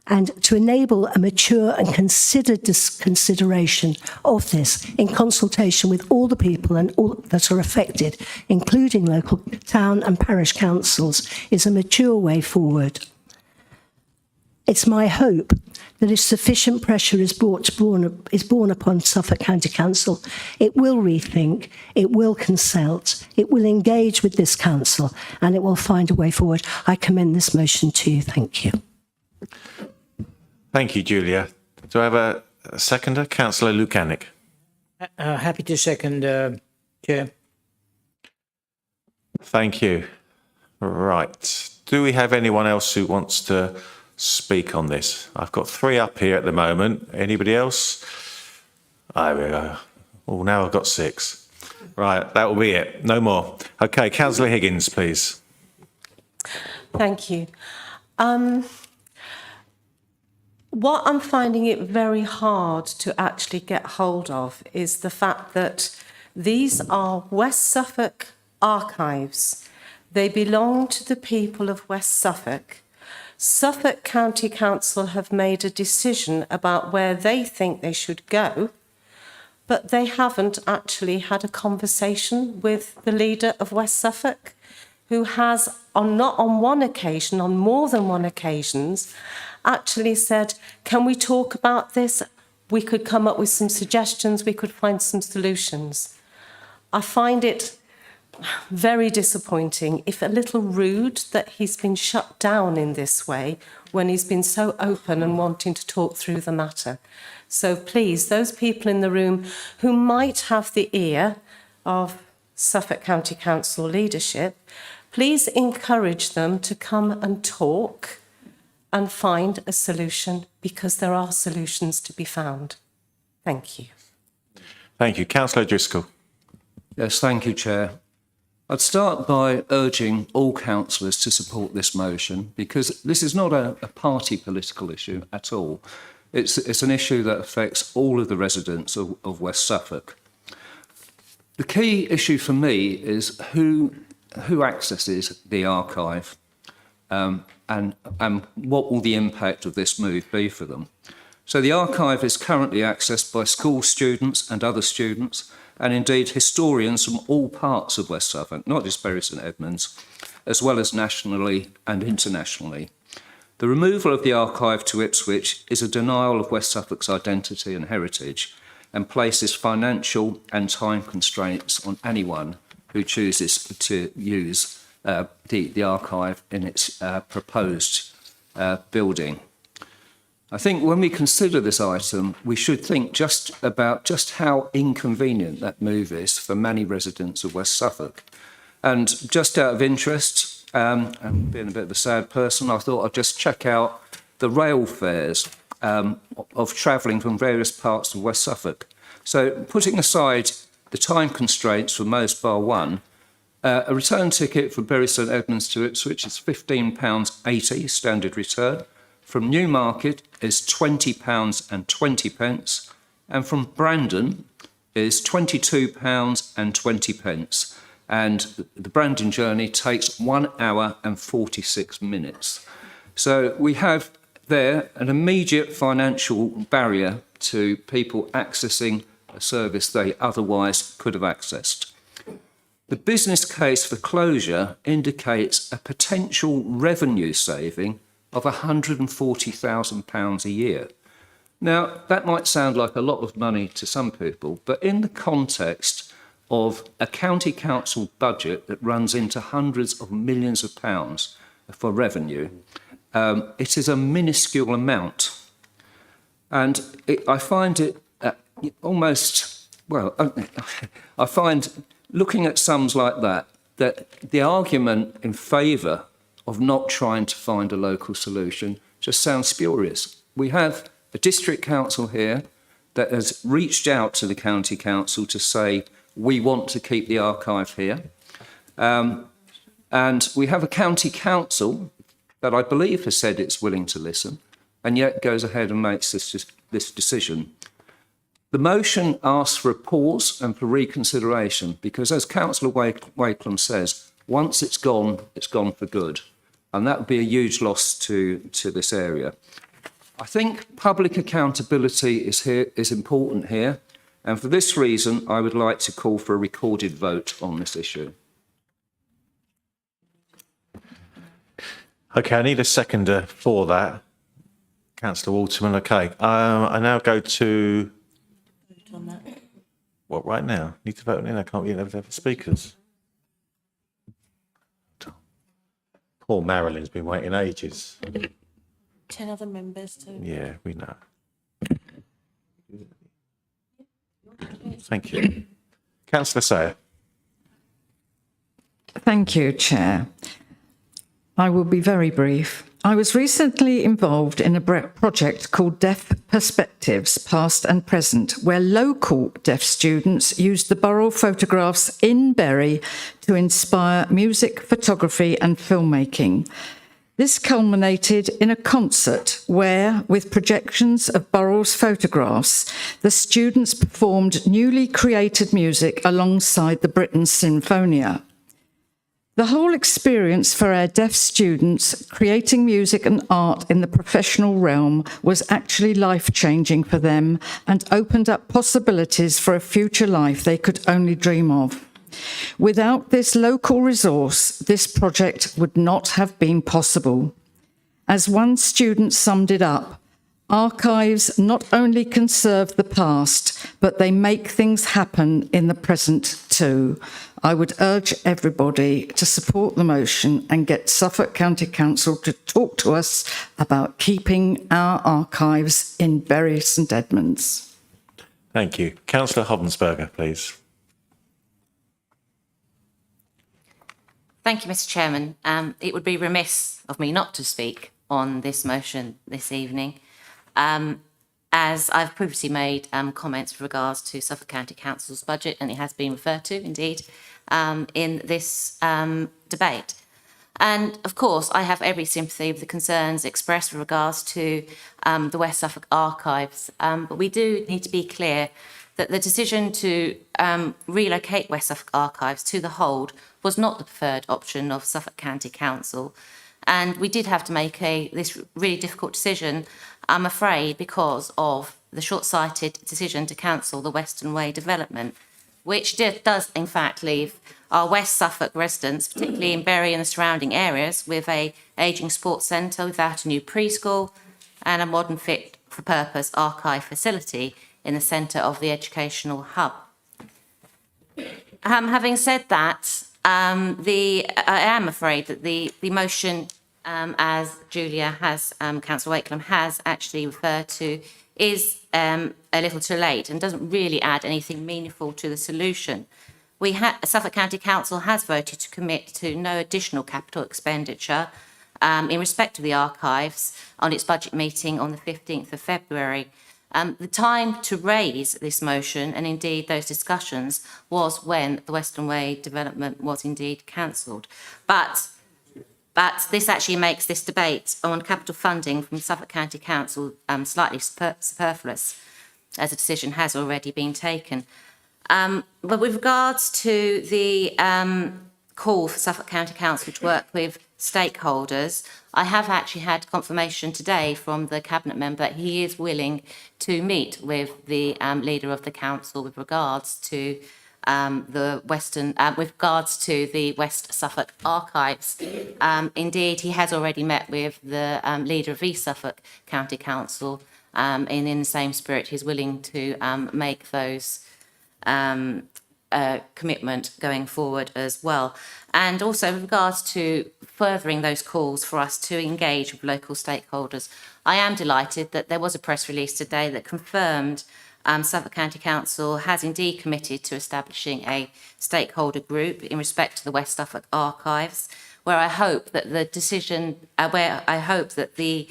and to enable a mature and considered consideration of this in consultation with all the people and all that are affected, including local town and parish councils, is a mature way forward. It's my hope that if sufficient pressure is borne upon Suffolk County Council, it will rethink, it will consult, it will engage with this council, and it will find a way forward. I commend this motion to you. Thank you. Thank you, Julia. Do I have a seconder? Councillor Lukanik. Happy to second, Chair. Thank you. Right. Do we have anyone else who wants to speak on this? I've got 3 up here at the moment. Anybody else? There we go. Oh, now I've got 6. Right, that will be it. No more. Okay, Councillor Higgins, please. Thank you. What I'm finding it very hard to actually get hold of is the fact that these are West Suffolk archives. They belong to the people of West Suffolk. Suffolk County Council have made a decision about where they think they should go, but they haven't actually had a conversation with the leader of West Suffolk, who has, not on one occasion, on more than one occasions, actually said, can we talk about this? We could come up with some suggestions, we could find some solutions. I find it very disappointing, if a little rude, that he's been shut down in this way when he's been so open and wanting to talk through the matter. So please, those people in the room who might have the ear of Suffolk County Council leadership, please encourage them to come and talk and find a solution, because there are solutions to be found. Thank you. Thank you. Councillor Driscoll. Yes, thank you, Chair. I'd start by urging all councillors to support this motion, because this is not a party political issue at all. It's an issue that affects all of the residents of West Suffolk. The key issue for me is who accesses the archive, and what will the impact of this move be for them. So the archive is currently accessed by school students and other students, and indeed historians from all parts of West Suffolk, not just Bury St Edmunds, as well as nationally and internationally. The removal of the archive to Ipswich is a denial of West Suffolk's identity and heritage, and places financial and time constraints on anyone who chooses to use the archive in its proposed building. I think when we consider this item, we should think about just how inconvenient that move is for many residents of West Suffolk. And just out of interest, and being a bit of a sad person, I thought I'd just check out the rail fares of travelling from various parts of West Suffolk. So putting aside the time constraints for most bar one, a return ticket from Bury St Edmunds to Ipswich is £15.80 standard return. From Newmarket is £20.20, and from Brandon is £22.20. And the Brandon journey takes 1 hour and 46 minutes. So we have there an immediate financial barrier to people accessing a service they otherwise could have accessed. The business case for closure indicates a potential revenue saving of £140,000 a year. Now, that might sound like a lot of money to some people, but in the context of a county council budget that runs into hundreds of millions of pounds for revenue, it is a minuscule amount. And I find it I find looking at sums like that the argument in favour of not trying to find a local solution just sounds spurious. We have a district council here that has reached out to the county council to say, we want to keep the archive here. And we have a county council that I believe has said it's willing to listen, and yet goes ahead and makes this decision. The motion asks for a pause and for reconsideration, because as Councillor Wakelam says, once it's gone for good. And that would be a huge loss to this area. I think public accountability is important here, and for this reason, I would like to call for a recorded vote on this issue. Okay, I need a seconder for that. Councillor Waterman, okay. I now go to... What, right now? Need to vote on it? I can't get over the speakers. Poor Marilyn's been waiting ages. 10 other members too. Yeah, we know. Thank you. Councillor Sayer. Thank you, Chair. I will be very brief. I was recently involved in a project called Deaf Perspectives, Past and Present, where local deaf students used the borough photographs in Bury to inspire music, photography and filmmaking. This culminated in a concert where, with projections of Burrell's photographs, the students performed newly created music alongside the Britten Sinfonia. The whole experience for our deaf students creating music and art in the professional realm was actually life-changing for them and opened up possibilities for a future life they could only dream of. Without this local resource, this project would not have been possible. As one student summed it up, archives not only conserve the past, but they make things happen in the present too. I would urge everybody to support the motion and get Suffolk County Council to talk to us about keeping our archives in Bury St Edmunds. Thank you. Councillor Hovensberger, please. Thank you, Mr. Chairman. It would be remiss of me not to speak on this motion this evening, as I've previously made comments with regards to Suffolk County Council's budget, and it has been referred to, indeed, in this debate. And, of course, I have every sympathy with the concerns expressed with regards to the West Suffolk Archives, but we do need to be clear that the decision to relocate West Suffolk Archives to the Hold was not the preferred option of Suffolk County Council. And we did have to make this really difficult decision, I'm afraid, because of the short-sighted decision to cancel the Western Way development, which does, in fact, leave our West Suffolk residents, particularly in Bury and the surrounding areas, with an ageing sports centre without a new preschool and a modern fit-for-purpose archive facility in the centre of the educational hub. Having said that, I am afraid that the motion, as Julia has, Councillor Wakelam has actually referred to, is a little too late and doesn't really add anything meaningful to the solution. Suffolk County Council has voted to commit to no additional capital expenditure in respect of the archives on its budget meeting on the 15th of February. The time to raise this motion and indeed those discussions was when the Western Way development was indeed cancelled. But this actually makes this debate on capital funding from Suffolk County Council slightly superfluous, as a decision has already been taken. But with regards to the call for Suffolk County Council to work with stakeholders, I have actually had confirmation today from the Cabinet member that he is willing to meet with the leader of the council with regards to the West Suffolk Archives. Indeed, he has already met with the leader of East Suffolk County Council, and in the same spirit, he's willing to make those commitment going forward as well. And also with regards to furthering those calls for us to engage with local stakeholders, I am delighted that there was a press release today that confirmed Suffolk County Council has indeed committed to establishing a stakeholder group in respect to the West Suffolk Archives, where I hope that the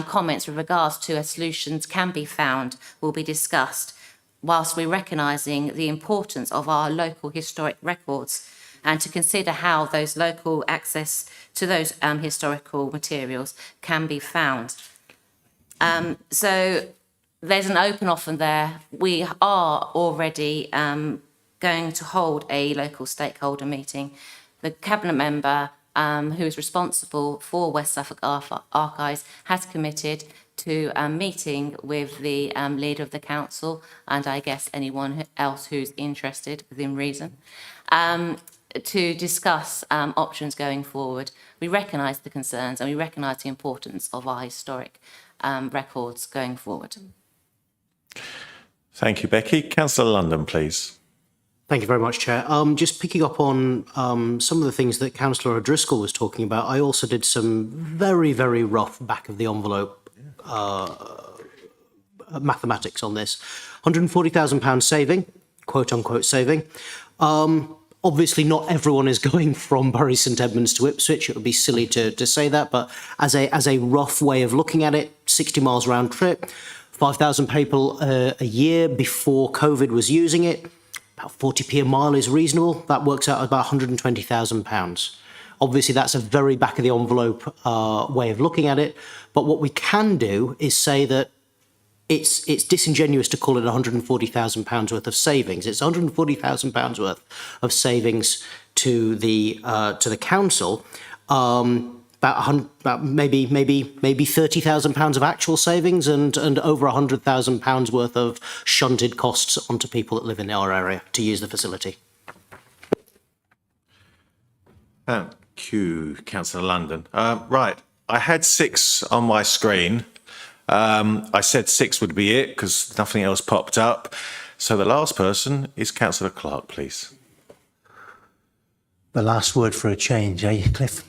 comments with regards to solutions can be found will be discussed, whilst we're recognising the importance of our local historic records and to consider how those local access to those historical materials can be found. So there's an open offer there. We are already going to hold a local stakeholder meeting. The Cabinet member who is responsible for West Suffolk Archives, has committed to a meeting with the leader of the council, and I guess anyone else who's interested within reason, to discuss options going forward. We recognise the concerns and we recognise the importance of our historic records going forward. Thank you, Becky. Councillor London, please. Thank you very much, Chair. Just picking up on some of the things that Councillor O'Driscoll was talking about, I also did some very, very rough back-of-the-envelope mathematics on this. £140,000 saving, quote-unquote saving. Obviously, not everyone is going from Bury St Edmunds to Ipswich. It would be silly to say that, but as a rough way of looking at it, 60 miles round trip, 5,000 people a year before COVID was using it, about 40p a mile is reasonable. That works out at about £120,000. Obviously, that's a very back-of-the-envelope way of looking at it, but what we can do is say that it's disingenuous to call it £140,000 worth of savings. It's £140,000 worth of savings to the council. About maybe £30,000 of actual savings and over £100,000 worth of shunted costs onto people that live in our area to use the facility. Thank you, Councillor London. Right, I had 6 on my screen. I said 6 would be it because nothing else popped up. So the last person is Councillor Clark, please. The last word for a change, eh, Cliff?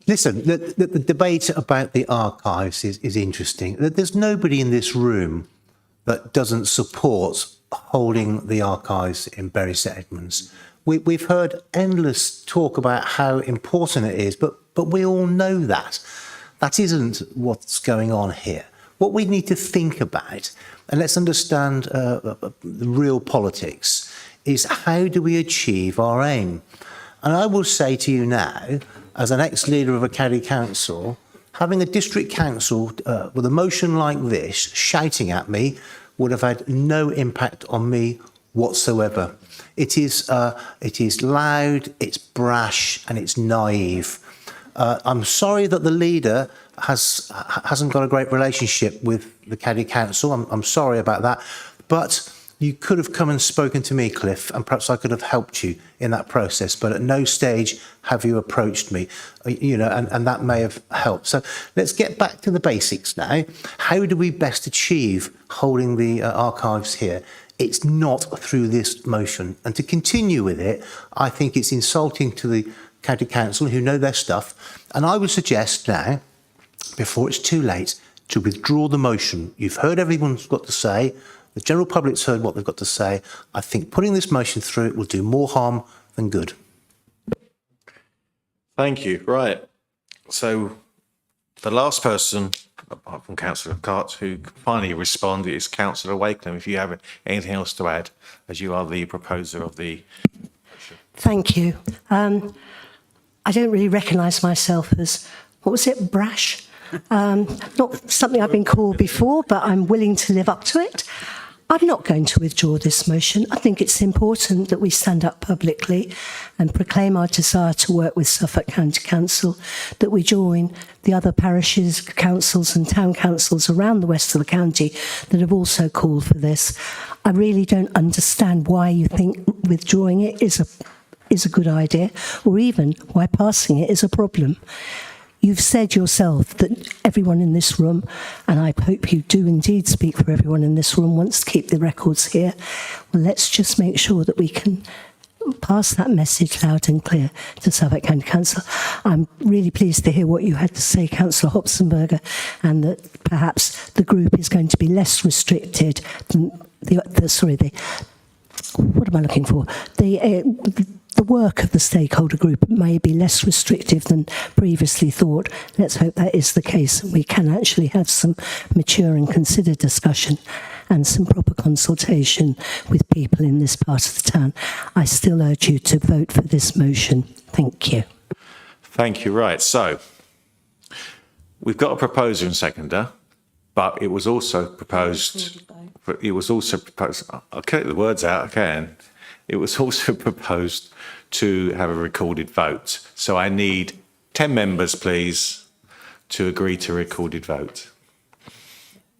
Listen, the debate about the archives is interesting. There's nobody in this room that doesn't support holding the archives in Bury St Edmunds. We've heard endless talk about how important it is, but we all know that. That isn't what's going on here. What we need to think about, and let's understand the real politics, is how do we achieve our aim? And I will say to you now, as an ex-leader of a county council, having a district council with a motion like this shouting at me would have had no impact on me whatsoever. It is loud, it's brash, and it's naive. I'm sorry that the leader hasn't got a great relationship with the county council. I'm sorry about that, but you could have come and spoken to me, Cliff, and perhaps I could have helped you in that process. But at no stage have you approached me, and that may have helped. So let's get back to the basics now. How do we best achieve holding the archives here? It's not through this motion. And to continue with it, I think it's insulting to the county council who know their stuff. And I would suggest now, before it's too late, to withdraw the motion. You've heard everyone's got to say. The general public's heard what they've got to say. I think putting this motion through will do more harm than good. Thank you. Right. So the last person, apart from Councillor Cart, who finally responded is Councillor Wakelam. If you have anything else to add, as you are the proposer of the motion. Thank you. I don't really recognise myself as, what was it, brash? Not something I've been called before, but I'm willing to live up to it. I'm not going to withdraw this motion. I think it's important that we stand up publicly and proclaim our desire to work with Suffolk County Council, that we join the other parishes, councils and town councils around the west of the county that have also called for this. I really don't understand why you think withdrawing it is a good idea, or even why passing it is a problem. You've said yourself that everyone in this room, and I hope you do indeed speak for everyone in this room, wants to keep the records here. Well, let's just make sure that we can pass that message loud and clear to Suffolk County Council. I'm really pleased to hear what you had to say, Councillor Hopsenberger, and that perhaps the group is going to be less restricted than the work of the stakeholder group may be less restrictive than previously thought. Let's hope that is the case, and we can actually have some mature and considered discussion and some proper consultation with people in this part of the town. I still urge you to vote for this motion. Thank you. Thank you. Right. So we've got a proposer and seconder, but it was also proposed. I'll get the words out. I can. it was also proposed to have a recorded vote. So I need 10 members, please, to agree to a recorded vote.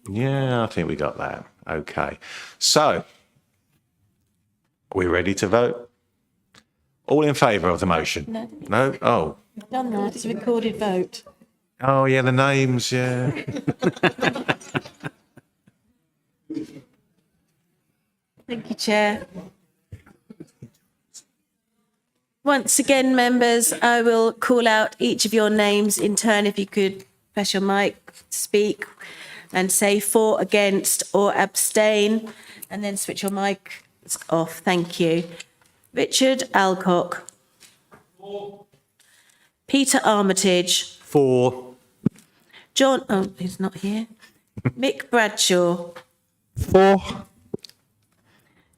Yeah, I think we got that. Okay. So, are we ready to vote? All in favour of the motion? No. No? Oh. Done that. It's a recorded vote. Oh, yeah, the names, yeah. Thank you, Chair. Once again, members, I will call out each of your names in turn. If you could press your mic, speak, and say for, against, or abstain, and then switch your mic off. Thank you. Richard Alcock. For. Peter Armitage. For. John, oh, he's not here. Mick Bradshaw. For.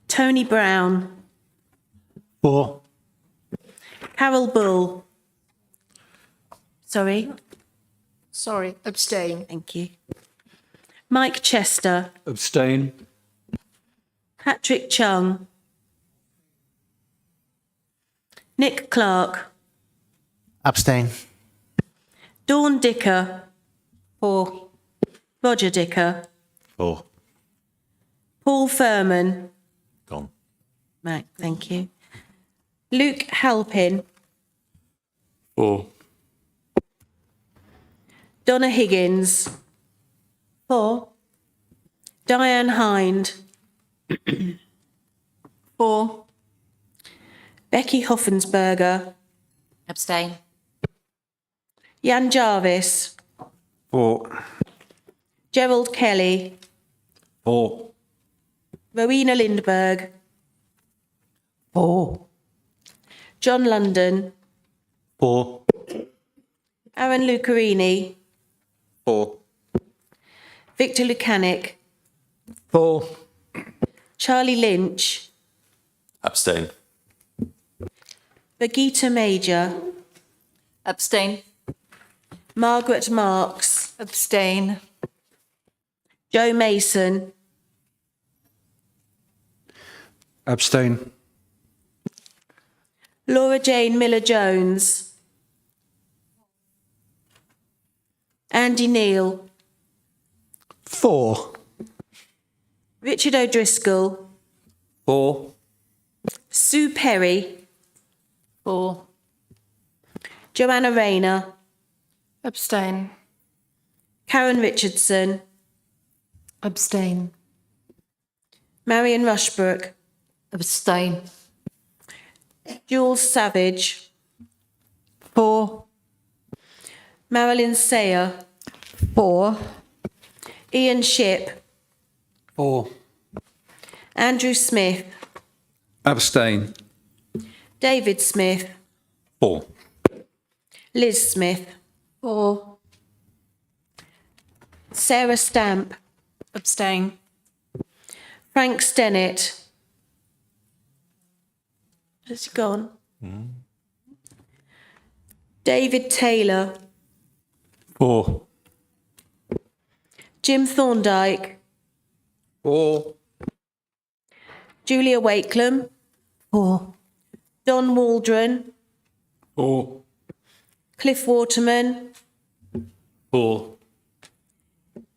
Tony Brown. For. Carol Bull. Sorry. Sorry, abstain. Thank you. Mike Chester. Abstain. Patrick Chung. Nick Clark. Abstain. Dawn Dicker. For. Roger Dicker. For. Paul Furman. Gone. Right, thank you. Luke Halpin. For. Donna Higgins. For. Diane Hind. For. Becky Hoffensberger. Abstain. Jan Jarvis. For. Gerald Kelly. For. Rowena Lindberg. For. John London. For. Aaron Lucarini. For. Victor Lucanik. For. Charlie Lynch. Abstain. Birgitta Major. Abstain. Margaret Marks. Abstain. Joe Mason. Abstain. Laura Jane Miller-Jones. Andy Neal. For. Richard O'Driscoll. For. Sue Perry. For. Joanna Rayner. Abstain. Karen Richardson. Abstain. Marion Rushbrook. Abstain. Jules Savage. For. Marilyn Sayer. For. Ian Shipp. For. Andrew Smith. Abstain. David Smith. For. Liz Smith. For. Sarah Stamp. Abstain. Frank Stennett. Has he gone? David Taylor. For. Jim Thorndike. For. Julia Wakelam. For. Don Waldron. For. Cliff Waterman. For.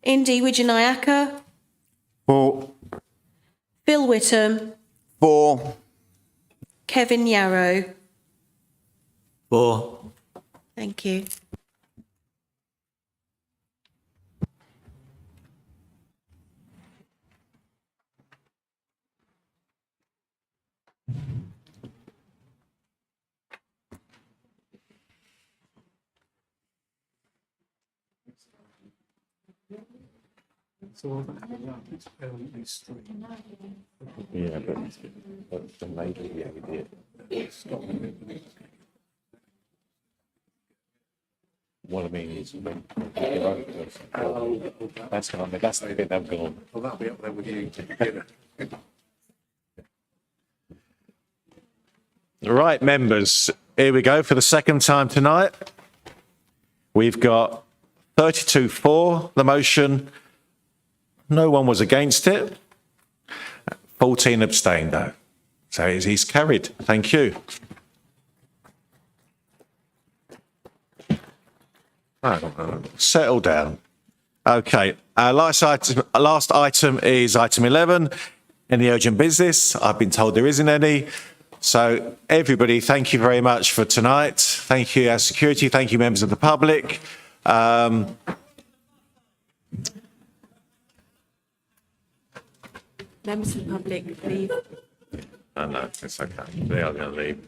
Indy Wijanayaka. For. Phil Whittam. For. Kevin Yarrow. For. Thank you. Yeah, but the lady, yeah, we did. What I mean is, when you're over that's the bit they've gone. Well, that'll be up there with you. Right, members, here we go for the second time tonight. We've got 32 for the motion. No one was against it. 14 abstained, though. So he's carried. Thank you. Settle down. Okay, our last item is item 11, any urgent business. I've been told there isn't any. So everybody, thank you very much for tonight. Thank you, our security. Thank you, members of the public. Members of the public, leave. No, it's okay. They are going to leave.